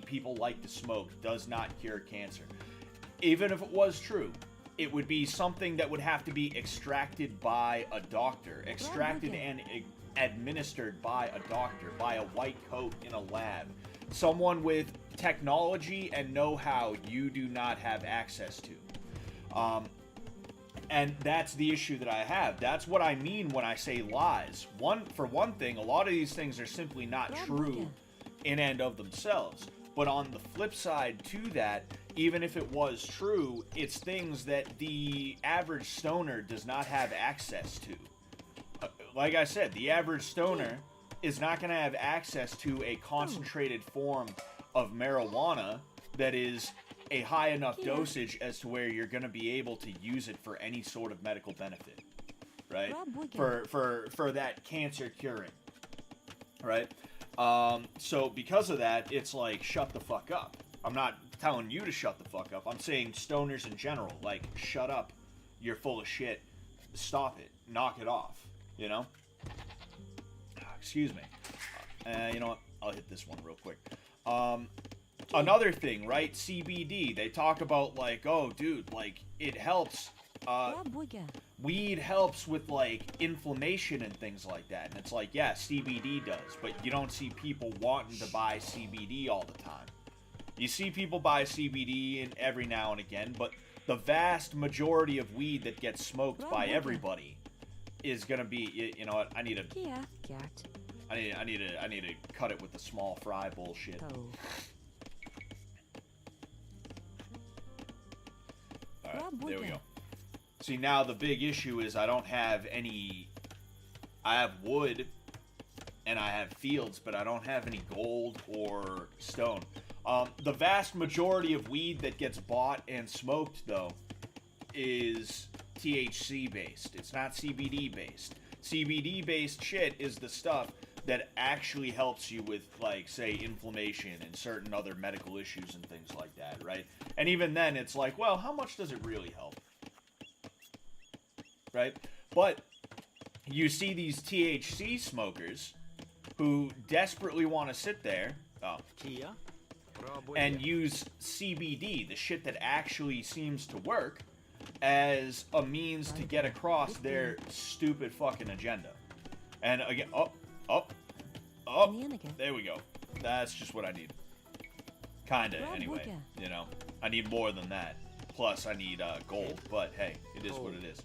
S1: people like to smoke does not cure cancer. Even if it was true, it would be something that would have to be extracted by a doctor, extracted and administered by a doctor, by a white coat in a lab. Someone with technology and know-how you do not have access to. And that's the issue that I have. That's what I mean when I say lies. For one thing, a lot of these things are simply not true in and of themselves. But on the flip side to that, even if it was true, it's things that the average stoner does not have access to. Like I said, the average stoner is not going to have access to a concentrated form of marijuana that is a high enough dosage as to where you're going to be able to use it for any sort of medical benefit, right? For that cancer curing, right? So because of that, it's like, shut the fuck up. I'm not telling you to shut the fuck up. I'm saying stoners in general, like, shut up. You're full of shit. Stop it. Knock it off. You know? Excuse me. You know what? I'll hit this one real quick. Another thing, right? CBD. They talk about, like, oh, dude, like, it helps. Weed helps with, like, inflammation and things like that. And it's like, yeah, CBD does. But you don't see people wanting to buy CBD all the time. You see people buy CBD every now and again, but the vast majority of weed that gets smoked by everybody is gonna be, you know what? I need to cut it with the small fry bullshit. All right, there we go. See, now the big issue is I don't have any. I have wood, and I have fields, but I don't have any gold or stone. The vast majority of weed that gets bought and smoked, though, is THC based. It's not CBD based. CBD based shit is the stuff that actually helps you with, like, say, inflammation and certain other medical issues and things like that, right? And even then, it's like, well, how much does it really help? Right? But you see these THC smokers who desperately want to sit there and use CBD, the shit that actually seems to work, as a means to get across their stupid fucking agenda. And again, there we go. That's just what I need. Kinda, anyway. You know, I need more than that. Plus, I need gold. But hey, it is what it is.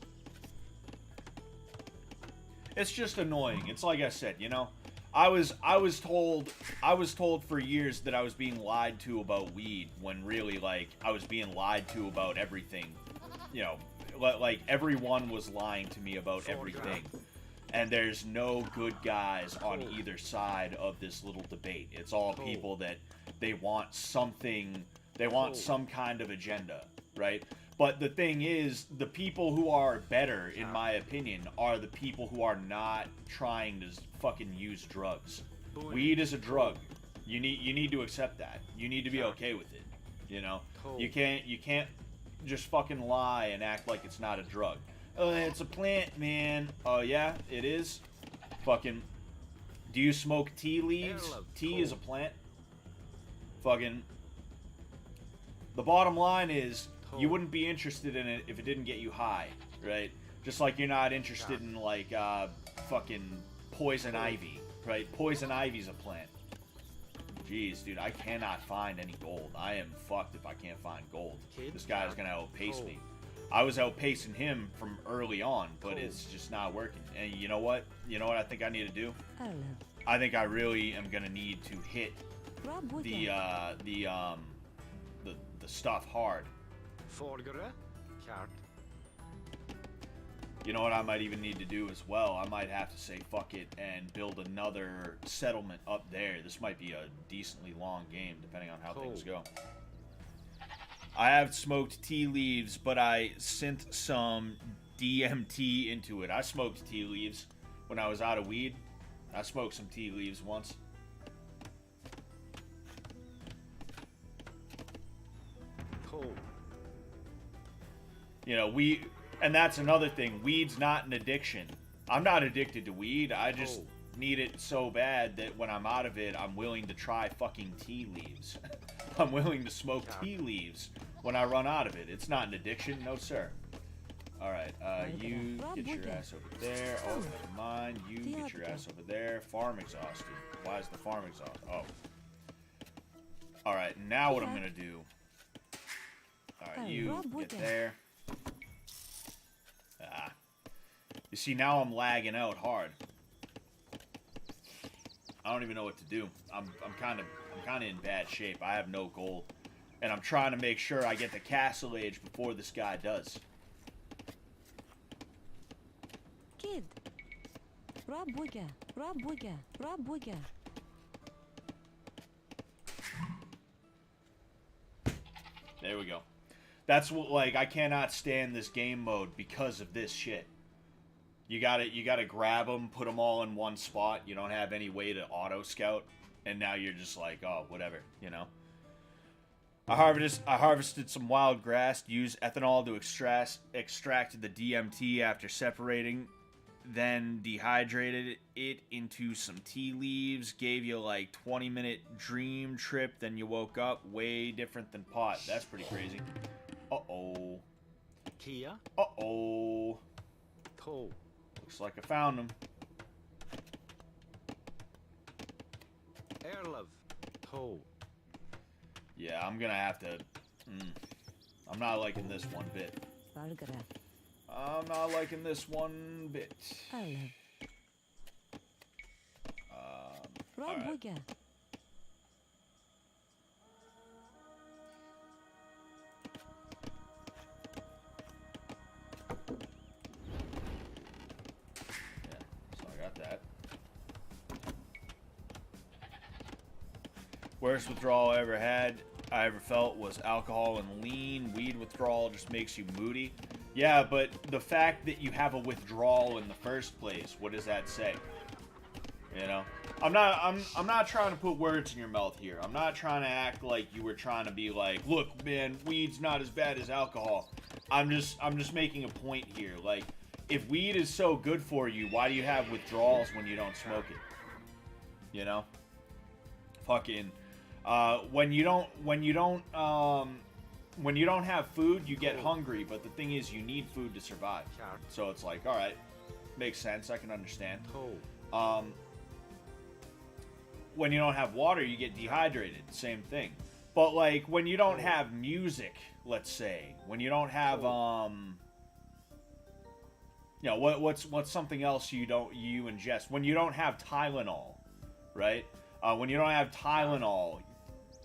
S1: It's just annoying. It's like I said, you know, I was told for years that I was being lied to about weed, when really, like, I was being lied to about everything. You know, like, everyone was lying to me about everything. And there's no good guys on either side of this little debate. It's all people that they want something, they want some kind of agenda, right? But the thing is, the people who are better, in my opinion, are the people who are not trying to fucking use drugs. Weed is a drug. You need to accept that. You need to be okay with it. You know, you can't just fucking lie and act like it's not a drug. Oh, it's a plant, man. Oh yeah, it is. Fucking. Do you smoke tea leaves? Tea is a plant. Fucking. The bottom line is, you wouldn't be interested in it if it didn't get you high, right? Just like you're not interested in, like, fucking poison ivy, right? Poison ivy's a plant. Jeez, dude, I cannot find any gold. I am fucked if I can't find gold. This guy is gonna outpace me. I was outpacing him from early on, but it's just not working. And you know what? You know what I think I need to do? I think I really am gonna need to hit the stuff hard. You know what I might even need to do as well? I might have to say fuck it and build another settlement up there. This might be a decently long game, depending on how things go. I have smoked tea leaves, but I sent some DMT into it. I smoked tea leaves when I was out of weed. I smoked some tea leaves once. You know, and that's another thing. Weed's not an addiction. I'm not addicted to weed. I just need it so bad that when I'm out of it, I'm willing to try fucking tea leaves. I'm willing to smoke tea leaves when I run out of it. It's not an addiction. No, sir. Alright, you get your ass over there. Oh, never mind. You get your ass over there. Farm exhausted. Why is the farm exhausted? Oh. Alright, now what I'm gonna do. Alright, you get there. Ah. You see, now I'm lagging out hard. I don't even know what to do. I'm kind of in bad shape. I have no gold. And I'm trying to make sure I get the castle age before this guy does.
S9: Kid. Rabuga.
S1: There we go. That's what, like, I cannot stand this game mode because of this shit. You gotta grab them, put them all in one spot. You don't have any way to auto scout, and now you're just like, oh, whatever, you know. I harvested some wild grass, used ethanol to extract the DMT after separating, then dehydrated it into some tea leaves, gave you like 20-minute dream trip, then you woke up. Way different than pot. That's pretty crazy. Uh-oh.
S11: Kia.
S1: Uh-oh. Looks like I found him.
S11: Airlove.
S1: Yeah, I'm gonna have to... I'm not liking this one bit. I'm not liking this one bit. Alright. That. Worst withdrawal I ever felt was alcohol and lean. Weed withdrawal just makes you moody. Yeah, but the fact that you have a withdrawal in the first place, what does that say? You know, I'm not trying to put words in your mouth here. I'm not trying to act like you were trying to be like, look, man, weed's not as bad as alcohol. I'm just making a point here. Like, if weed is so good for you, why do you have withdrawals when you don't smoke it? You know? Fucking, when you don't have food, you get hungry, but the thing is, you need food to survive. So it's like, alright, makes sense, I can understand. When you don't have water, you get dehydrated, same thing. But like, when you don't have music, let's say, when you don't have, you know, what's something else you ingest? When you don't have Tylenol, right? When you don't have Tylenol,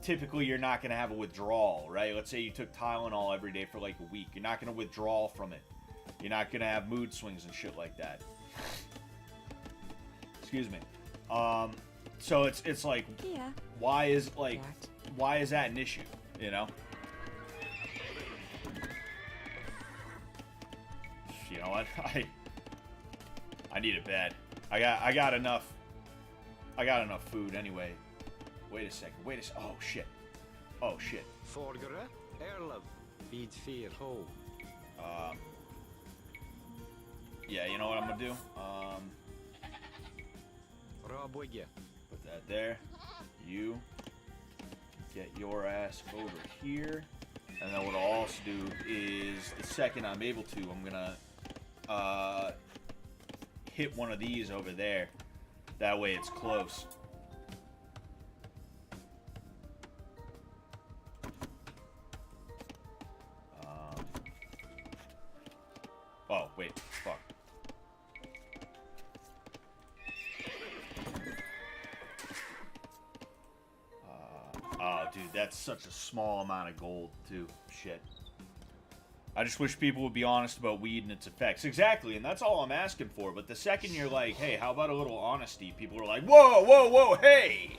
S1: typically you're not going to have a withdrawal, right? Let's say you took Tylenol every day for like a week. You're not going to withdraw from it. You're not going to have mood swings and shit like that. Excuse me. So it's like, why is that an issue, you know? you know what? I need it bad. I got enough food anyway. Wait a second. Oh shit. Oh shit.
S11: Forgere, Erlov, vid fear ho.
S1: Yeah, you know what I'm gonna do?
S11: Rabwege.
S1: Put that there. You get your ass over here. And then what I'll also do is, the second I'm able to, I'm gonna hit one of these over there. That way it's close. Oh, wait. Fuck. Oh, dude, that's such a small amount of gold, too. Shit. I just wish people would be honest about weed and its effects. Exactly, and that's all I'm asking for. But the second you're like, hey, how about a little honesty? People are like, whoa, whoa, whoa, hey!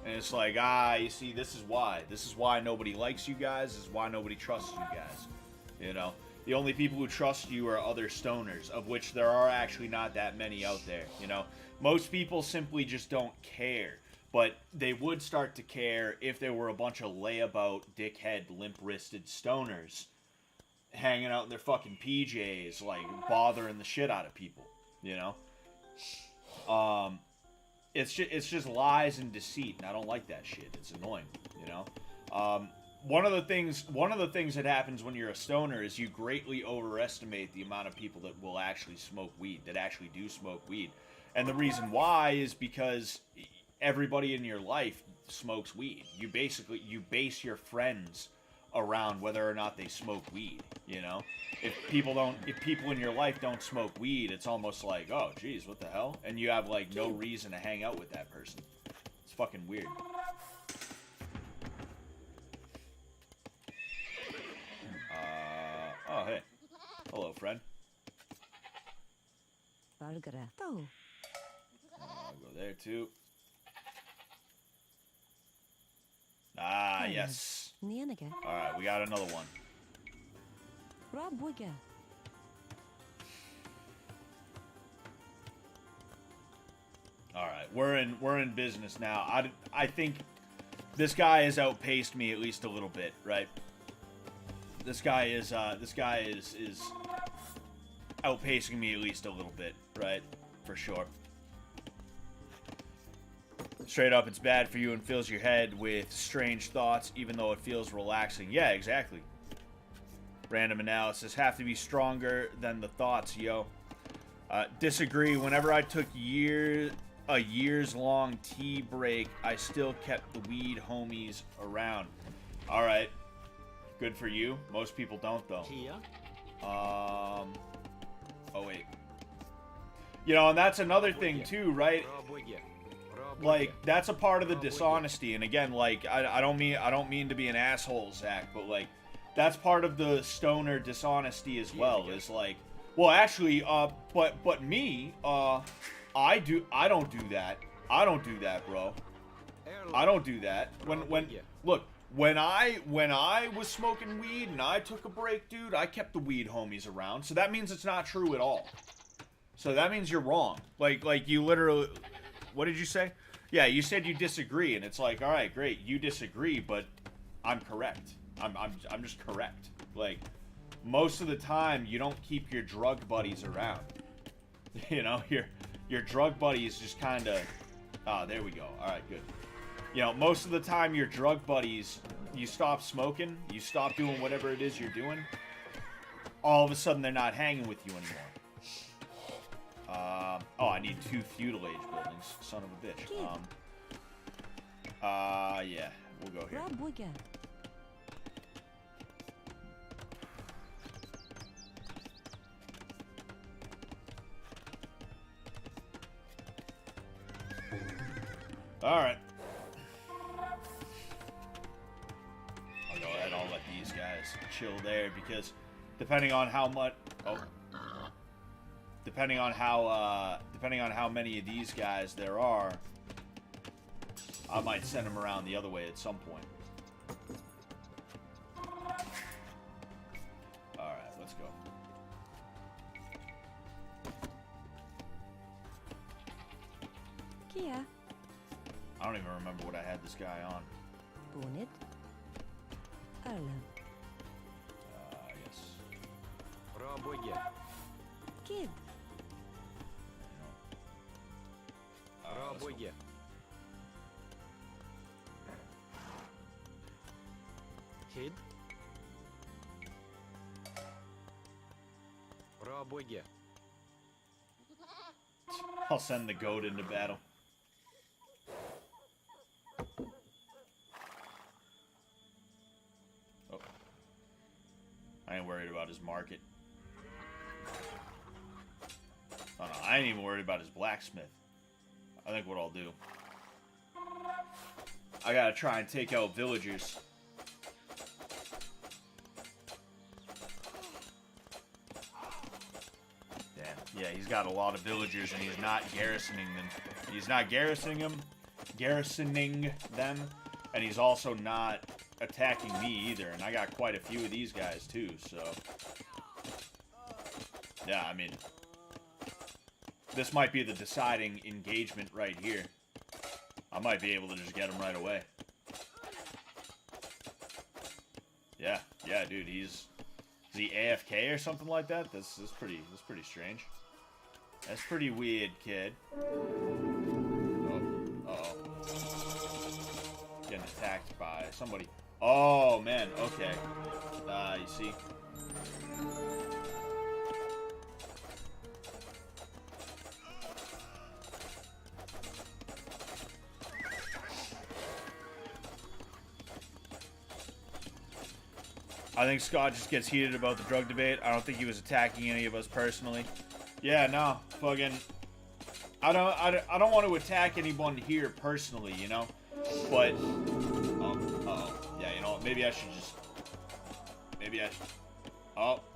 S1: And it's like, you see, this is why. This is why nobody likes you guys. This is why nobody trusts you guys. You know? The only people who trust you are other stoners, of which there are actually not that many out there, you know? Most people simply just don't care. But they would start to care if there were a bunch of layabout, dickhead, limp-wristed stoners hanging out in their fucking PJs, like, bothering the shit out of people, you know? It's just lies and deceit, and I don't like that shit. It's annoying, you know? One of the things that happens when you're a stoner is you greatly overestimate the amount of people that will actually smoke weed, that actually do smoke weed. And the reason why is because everybody in your life smokes weed. You base your friends around whether or not they smoke weed, you know? If people in your life don't smoke weed, it's almost like, oh, geez, what the hell? And you have, like, no reason to hang out with that person. It's fucking weird. Oh, hey. Hello, friend. I'll go there, too. Ah, yes. Alright, we got another one. Alright, we're in business now. I think this guy has outpaced me at least a little bit, right? This guy is outpacing me at least a little bit, right? For sure. Straight up, it's bad for you and fills your head with strange thoughts, even though it feels relaxing. Yeah, exactly. Random analysis. Have to be stronger than the thoughts, yo. Disagree. Whenever I took a years-long tea break, I still kept the weed homies around. Alright. Good for you. Most people don't, though. Oh, wait. You know, and that's another thing, too, right? Like, that's a part of the dishonesty. And again, like, I don't mean to be an asshole, Zach, but like, that's part of the stoner dishonesty as well. Is like, well, actually, but me, I don't do that. I don't do that, bro. I don't do that. When I was smoking weed and I took a break, dude, I kept the weed homies around. So that means it's not true at all. So that means you're wrong. Like you literally, what did you say? Yeah, you said you disagree, and it's like, all right, great, you disagree, but I'm correct. I'm just correct. Like, most of the time, you don't keep your drug buddies around. You know, your drug buddies just kind of, there we go. All right, good. You know, most of the time, your drug buddies, you stop smoking, you stop doing whatever it is you're doing, all of a sudden, they're not hanging with you anymore. Oh, I need 2 feudal age buildings. Son of a bitch. Yeah. We'll go here. Alright. I'll go ahead and I'll let these guys chill there because depending on how much... Oh. Depending on how many of these guys there are, I might send them around the other way at some point. Alright, let's go.
S6: Kia.
S1: I don't even remember what I had this guy on.
S6: Bonnet. Arlen.
S1: Yes.
S11: Пробуйте.
S6: Kid.
S11: Пробуйте. Hyde. Пробуйте.
S1: I'll send the goat into battle. Oh. I ain't worried about his market. Oh no, I ain't even worried about his blacksmith. I think what I'll do, I gotta try and take out villagers. Damn. Yeah, he's got a lot of villagers and he's not garrisoning them. He's not garrisoning them, and he's also not attacking me either. And I got quite a few of these guys too, so yeah, I mean, this might be the deciding engagement right here. I might be able to just get him right away. Yeah, dude, is he AFK or something like that? That's pretty strange. That's pretty weird, kid. Oh, uh-oh. Getting attacked by somebody. Oh, man, okay. You see? I think Scott just gets heated about the drug debate. I don't think he was attacking any of us personally. Yeah, no, fucking. I don't want to attack anyone here personally, you know. But yeah, you know what? Maybe I should just.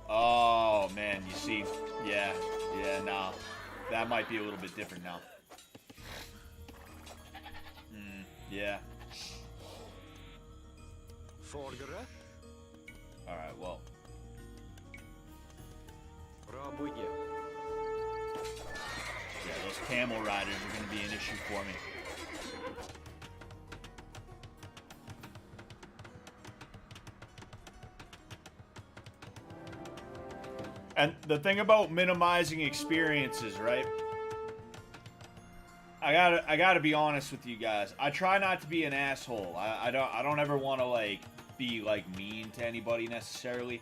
S1: Oh man, you see, yeah, nah, that might be a little bit different now. Yeah.
S11: Forgere.
S1: Alright, well.
S11: Пробуйте.
S1: Yeah, those camel riders are going to be an issue for me. And the thing about minimizing experiences, right? I gotta be honest with you guys. I try not to be an asshole. I don't ever want to like be like mean to anybody necessarily,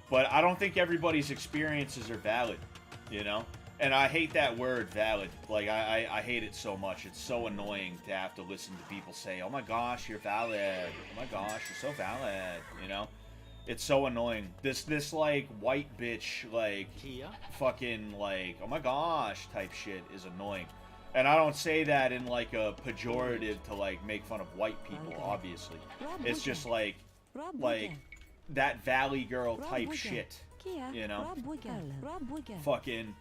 S1: but I don't think everybody's experiences are valid, you know. And I hate that word, valid. Like I hate it so much. It's so annoying to have to listen to people say, "Oh my gosh, you're valid. Oh my gosh, you're so valid." You know. It's so annoying. This like white bitch like fucking like oh my gosh type shit is annoying. And I don't say that in like a pejorative to like make fun of white people, obviously. It's just like that valley girl type shit, you know? Fucking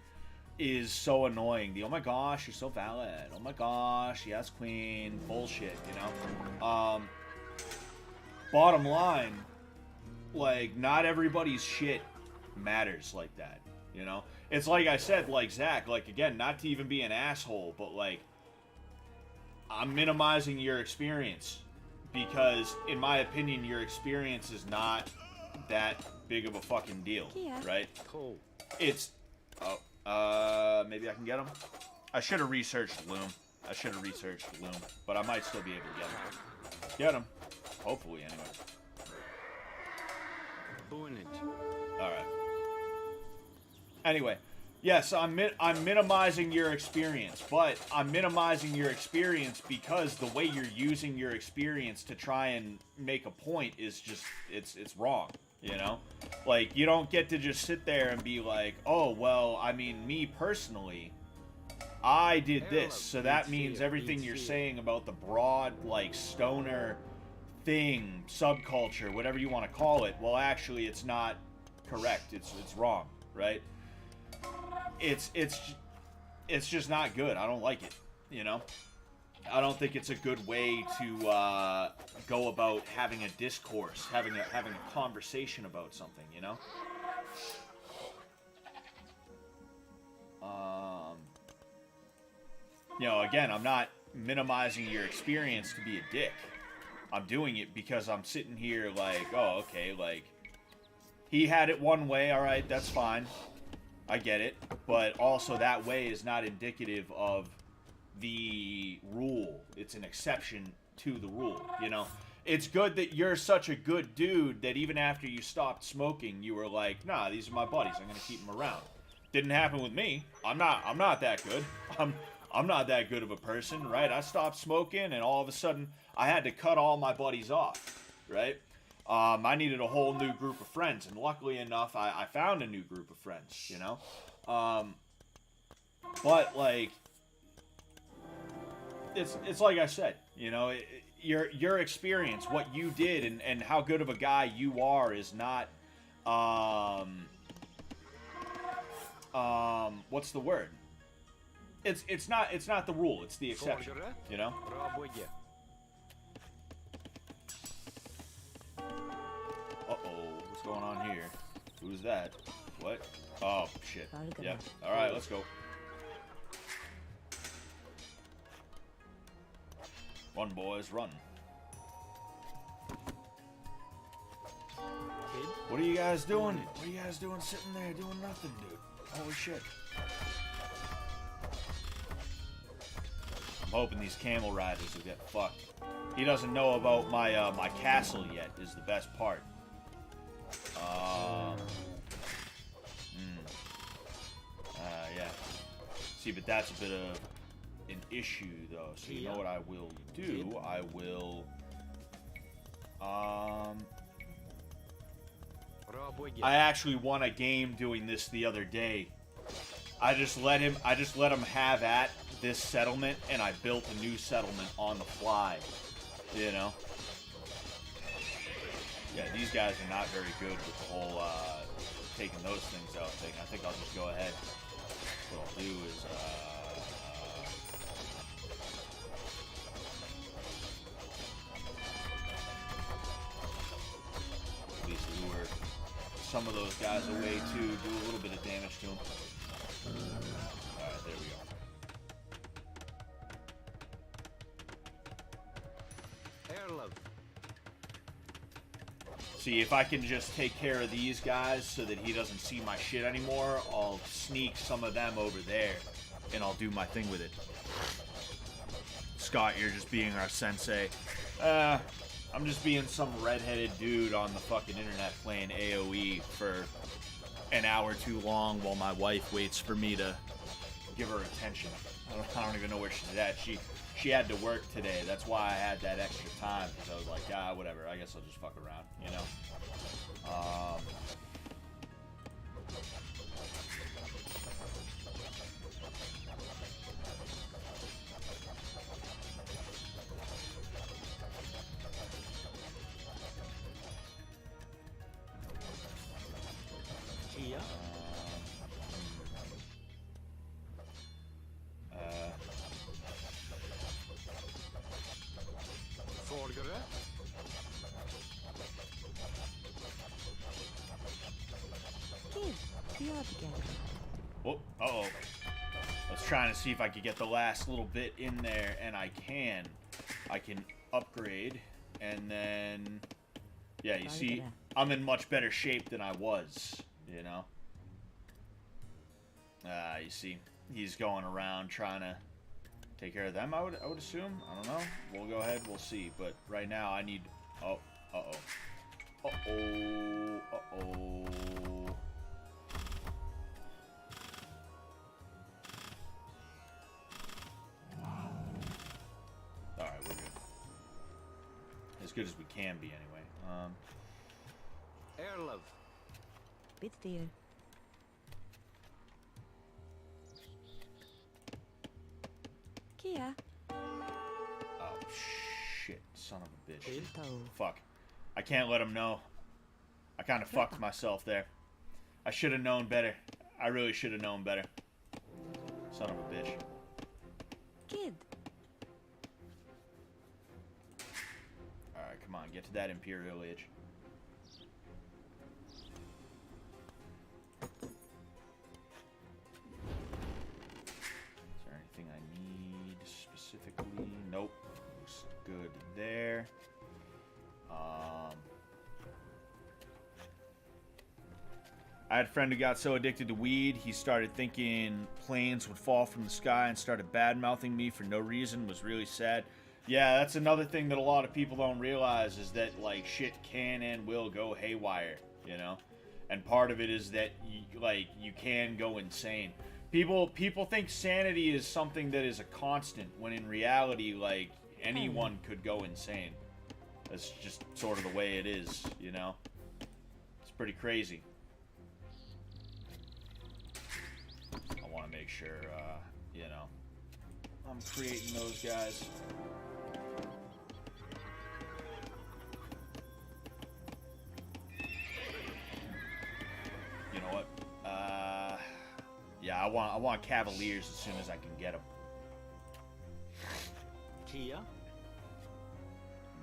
S1: is so annoying. The oh my gosh, you're so valid. Oh my gosh, yes queen, bullshit, you know? Bottom line, like, not everybody's shit matters like that, you know? It's like I said, like Zach, like, again, not to even be an asshole, but, like, I'm minimizing your experience because, in my opinion, your experience is not that big of a fucking deal, right?
S11: Cool.
S1: It's, maybe I can get him? I should have researched Loom. But I might still be able to get him. Get him. Hopefully, anyway. Alright. Anyway, yes, I'm minimizing your experience, but I'm minimizing your experience because the way you're using your experience to try and make a point is just, it's wrong, you know? Like, you don't get to just sit there and be like, oh, well, I mean, me personally, I did this, so that means everything you're saying about the broad, like, stoner thing, subculture, whatever you want to call it, well, actually, it's not correct. It's wrong, right? It's just not good. I don't like it, you know? I don't think it's a good way to go about having a discourse, having a conversation about something, you know? you know, again, I'm not minimizing your experience to be a dick. I'm doing it because I'm sitting here like, oh, okay, like, he had it one way, alright, that's fine. I get it. But also that way is not indicative of the rule. It's an exception to the rule, you know? It's good that you're such a good dude that even after you stopped smoking, you were like, nah, these are my buddies. I'm gonna keep them around. Didn't happen with me. I'm not that good. I'm not that good of a person, right? I stopped smoking, and all of a sudden, I had to cut all my buddies off, right? I needed a whole new group of friends, and luckily enough, I found a new group of friends, you know? But, like, it's like I said, you know, your experience, what you did, and how good of a guy you are is not, what's the word? It's not the rule, it's the exception, you know? Uh-oh, what's going on here? Who's that? What? Oh, shit. Yep. Alright, let's go. Run, boys, run. What are you guys doing? What are you guys doing sitting there doing nothing, dude? Holy shit. I'm hoping these camel riders will get fucked. He doesn't know about my my castle yet, is the best part. Yeah. See, but that's a bit of an issue, though. So you know what I will do? I will, I actually won a game doing this the other day. I just let him have at this settlement, and I built a new settlement on the fly. You know? Yeah, these guys are not very good with the whole taking those things out thing. I think I'll just go ahead. What I'll do is at least lure some of those guys away to do a little bit of damage to them. Alright, there we go. See, if I can just take care of these guys so that he doesn't see my shit anymore, I'll sneak some of them over there, and I'll do my thing with it. Scott, you're just being our sensei. I'm just being some redheaded dude on the fucking internet playing AoE for an hour too long while my wife waits for me to give her attention. I don't even know where she's at. She had to work today. That's why I had that extra time, because I was like, ah, whatever. I guess I'll just fuck around, you know? Oh, uh-oh. I was trying to see if I could get the last little bit in there, and I can. I can upgrade, and then... Yeah, you see, I'm in much better shape than I was, you know? You see, he's going around trying to take care of them, I would assume. I don't know. We'll go ahead, we'll see. But right now, I need... Oh, uh-oh. Uh-oh. Uh-oh. Alright, we're good. As good as we can be, anyway.
S11: Air love.
S6: Bit dear. Kia.
S1: Oh, shit. Son of a bitch.
S6: Ito.
S1: Fuck. I can't let him know. I kind of fucked myself there. I should have known better. I really should have known better. Son of a bitch.
S6: Kid.
S1: Alright, come on. Get to that Imperial Age. Is there anything I need? I had a friend who got so addicted to weed, he started thinking planes would fall from the sky and started bad-mouthing me for no reason. Was really sad. Yeah, that's another thing that a lot of people don't realize is that, like, shit can and will go haywire, you know? And part of it is that, you can go insane. People think sanity is something that is a constant, when in reality, like, anyone could go insane. That's just sort of the way it is, you know? It's pretty crazy. I want to make sure, you know, I'm creating those guys. You know what? Yeah, I want Cavaliers as soon as I can get them.
S11: Kia.
S1: I'm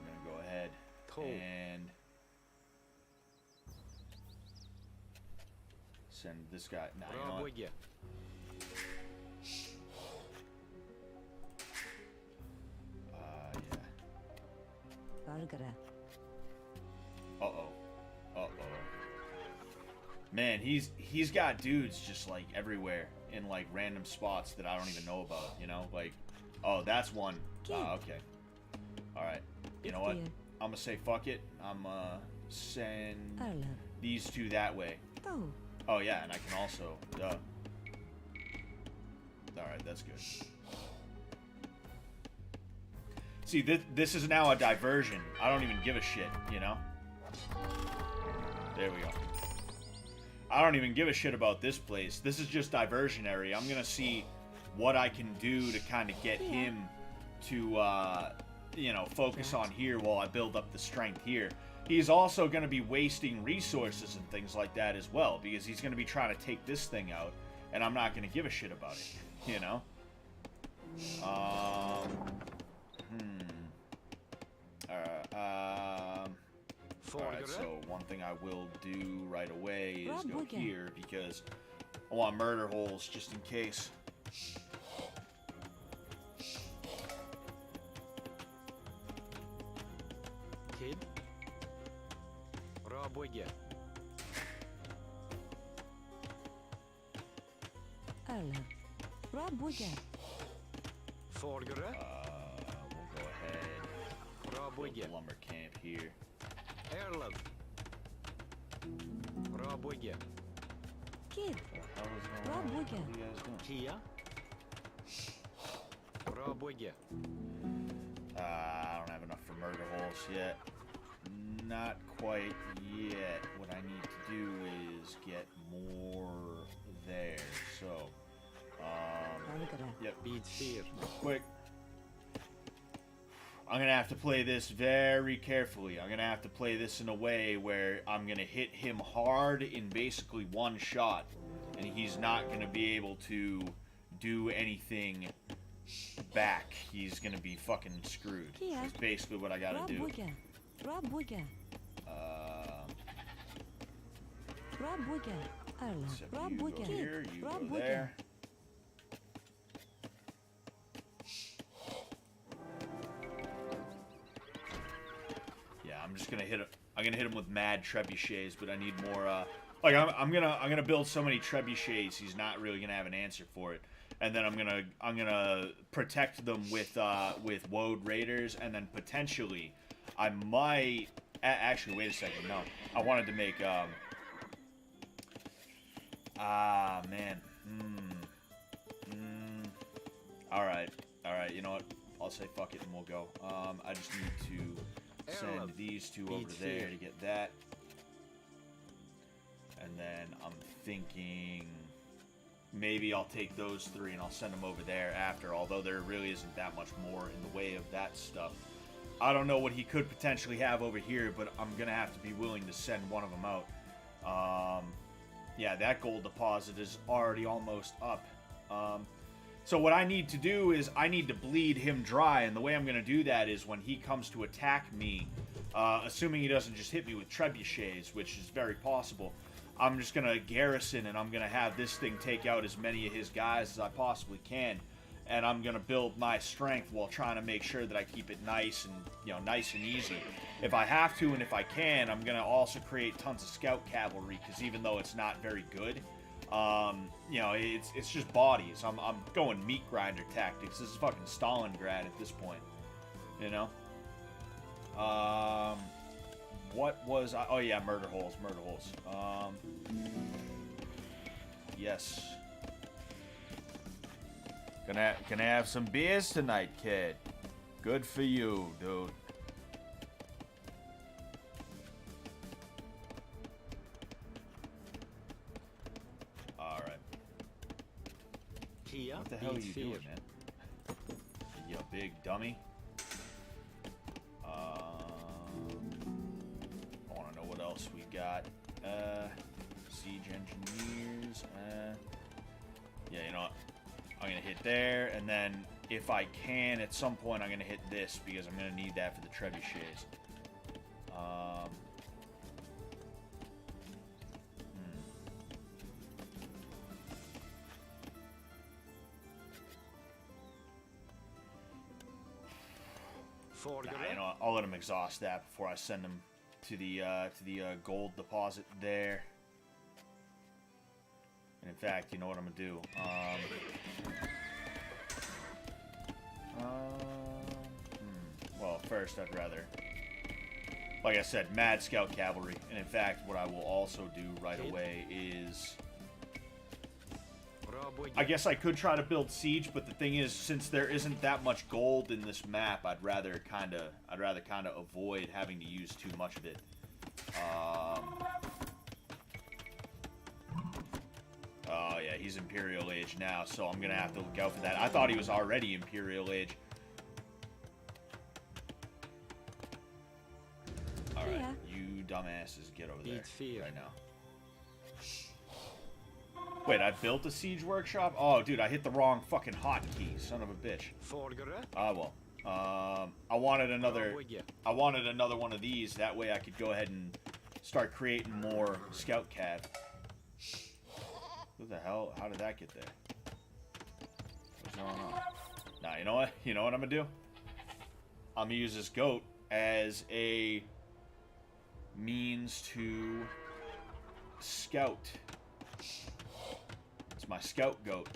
S1: gonna go ahead and send this guy. Nah, you know what?
S11: Yeah.
S1: Uh-oh. Man, he's got dudes just, like, everywhere in, like, random spots that I don't even know about, you know? Like, oh, that's one. Okay. Alright. You know what? I'm gonna say fuck it. I'm gonna send these two that way. Oh, yeah, and I can also... Alright, that's good. See, this is now a diversion. I don't even give a shit, you know? There we go. I don't even give a shit about this place. This is just diversionary. I'm gonna see what I can do to kind of get him to, you know, focus on here while I build up the strength here. He's also gonna be wasting resources and things like that as well, because he's gonna be trying to take this thing out, and I'm not gonna give a shit about it, you know? Alright, so one thing I will do right away is go here, because I want murder holes just in case.
S11: Kid. Raboge. Forgere.
S1: We'll go ahead. Build the lumber camp here.
S11: Erlov. Raboge.
S6: Kid.
S1: What are you guys doing?
S11: Kia. Raboge.
S1: I don't have enough for murder holes yet. Not quite yet. What I need to do is get more there. So, yep.
S11: Beats fear.
S1: Quick. I'm gonna have to play this very carefully. I'm gonna have to play this in a way where I'm gonna hit him hard in basically one shot, and he's not gonna be able to do anything back. He's gonna be fucking screwed. That's basically what I gotta do. Except you go here, you go there. Yeah, I'm just gonna hit him. I'm gonna hit him with mad trebuchets, but I need more. Like I'm gonna build so many trebuchets, he's not really gonna have an answer for it. And then I'm gonna protect them with woad raiders, and then potentially I might actually wait a second. No, I wanted to make man. All right. You know what? I'll say fuck it and we'll go. I just need to send these two over there to get that, and then I'm thinking maybe I'll take those three and I'll send them over there after. Although there really isn't that much more in the way of that stuff. I don't know what he could potentially have over here, but I'm gonna have to be willing to send one of them out. Yeah, that gold deposit is already almost up. So what I need to do is I need to bleed him dry, and the way I'm going to do that is when he comes to attack me, assuming he doesn't just hit me with trebuchets, which is very possible, I'm just going to garrison, and I'm going to have this thing take out as many of his guys as I possibly can. and I'm gonna build my strength while trying to make sure that I keep it nice and, you know, nice and easy. If I have to and if I can, I'm gonna also create tons of scout cavalry, because even though it's not very good, you know, it's just bodies. I'm going meat grinder tactics. This is fucking Stalingrad at this point, you know. What was I? Oh yeah, murder holes. Yes. Gonna have some beers tonight, kid. Good for you, dude. All right. What the hell are you doing, man? You big dummy. I want to know what else we got. Siege engineers. Yeah, you know what? I'm gonna hit there, and then if I can, at some point, I'm gonna hit this because I'm gonna need that for the trebuchets. Nah, you know what? I'll let him exhaust that before I send him to the gold deposit there. And in fact, you know what I'm gonna do? Well, first I'd rather, like I said, mad scout cavalry. And in fact, what I will also do right away is, I guess I could try to build siege, but the thing is, since there isn't that much gold in this map, I'd rather kind of avoid having to use too much of it. Oh yeah, he's Imperial Age now, so I'm gonna have to look out for that. I thought he was already Imperial Age. All right, you dumbasses, get over there right now. Wait, I built a siege workshop? Oh, dude, I hit the wrong fucking hotkey, son of a bitch. Ah, well. I wanted another one of these. That way I could go ahead and start creating more scout cav. Who the hell? How did that get there? What's going on? Nah, you know what? You know what I'm gonna do? I'm gonna use this goat as a means to scout. It's my scout goat.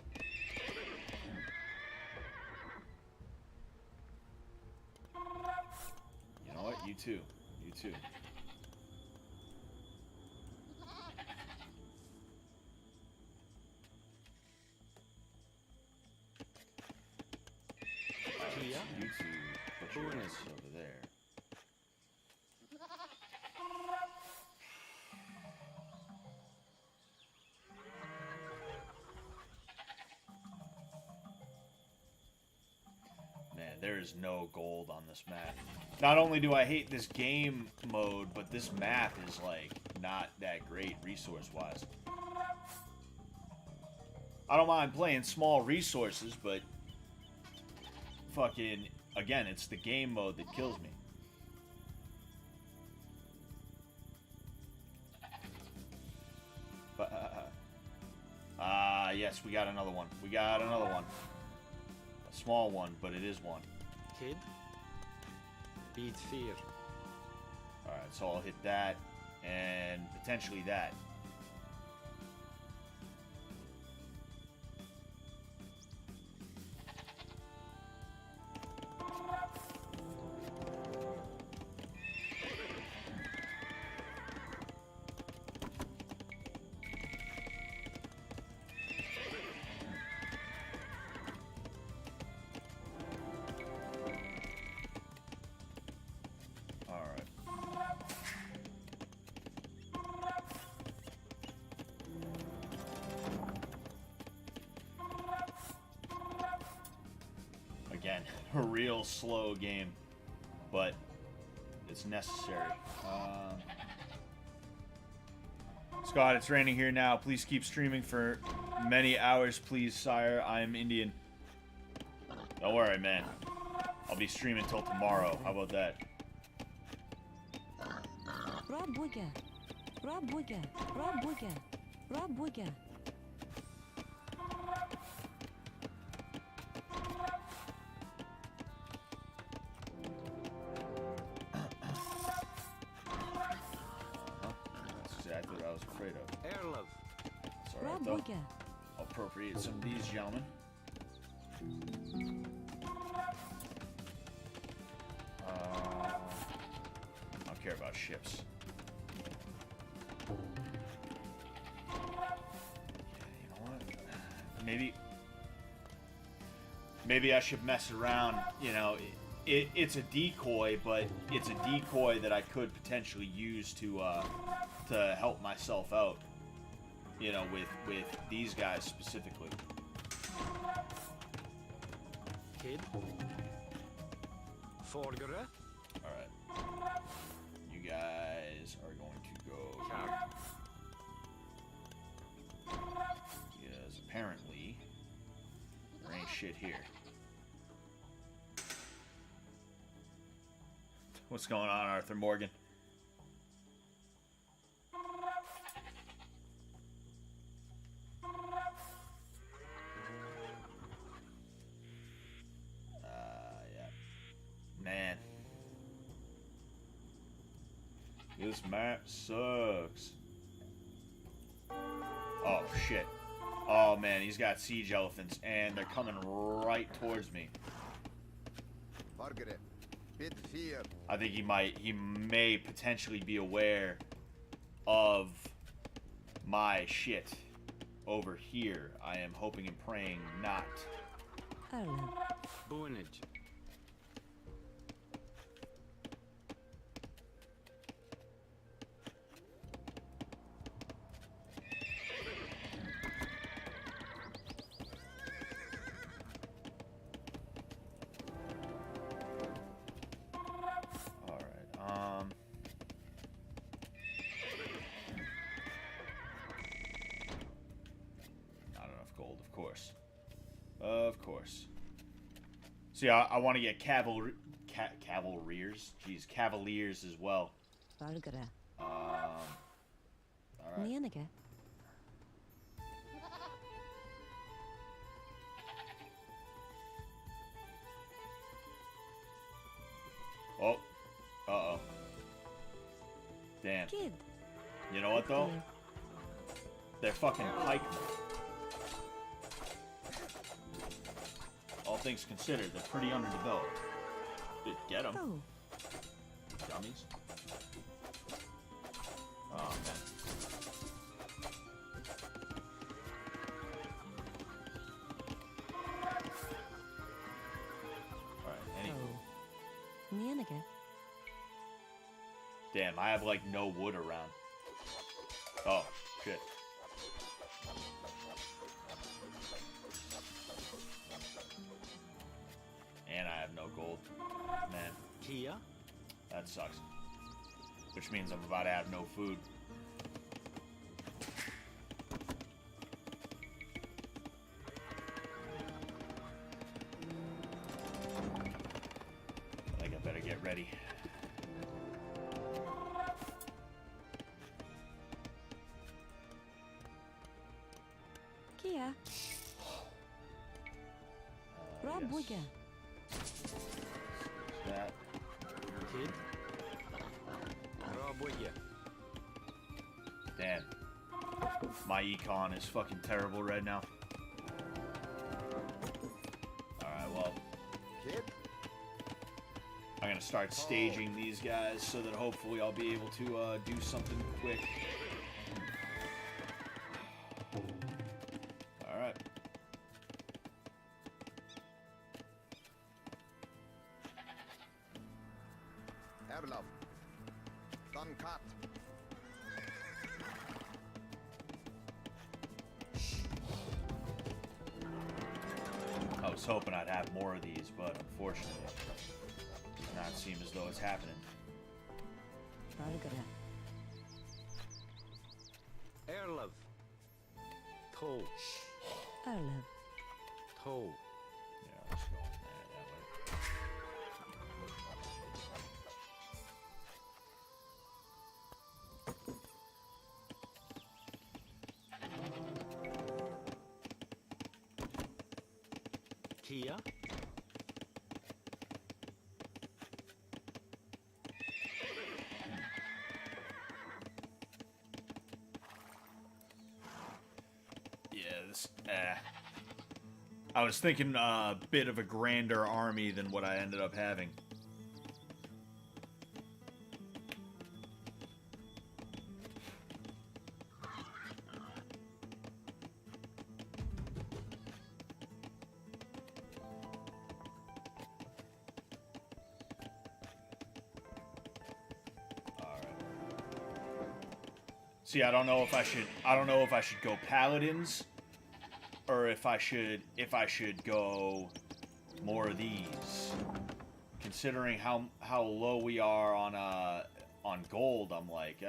S1: You know what? You too. You too. You two put your ass over there. Man, there is no gold on this map. Not only do I hate this game mode, but this map is like not that great resource-wise. I don't mind playing small resources, but fucking, again, it's the game mode that kills me. Yes, we got another one. We got another one. A small one, but it is one.
S11: Kid. Beat fear.
S1: Alright, so I'll hit that, and potentially that. Again, a real slow game, but it's necessary. Scott, it's raining here now. Please keep streaming for many hours, please, sire. I am Indian. Don't worry, man. I'll be streaming till tomorrow. How about that? what, though?
S6: Rabuga.
S1: I'll appropriate some of these gentlemen. I don't care about ships. You know what? Maybe I should mess around. You know, it's a decoy, but it's a decoy that I could potentially use to help myself out. You know, with these guys specifically.
S11: Kid. Forgere.
S1: All right. You guys are going to go here. Because apparently there ain't shit here. What's going on, Arthur Morgan? Yeah. Man. This map sucks. Oh, shit. Oh, man, he's got siege elephants, and they're coming right towards me. I think he may potentially be aware of my shit over here. I am hoping and praying not.
S6: Erlen.
S11: Boonage.
S1: Of course. See, I want to get cavaliers. Jeez, cavaliers as well.
S6: Valgere.
S1: All right.
S6: Nienige.
S1: Oh. Uh-oh. Damn.
S6: Kid.
S1: You know what, though? They're fucking pikemen. All things considered, they're pretty underdeveloped. Get them.
S6: Oh.
S1: Dummies. Oh, man. Alright, anywho.
S6: Nienige.
S1: Damn, I have, like, no wood around. Oh, shit. And I have no gold. Man.
S11: Kia.
S1: That sucks. Which means I'm about to have no food. I think I better get ready.
S6: Kia. Rabuga.
S1: Yes. That.
S11: Kid. Rabuga.
S1: Damn. My econ is fucking terrible right now. Alright, well. I'm gonna start staging these guys so that hopefully I'll be able to do something quick. Alright.
S5: Erlov. Done cut.
S1: I was hoping I'd have more of these, but unfortunately, it does not seem as though it's happening.
S6: Valgere.
S11: Erlov. Toe.
S6: Erlen.
S11: Toe.
S1: Yeah, let's go in there that way.
S11: Kia.
S1: I was thinking a bit of a grander army than what I ended up having. See, I don't know if I should go paladins or if I should go more of these. Considering how low we are on gold, I'm like,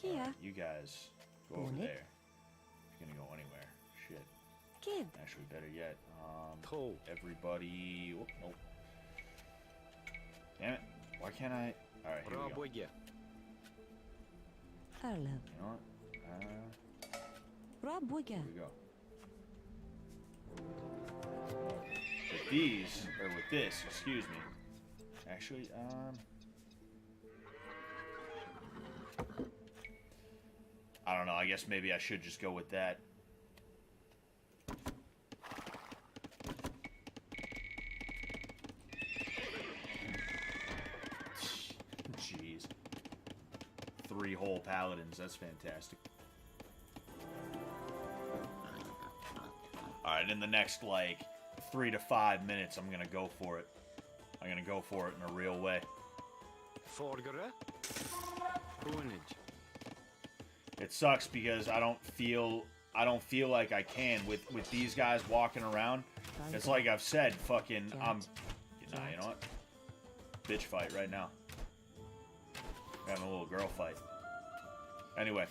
S6: Kia.
S1: you guys go over
S6: Bonnet.
S1: there. You're gonna go anywhere. Shit.
S6: Kid.
S1: Actually, better yet,
S11: Toe.
S1: everybody. Whoop, nope. Damn it! Why can't I? All right, here we go.
S11: Raboya.
S6: Arlev.
S1: You know what?
S6: Raboya.
S1: Here we go. With these, or with this, excuse me. Actually, I don't know. I guess maybe I should just go with that. Jeez. 3 whole paladins. That's fantastic. Alright, in the next, like, 3 to 5 minutes, I'm gonna go for it. I'm gonna go for it in a real way.
S11: Forgere. Ruinage.
S1: It sucks because I don't feel like I can with these guys walking around. It's like I've said, fucking, you know what? Bitch fight right now. We're having a little girl fight. Anyway.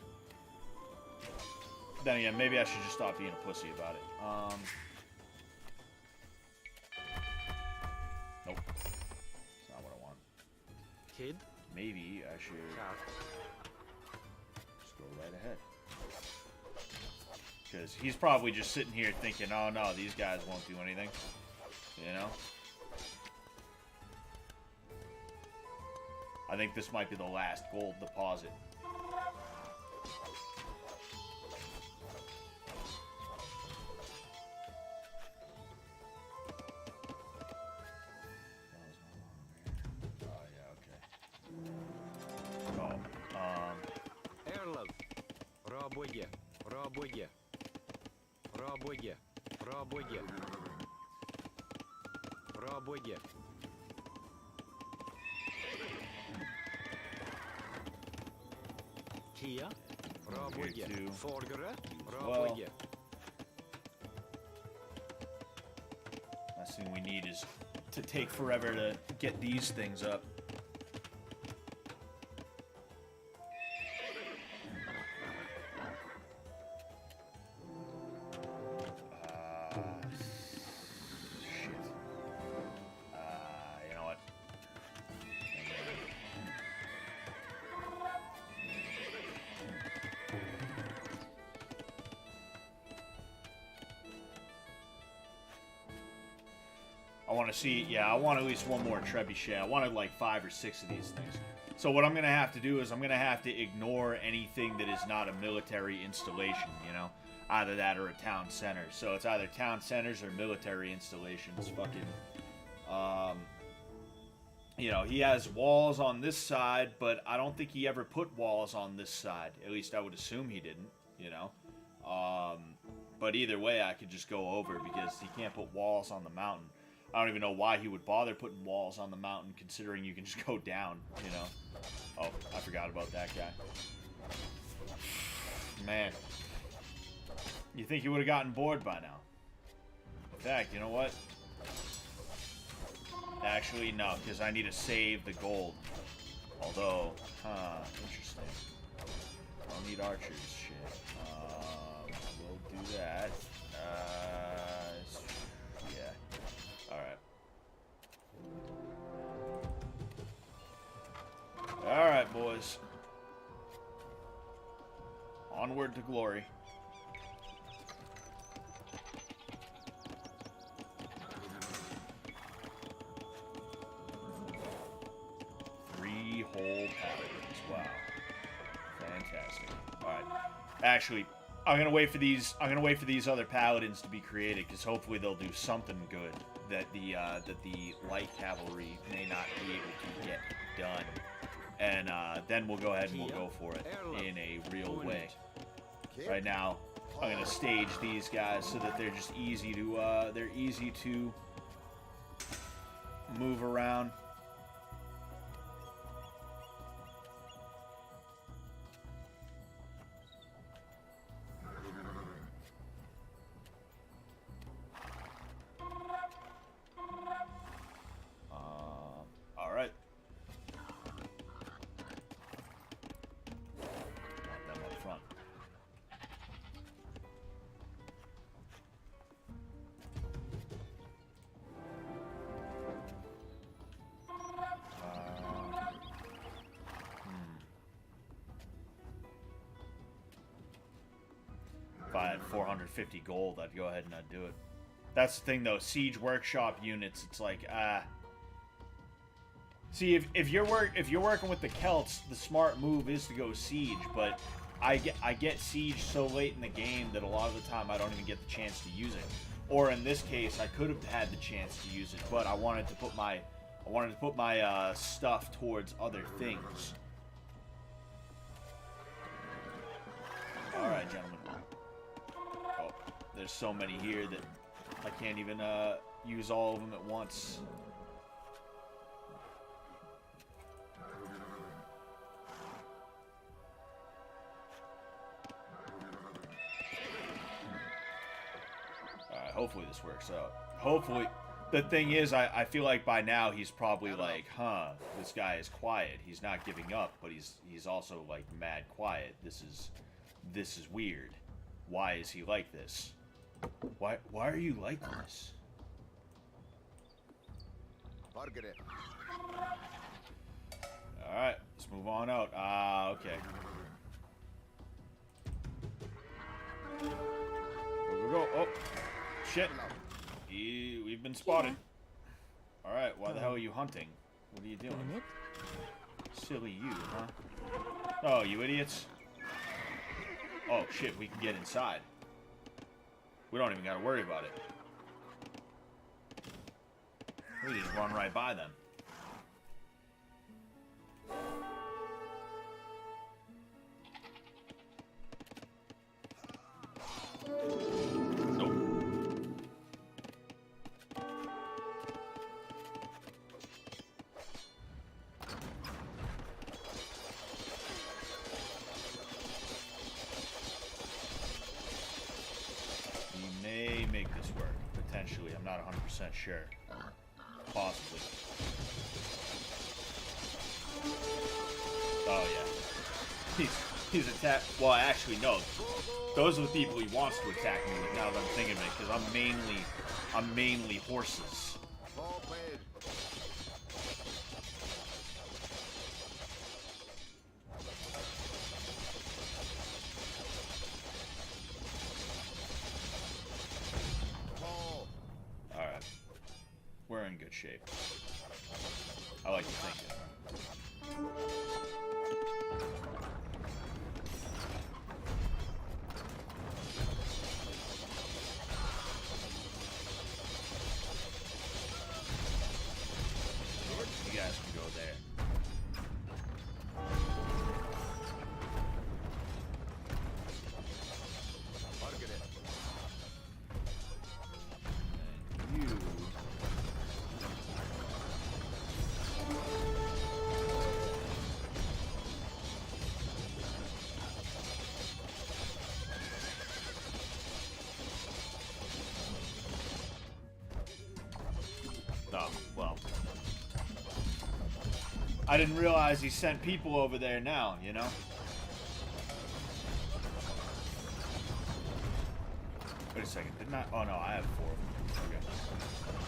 S1: Then again, maybe I should just stop being a pussy about it. Nope. It's not what I want.
S11: Kid.
S1: Maybe I should
S11: Cat.
S1: just go right ahead. Because he's probably just sitting here thinking, oh no, these guys won't do anything. You know? I think this might be the last gold deposit. Oh, yeah, okay. Oh,
S11: Erlov. Raboya. Raboya. Raboya. Raboya. Raboya. Kia. Raboya.
S1: Here too.
S11: Forgere.
S1: Well.
S11: Raboya.
S1: Last thing we need is to take forever to get these things up. Shit. You know what? I want to see, yeah, I want at least one more trebuchet. I wanted like 5 or 6 of these things. So what I'm going to have to do is I'm going to have to ignore anything that is not a military installation, you know? Either that or a town center. So it's either town centers or military installations. Fucking, you know, he has walls on this side, but I don't think he ever put walls on this side. At least I would assume he didn't, you know? But either way, I could just go over because he can't put walls on the mountain. I don't even know why he would bother putting walls on the mountain, considering you can just go down, you know? Oh, I forgot about that guy. Man. You think you would have gotten bored by now? In fact, you know what? Actually, no, because I need to save the gold. Although, interesting. I don't need archers, shit. We'll do that. Yeah. Alright. Alright, boys. Onward to glory. interesting. All right. Actually, I'm gonna wait for these. I'm gonna wait for these other paladins to be created, because hopefully they'll do something good that the light cavalry may not be able to get done. And then we'll go ahead and we'll go for it in a real way. Right now, I'm gonna stage these guys so that they're just easy to move around. All right. Want them up front. If I had 450 gold, I'd go ahead and I'd do it. That's the thing, though. Siege workshop units, it's like, See, if you're working with the Celts, the smart move is to go siege. But I get siege so late in the game that a lot of the time I don't even get the chance to use it. Or in this case, I could have had the chance to use it, but I wanted to put my stuff towards other things. All right, gentlemen. Oh, there's so many here that I can't even use all of them at once. Hopefully this works out. Hopefully. The thing is, I feel like by now he's probably like, huh, this guy is quiet. He's not giving up, but he's also like mad quiet. This is weird. Why is he like this? Why are you like this? Alright, let's move on out. Okay. Go. Oh. Shit. We've been spotted. Alright, why the hell are you hunting? What are you doing? Silly you, huh? Oh, you idiots. Oh, shit, we can get inside. We don't even gotta worry about it. We just run right by them. I'm not 100% sure. Possibly. Oh yeah. He's attacked. Well, actually no. Those are the people he wants to attack me with. Now that I'm thinking of it, because I'm mainly horses. We're in good shape. I like to think it. You guys can go there. And you... Oh, well. I didn't realize he sent people over there now, you know? Wait a second, didn't I? Oh no, I have 4 of them. Okay.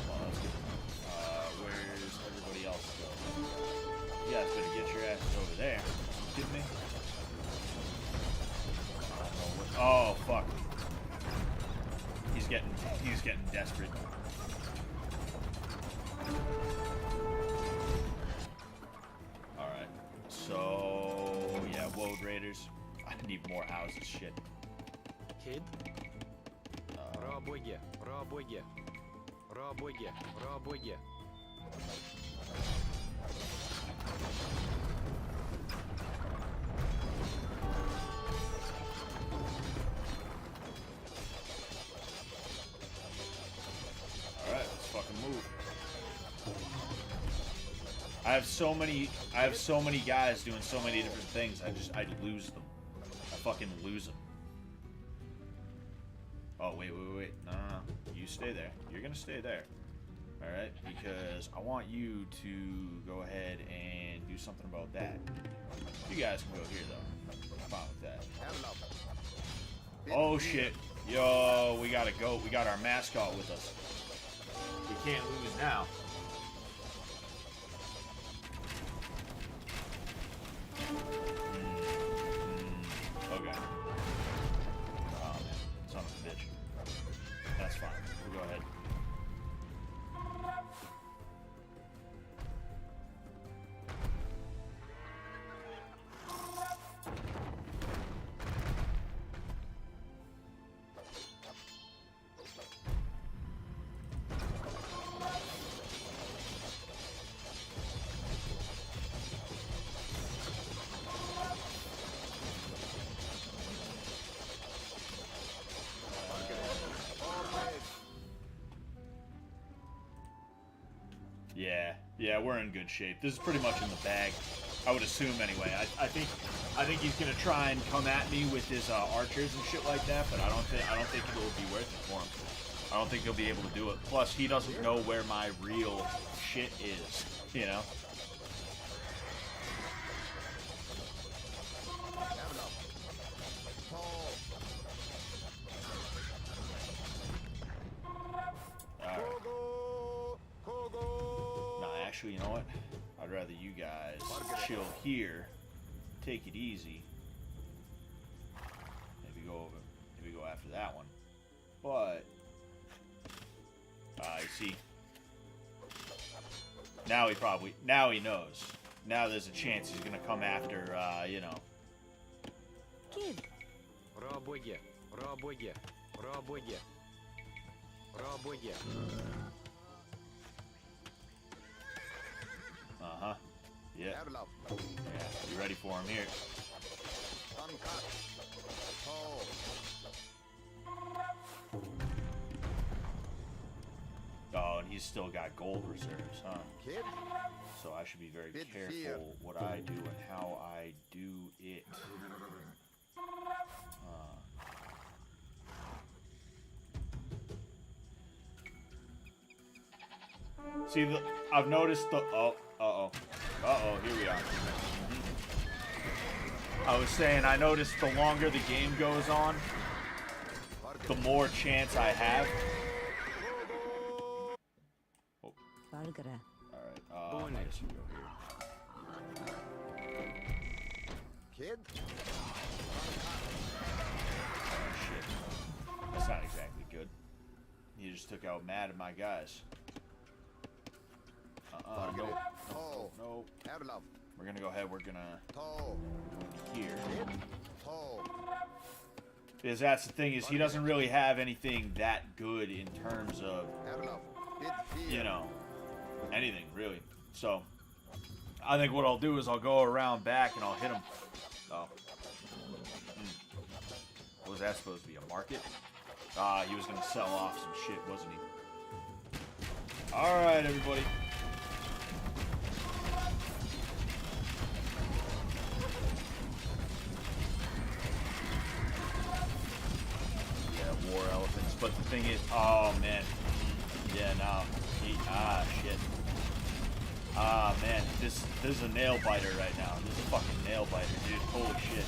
S1: Well, that's good. Where's everybody else go? You guys better get your asses over there. You kidding me? Oh, fuck. He's getting desperate. Alright. So, yeah, Woad Raiders. Need more houses, shit.
S11: Kid. Рабоге, рабоге, рабоге, рабоге.
S1: Alright, let's fucking move. I have so many guys doing so many different things. I lose them. I fucking lose them. Oh, wait. No. You stay there. You're gonna stay there. Alright? Because I want you to go ahead and do something about that. You guys can go here, though. I'm fine with that. Oh, shit. Yo, we got a goat. We got our mascot with us. We can't lose now. Okay. Oh, man. Son of a bitch. That's fine. We'll go ahead. Yeah, we're in good shape. This is pretty much in the bag, I would assume anyway. I think he's gonna try and come at me with his archers and shit like that, but I don't think it'll be worth it for him. I don't think he'll be able to do it. Plus, he doesn't know where my real shit is, you know. Actually, you know what? I'd rather you guys chill here, take it easy. Maybe go after that one. But you see, now he knows. Now there's a chance he's gonna come after, you know.
S6: Kid.
S11: Рабоге, рабоге, рабоге, рабоге.
S1: Uh-huh. Yeah. Yeah, you ready for him here. Oh, and he's still got gold reserves, huh? So I should be very careful what I do and how I do it. See, I've noticed the... Uh-oh, here we are. I was saying, I noticed the longer the game goes on, the more chance I have. Oh. Alright, I guess we go here.
S11: Kid?
S1: Oh, shit. That's not exactly good. He just took out mad at my guys. No. We're gonna go ahead, we're gonna go here. Because that's the thing, is he doesn't really have anything that good in terms of, you know, anything, really. So, I think what I'll do is I'll go around back and I'll hit him. Oh. Was that supposed to be a market? He was gonna sell off some shit, wasn't he? Alright, everybody. War elephants, but the thing is, oh man, yeah, no, shit, man, this is a nail biter right now. This is a fucking nail biter, dude. Holy shit.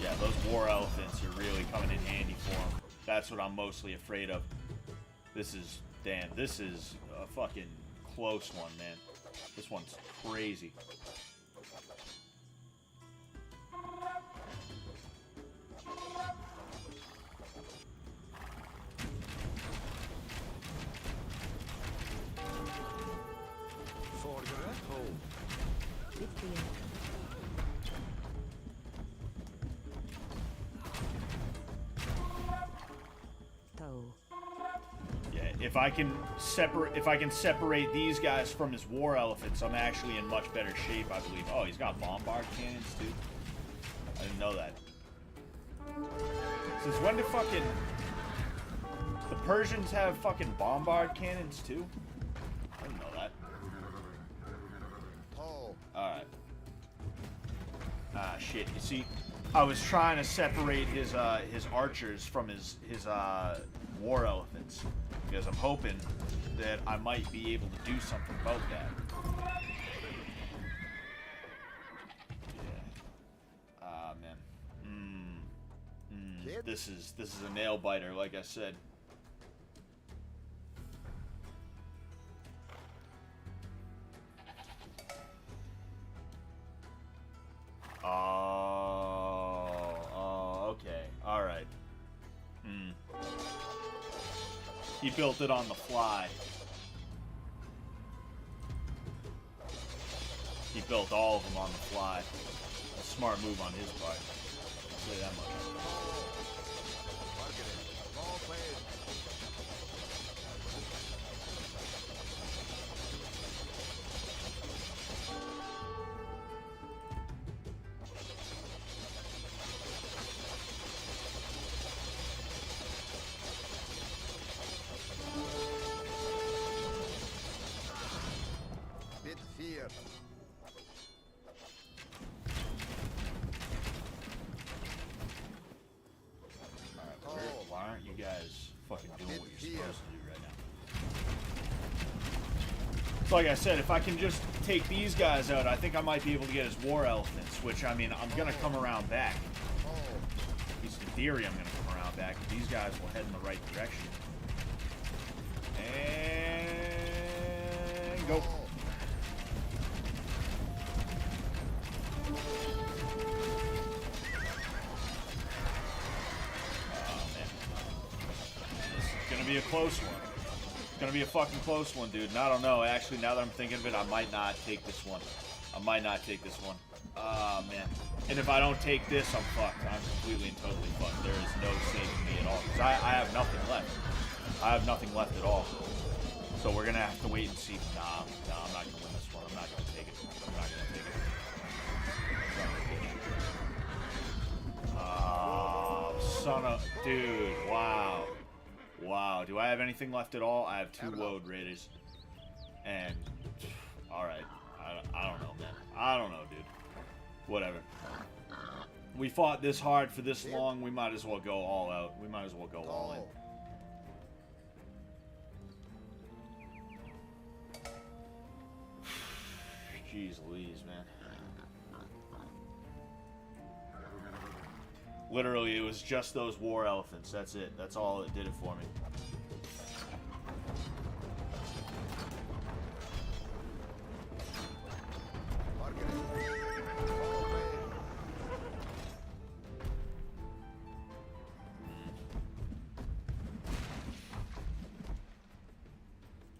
S1: Yeah, those war elephants are really coming in handy for him. That's what I'm mostly afraid of. This is a fucking close one, man. This one's crazy.
S6: Victory. Toe.
S1: Yeah, if I can separate these guys from his war elephants, I'm actually in much better shape, I believe. Oh, he's got bombard cannons too. I didn't know that. Since when did fucking the Persians have fucking bombard cannons too? I didn't know that.
S11: Oh.
S1: Alright. Ah, shit. You see, I was trying to separate his archers from his war elephants, because I'm hoping that I might be able to do something about that. Yeah. Ah, man. This is a nail biter, like I said. Oh, okay. Alright. He built it on the fly. He built all of them on the fly. A smart move on his part. I'll say that much.
S11: Ball played. Bit fear.
S1: Alright, why aren't you guys fucking doing what you're supposed to do right now? So like I said, if I can just take these guys out, I think I might be able to get his war elephants, which, I mean, I'm gonna come around back. At least in theory, I'm gonna come around back. These guys will head in the right direction. And go. Be a close one. It's gonna be a fucking close one, dude. And I don't know. Actually, now that I'm thinking of it, I might not take this one. I might not take this one. Ah, man. And if I don't take this, I'm fucked. I'm completely and totally fucked. There is no saving me at all. Because I have nothing left. I have nothing left at all. So we're gonna have to wait and see. Nah, I'm not gonna win this one. I'm not gonna take it. I'm not gonna take it. Son of... Dude, wow. Wow, do I have anything left at all? I have 2 Woad Raiders. And, alright. I don't know, man. I don't know, dude. Whatever. We fought this hard for this long, we might as well go all out. We might as well go all in. Jeez Louise, man. Literally, it was just those war elephants. That's it. That's all that did it for me.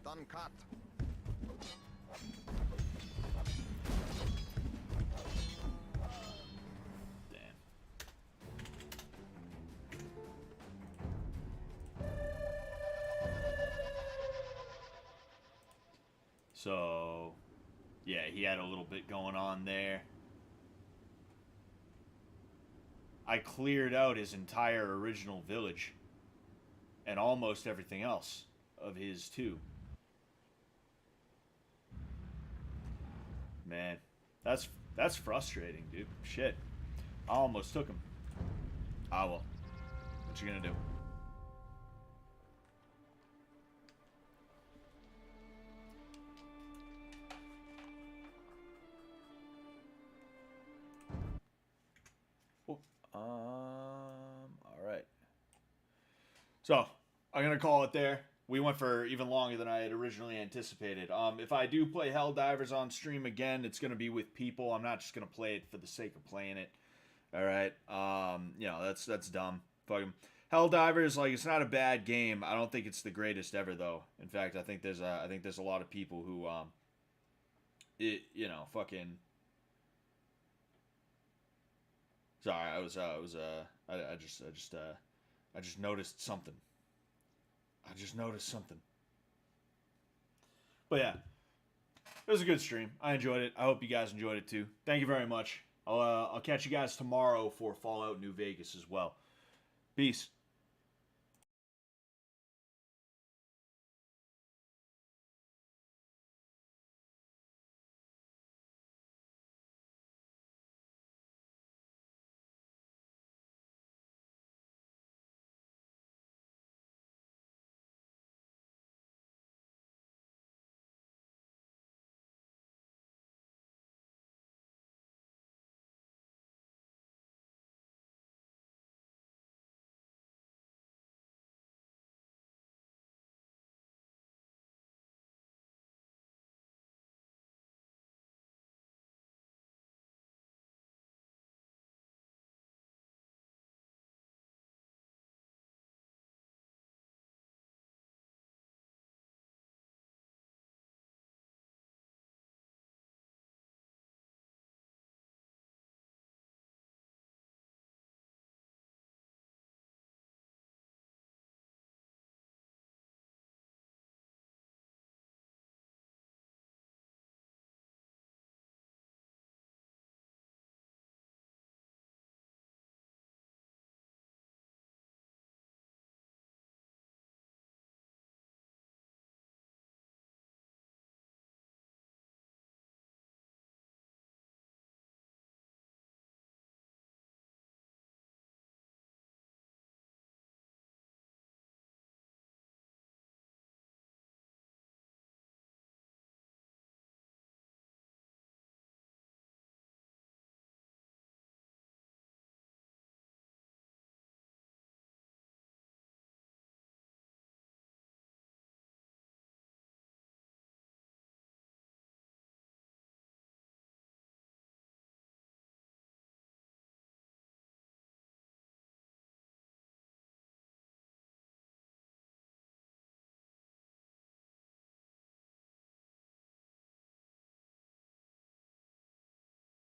S11: Done cut.
S1: So, yeah, he had a little bit going on there. I cleared out his entire original village and almost everything else of his too. Man, that's frustrating, dude. Shit. I almost took him. Ah, well. What you gonna do? Alright. So, I'm going to call it there. We went for even longer than I had originally anticipated. If I do play Helldivers on stream again, it's going to be with people. I'm not just going to play it for the sake of playing it. Alright. You know, that's dumb. Fuck 'em. Helldivers, like, it's not a bad game. I don't think it's the greatest ever, though. In fact, I think there's a lot of people who, you know, fucking Sorry, I just noticed something. I just noticed something. But yeah, it was a good stream. I enjoyed it. I hope you guys enjoyed it too. Thank you very much. I'll catch you guys tomorrow for Fallout New Vegas as well. Peace.